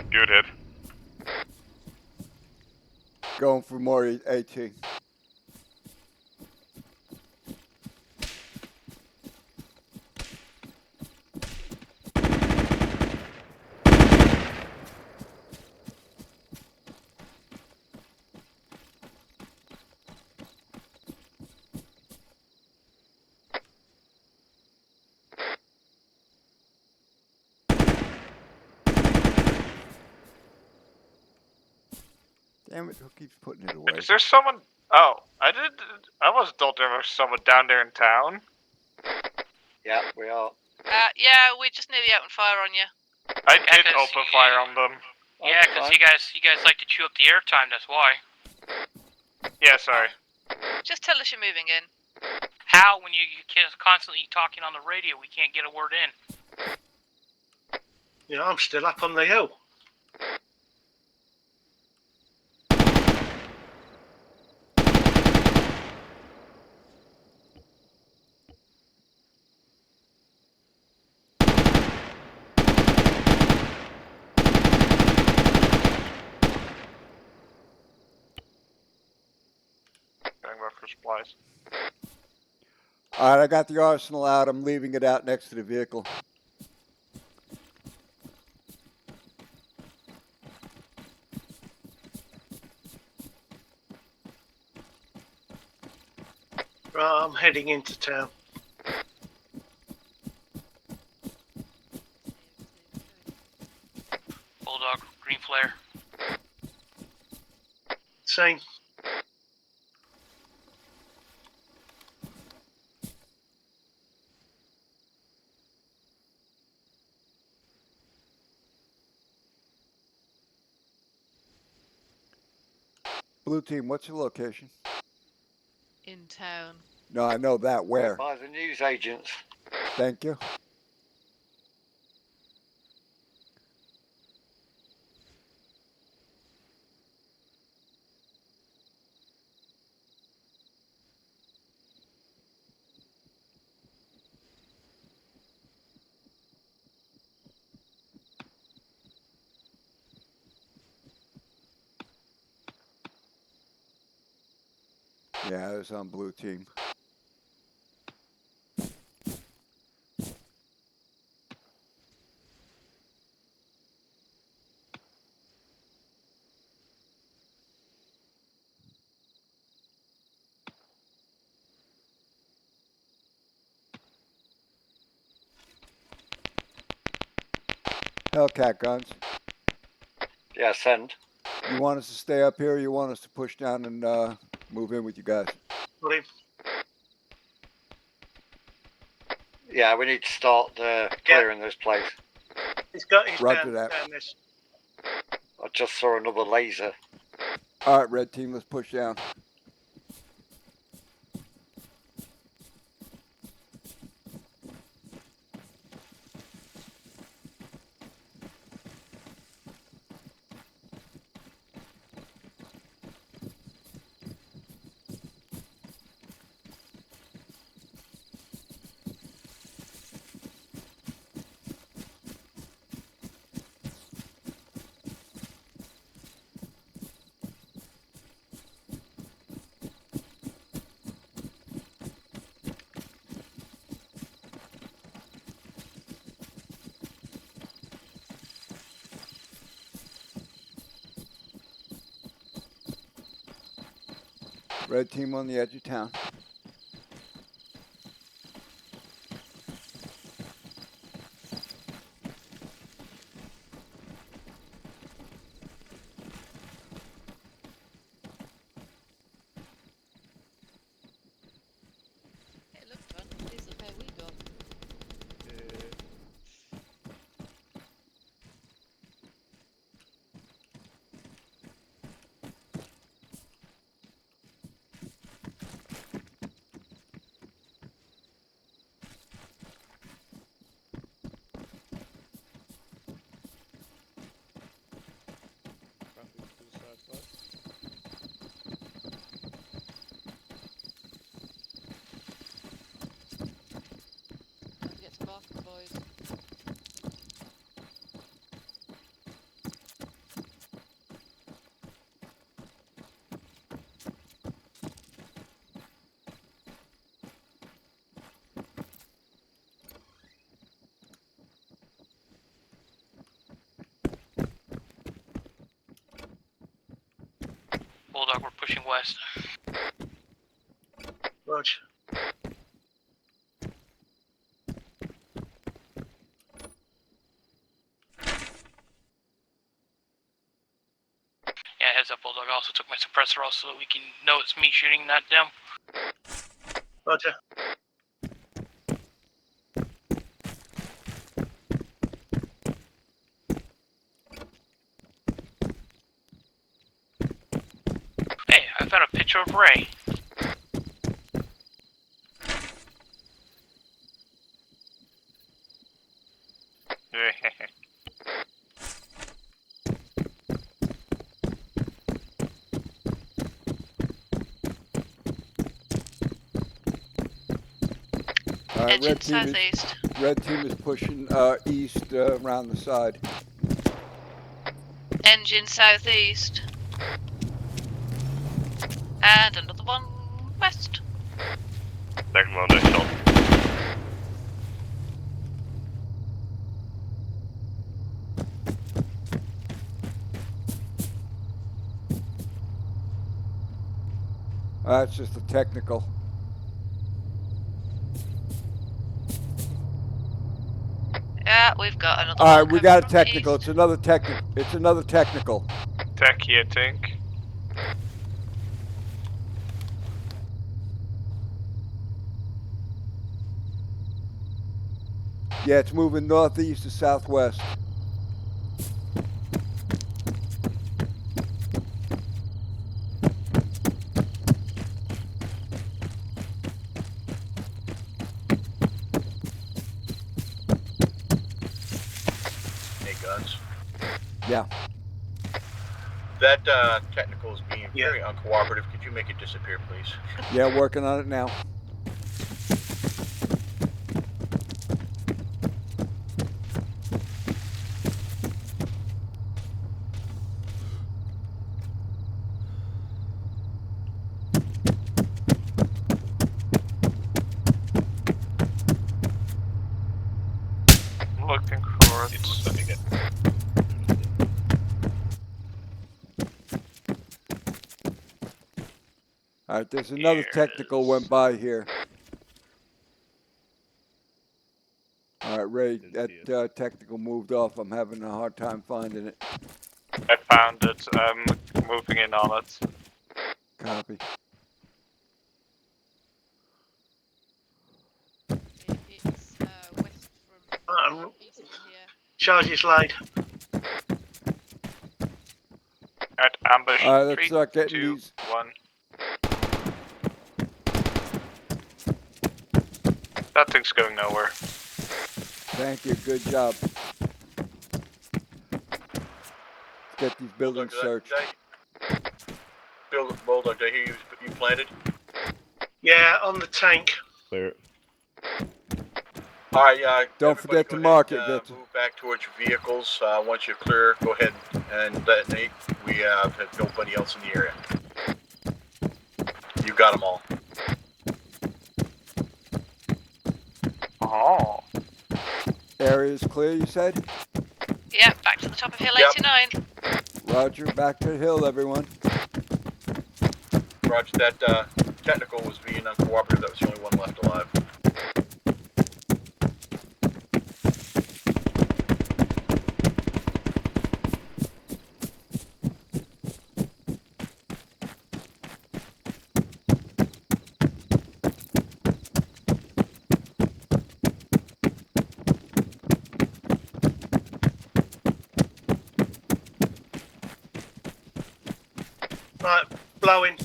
Good hit. Going for more AT. Damn it, who keeps putting it away? Is there someone? Oh, I almost thought there was someone down there in town. Yeah, we are. Yeah, we're just nearly open fire on you. I did open fire on them. Yeah, because you guys like to chew up the airtime. That's why. Yeah, sorry. Just tell us you're moving in. How, when you constantly talking on the radio, we can't get a word in? Yeah, I'm still up on the hill. Going back for supplies. All right, I got the arsenal out. I'm leaving it out next to the vehicle. Right, I'm heading into town. Bulldog, green flare. Same. Blue team, what's your location? In town. No, I know that. Where? By the news agents. Thank you. Yeah, it was on blue team. Hellcat guns. Yeah, send. You want us to stay up here or you want us to push down and move in with you guys? Yeah, we need to start clearing this place. He's got his Roger down, that. down this. I just saw another laser. All right, red team, let's push down. Red team on the edge of town. It looks fun. This is where we go. Bulldog, we're pushing west. Roger. Yeah, heads up, Bulldog. I also took my suppressor off so that we can know it's me shooting that down. Roger. Hey, I found a picture of Ray. Engine red team is southeast. red team is pushing east around the side. Engine southeast. And another one west. Second one, nice shot. That's just a technical. Yeah, we've got another All one. right, we coming got a from technical. east. It's another technical. It's another technical. Techie, I think. Yeah, it's moving northeast to southwest. Hey, Guns. Yeah. That technical is being very uncooperative. Could you make it disappear, please? Yeah, working on it now. Looking for it. Let me get. All right, there's another technical went by here. All right, Ray, that technical moved off. I'm having a hard time finding it. I found it. I'm moving in on it. Copy. It's west from east from here. Charges laid. At ambush. All right, let's 3, start getting 2, these. 1. That thing's going nowhere. Thank you. Good job. Let's get these buildings searched. Bulldog, did I hear you planted? Yeah, on the tank. Clear. All right, Don't forget to mark it, Victor. Move back towards your vehicles. Once you're clear, go ahead and detonate. We have nobody else in the area. You got them all. Oh. Area is clear, you said? Yep, back to the top of Hill Yep. 89. Roger, back to the hill, everyone. Roger, that technical was being uncooperative. That was the only one left alive. Right, blowing.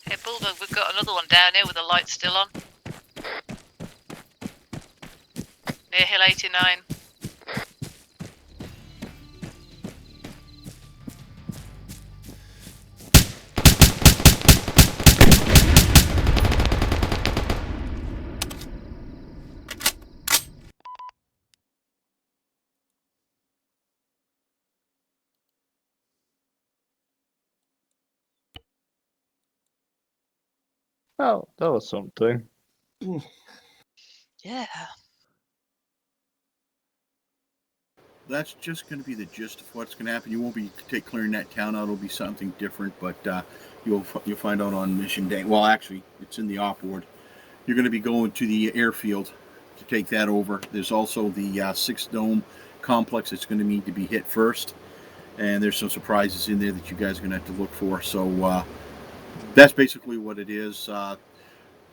Hey, Bulldog, we've got another one down here with the lights still on. Near Hill 89. Oh, that was something. Yeah. That's just going to be the gist of what's going to happen. You won't be clearing that town out. It'll be something different, but you'll find out on mission day. Well, actually, it's in the op board. You're going to be going to the airfield to take that over. There's also the Six Dome complex that's going to need to be hit first, and there's some surprises in there that you guys are going to have to look for. So that's basically what it is.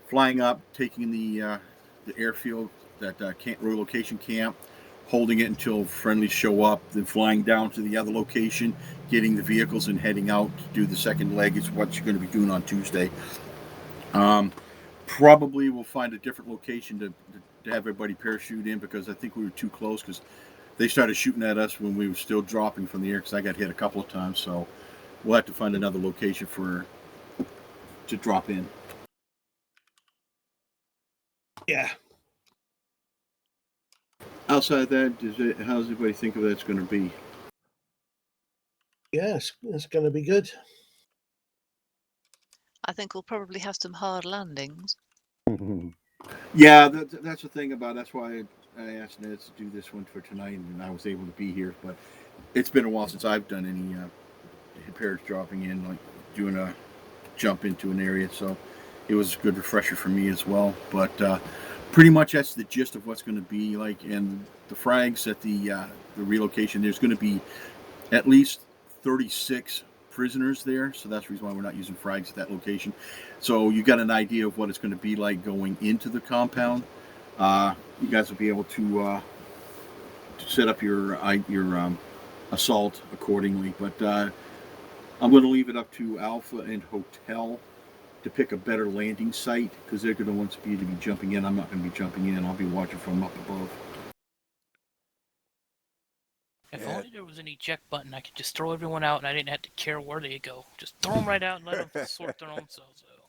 Flying up, taking the airfield, that relocation camp, holding it until friendlies show up, then flying down to the other location, getting the vehicles and heading out to do the second leg is what you're going to be doing on Tuesday. Probably we'll find a different location to have everybody parachute in, because I think we were too close, because they started shooting at us when we were still dropping from the air, because I got hit a couple of times. So we'll have to find another location to drop in. Yeah. Outside of that, how does everybody think of that's going to be? Yes, it's going to be good. I think we'll probably have some hard landings. Yeah, that's the thing about. That's why I asked Ned to do this one for tonight, and I was able to be here. But it's been a while since I've done any repairs dropping in, like doing a jump into an area. So it was a good refresher for me as well. But pretty much that's the gist of what's going to be like. And the frags at the relocation, there's going to be at least 36 prisoners there, so that's the reason why we're not using frags at that location. So you got an idea of what it's going to be like going into the compound. You guys will be able to set up your assault accordingly. But I'm going to leave it up to Alpha and Hotel to pick a better landing site, because they're going to want you to be jumping in. I'm not going to be jumping in. I'll be watching from up above. If only there was an eject button, I could just throw everyone out and I didn't have to care where they go. Just throw them right out and let them sort their own selves out.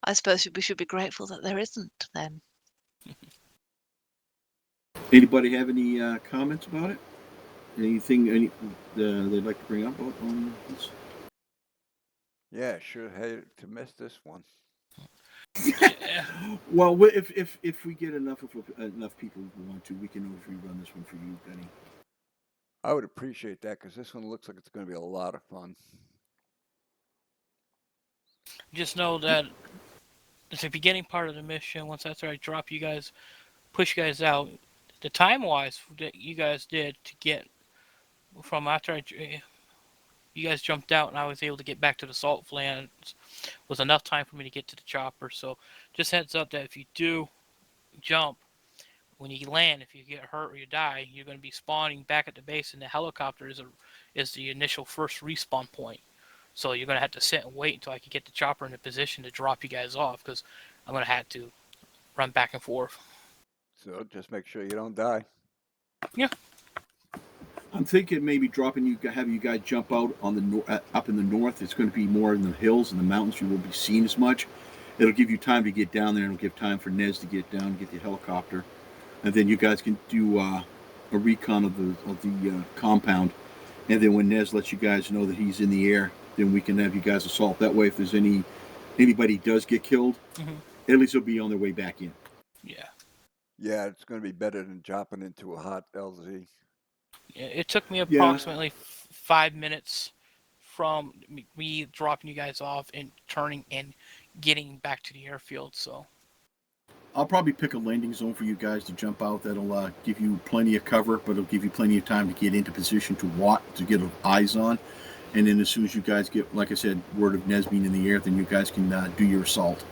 I suppose we should be grateful that there isn't, then. Anybody have any comments about it? Anything they'd like to bring up on this? Yeah, sure hate to miss this one. Yeah. Well, if we get enough people who want to, we can always rerun this one for you, Benny. I would appreciate that, because this one looks like it's going to be a lot of fun. Just know that at the beginning part of the mission, once after I drop you guys, push you guys out, the time-wise that you guys did to get from after you guys jumped out and I was able to get back to the salt flats was enough time for me to get to the chopper. So just heads up that if you do jump, when you land, if you get hurt or you die, you're going to be spawning back at the base, and the helicopter is the initial first respawn point. So you're going to have to sit and wait until I can get the chopper in a position to drop you guys off, because I'm going to have to run back and forth. So just make sure you don't die. Yeah. I'm thinking maybe having you guys jump out on the up in the north. It's going to be more in the hills and the mountains. You won't be seen as much. It'll give you time to get down there, and it'll give time for Nez to get down and get the helicopter, and then you guys can do a recon of the compound. And then when Nez lets you guys know that he's in the air, then we can have you guys assault. That way, if there's anybody does get killed, at least they'll be on their way back in. Yeah. Yeah, it's going to be better than dropping into a hot LZ. Yeah, it took me approximately 5 minutes from me dropping you guys off and turning and getting back to the airfield. So I'll probably pick a landing zone for you guys to jump out. That'll give you plenty of cover, but it'll give you plenty of time to get into position to get eyes on. And then as soon as you guys get, like I said, word of Nez being in the air, then you guys can do your assault.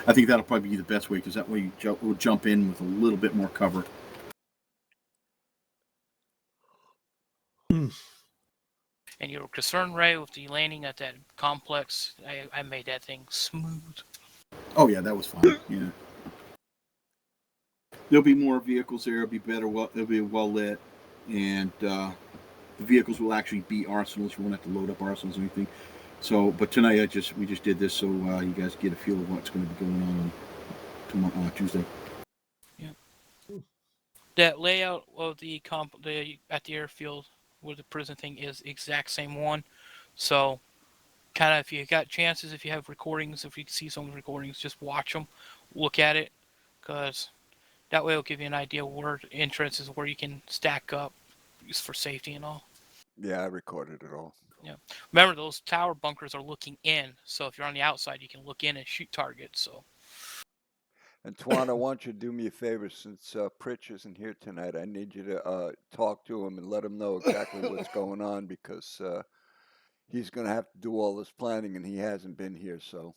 I think that'll probably be the best way, because that way we'll jump in with a little bit more cover. And you were concerned, Ray, with the landing at that complex. I made that thing smooth. Oh yeah, that was fine. Yeah. There'll be more vehicles there. It'll be better. It'll be well lit, and the vehicles will actually be arsenals. You won't have to load up arsenals or anything. So, but tonight we just did this so you guys get a feel of what's going to be going on tomorrow, Tuesday. Yeah. That layout of the at the airfield where the prison thing is exact same one. So kind of, if you got chances, if you have recordings, if you see some recordings, just watch them, look at it, because that way it'll give you an idea where entrance is, where you can stack up, just for safety and all. Yeah, I recorded it all. Yeah. Remember, those tower bunkers are looking in, so if you're on the outside, you can look in and shoot targets. So. And Twan, I want you to do me a favor, since Pritch isn't here tonight. I need you to talk to him and let him know exactly what's going on, because he's going to have to do all this planning, and he hasn't been here. So.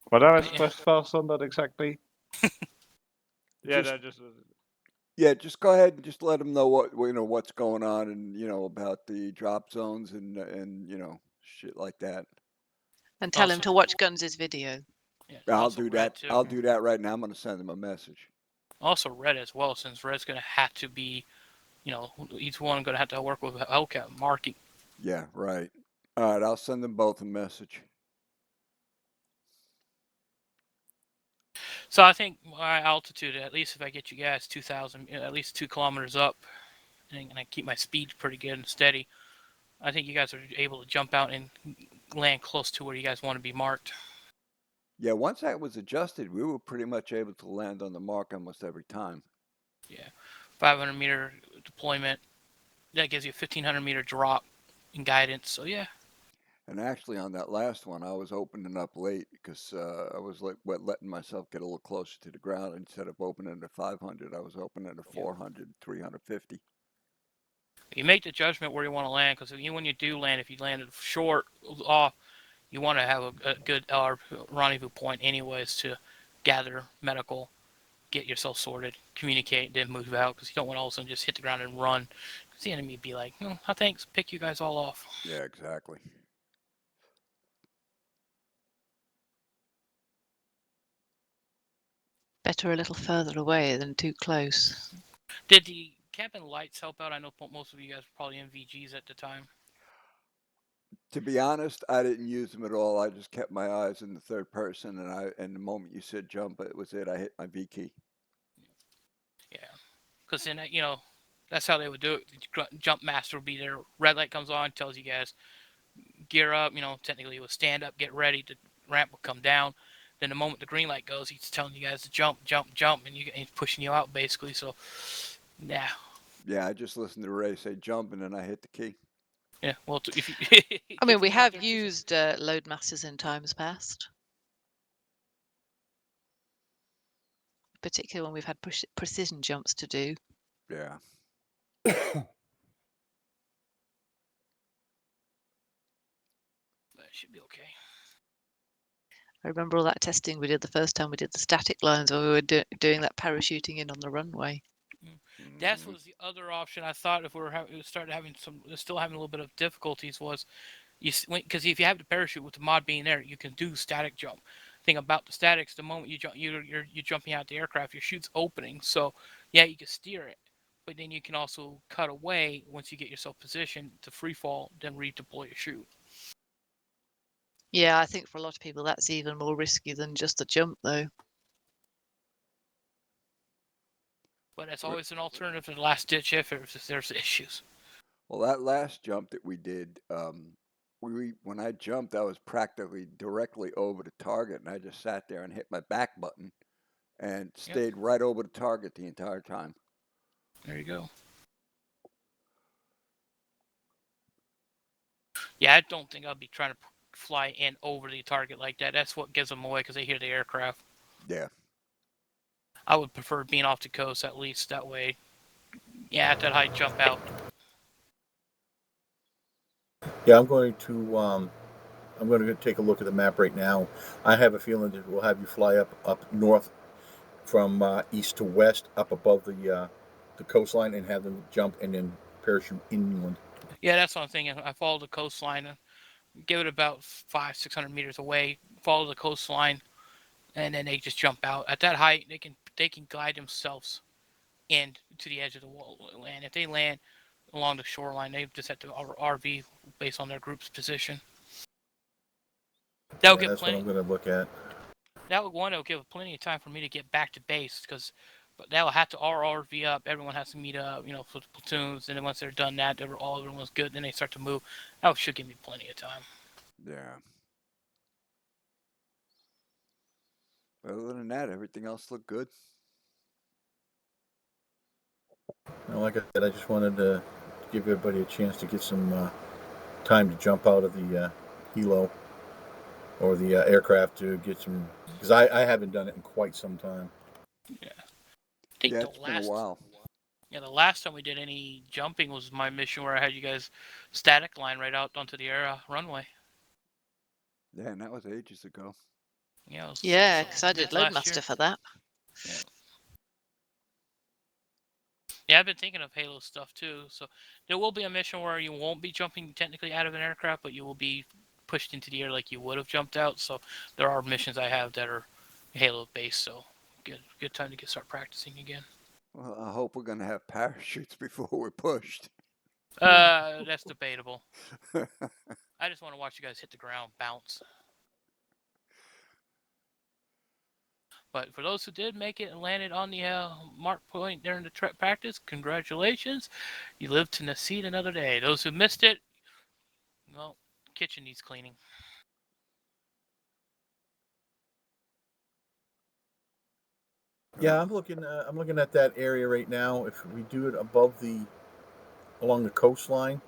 What are we supposed to fast on that exactly? Yeah, Just- no, just. Yeah, just go ahead and just let him know what's going on, and about the drop zones and shit like that. And tell him to watch Guns' video. Yeah, I'll also do Red, that. too. I'll do that right now. I'm going to send him a message. Also Red as well, since Red's going to have to be, each one going to have to work with Hellcat marking. Yeah, right. All right, I'll send them both a message. So I think my altitude, at least if I get you guys 2,000, at least 2 kilometers up, and I keep my speed pretty good and steady, I think you guys are able to jump out and land close to where you guys want to be marked. Yeah, once that was adjusted, we were pretty much able to land on the mark almost every time. Yeah, 500 meter deployment. That gives you a 1,500 meter drop in guidance. So yeah. And actually, on that last one, I was opening up late because I was letting myself get a little closer to the ground. Instead of opening at 500, I was opening at 400, 350. You make the judgment where you want to land, because when you do land, if you landed short off, you want to have a good rendezvous point anyways to gather medical, get yourself sorted, communicate, then move out, because you don't want to all of a sudden just hit the ground and run. Because the enemy would be like, oh, thanks, pick you guys all off. Yeah, exactly. Better a little further away than too close. Did the cabin lights help out? I know most of you guys were probably MVGs at the time. To be honest, I didn't use them at all. I just kept my eyes in the third person, and the moment you said jump, it was it. I hit my V key. Yeah, because then that's how they would do it. Jump master would be there. Red light comes on, tells you guys gear up. Technically it would stand up, get ready. The ramp will come down. Then the moment the green light goes, he's telling you guys to jump, and he's pushing you out basically. So, yeah. Yeah, I just listened to Ray say jump, and then I hit the key. Yeah, well, if you, I mean, we have used load masters in times past. Particularly when we've had precision jumps to do. Yeah. That should be okay. I remember all that testing we did the first time we did the static lines when we were doing that parachuting in on the runway. That was the other option. I thought if we were still having a little bit of difficulties was, because if you have the parachute with the mod being there, you can do static jump. Thing about the statics, the moment you jump, you're jumping out the aircraft, your chute's opening. So yeah, you can steer it, but then you can also cut away once you get yourself positioned to free fall, then redeploy your chute. Yeah, I think for a lot of people that's even more risky than just the jump, though. But it's always an alternative to the last ditch if there's issues. Well, that last jump that we did, when I jumped, I was practically directly over the target, and I just sat there and hit my back button and stayed right over the target the entire time. There you go. Yeah, I don't think I'll be trying to fly in over the target like that. That's what gives them away, because they hear the aircraft. Yeah. I would prefer being off the coast at least. That way, yeah, at that height, jump out. Yeah, I'm going to take a look at the map right now. I have a feeling that we'll have you fly up north from east to west, up above the coastline, and have them jump and then parachute inland. Yeah, that's what I'm thinking. I follow the coastline and give it about 500-600 meters away. Follow the coastline, and then they just jump out. At that height, they can glide themselves in to the edge of the wall land. If they land along the shoreline, they just have to RV based on their group's position. That's what I'm going to look at. That'll give plenty of time for me to get back to base, because But they'll have to RRV up. Everyone has to meet up, for the platoons. And then once they're done that, everyone's good. Then they start to move. That should give me plenty of time. Yeah. Other than that, everything else looked good. Well, like I said, I just wanted to give everybody a chance to get some time to jump out of the helo or the aircraft to get some, because I haven't done it in quite some time. Yeah. I think it's been a while. Yeah, the last time we did any jumping was my mission where I had you guys static line right out onto the air runway. Yeah, and that was ages ago. Yeah, Yeah, because I did Loadmaster for that. Yeah. Yeah, I've been thinking of Halo stuff too. So there will be a mission where you won't be jumping technically out of an aircraft, but you will be pushed into the air like you would have jumped out. So there are missions I have that are Halo based. So good time to start practicing again. Well, I hope we're going to have parachutes before we're pushed. That's debatable. I just want to watch you guys hit the ground, bounce. But for those who did make it and landed on the mark point during the practice, congratulations. You lived to see another day. Those who missed it, well, kitchen needs cleaning. Yeah, I'm looking at that area right now. If we do it along the coastline,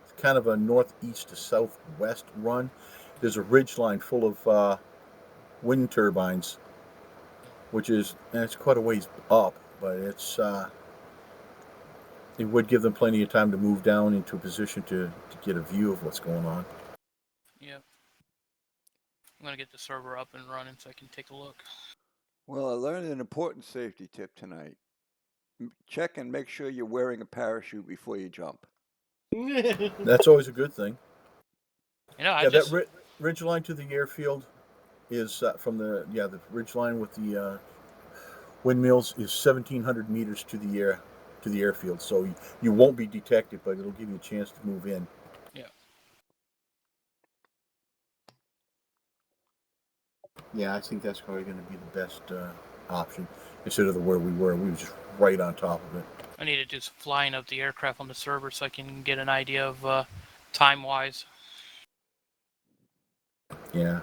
it's kind of a northeast to southwest run. There's a ridge line full of wind turbines, which is it's quite a ways up, but it would give them plenty of time to move down into a position to get a view of what's going on. Yep. I'm gonna get the server up and running so I can take a look. Well, I learned an important safety tip tonight. Check and make sure you're wearing a parachute before you jump. That's always a good thing. That ridge line to the airfield is from the ridge line with the windmills is 1,700 meters to the airfield. So you won't be detected, but it'll give you a chance to move in. Yeah. Yeah, I think that's probably going to be the best option instead of where we were. We were just right on top of it. I need to do some flying of the aircraft on the server so I can get an idea of time-wise. Yeah.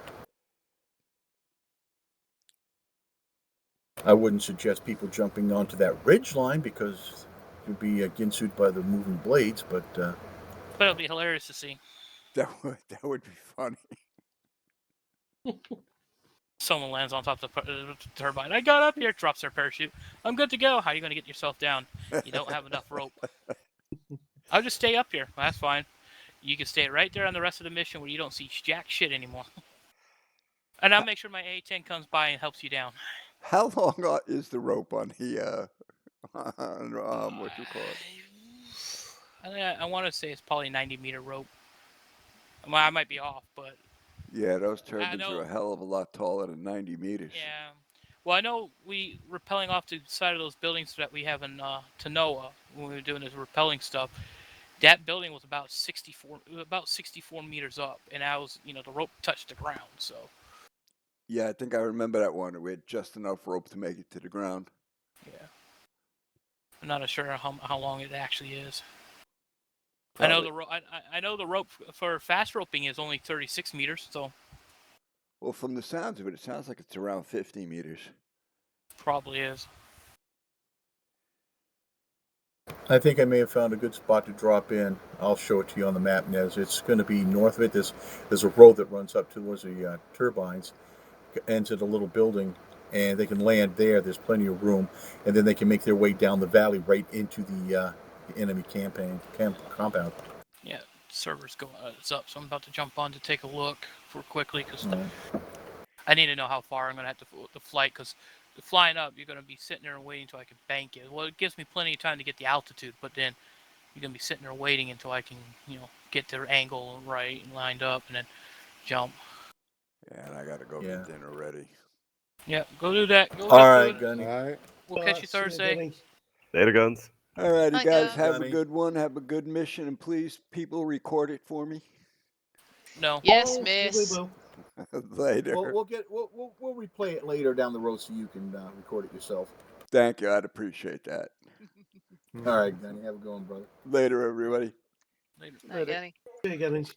I wouldn't suggest people jumping onto that ridge line because you'd be ginsued by the moving blades, but it'll be hilarious to see. That would be funny. Someone lands on top of the turbine. I got up here, drops their parachute. I'm good to go. How are you going to get yourself down? You don't have enough rope. I'll just stay up here. That's fine. You can stay right there on the rest of the mission where you don't see jack shit anymore. And I'll make sure my A-10 comes by and helps you down. How long is the rope on the what you call it? I want to say it's probably 90-meter rope. Well, I might be off, but yeah, those turbines are a hell of a lot taller than 90 meters. Yeah. Well, I know we rappelling off the side of those buildings that we have in Tanoa when we were doing this rappelling stuff. That building was about 64 meters up, and I was, the rope touched the ground. So. Yeah, I think I remember that one. We had just enough rope to make it to the ground. Yeah. I'm not sure how long it actually is. Probably. I know the rope for fast roping is only 36 meters. So. Well, from the sounds of it, it sounds like it's around 50 meters. Probably is. I think I may have found a good spot to drop in. I'll show it to you on the map, Nez. It's going to be north of it. There's a road that runs up towards the turbines, ends at a little building, and they can land there. There's plenty of room, and then they can make their way down the valley right into the enemy compound. Yeah, server's going it's up, so I'm about to jump on to take a look quickly because I need to know how far I'm going to have to flight because flying up, you're going to be sitting there and waiting until I can bank it. Well, it gives me plenty of time to get the altitude, but then you're going to be sitting there waiting until I can, get their angle right and lined up and then jump. Yeah, and I got to go get dinner ready. Yeah, go do that. All right, Gunny. All right. We'll catch you Thursday. Later, Guns. All righty, Hi, guys. Gun. Have a good one. Have a good mission. And please, people, record it for me. No. Yes, We miss. will. Later. We'll replay it later down the road so you can record it yourself. Thank you. I'd appreciate that. All right, Danny, have a good one, brother. Later, everybody. Later. Night, Danny. See you, Gavin.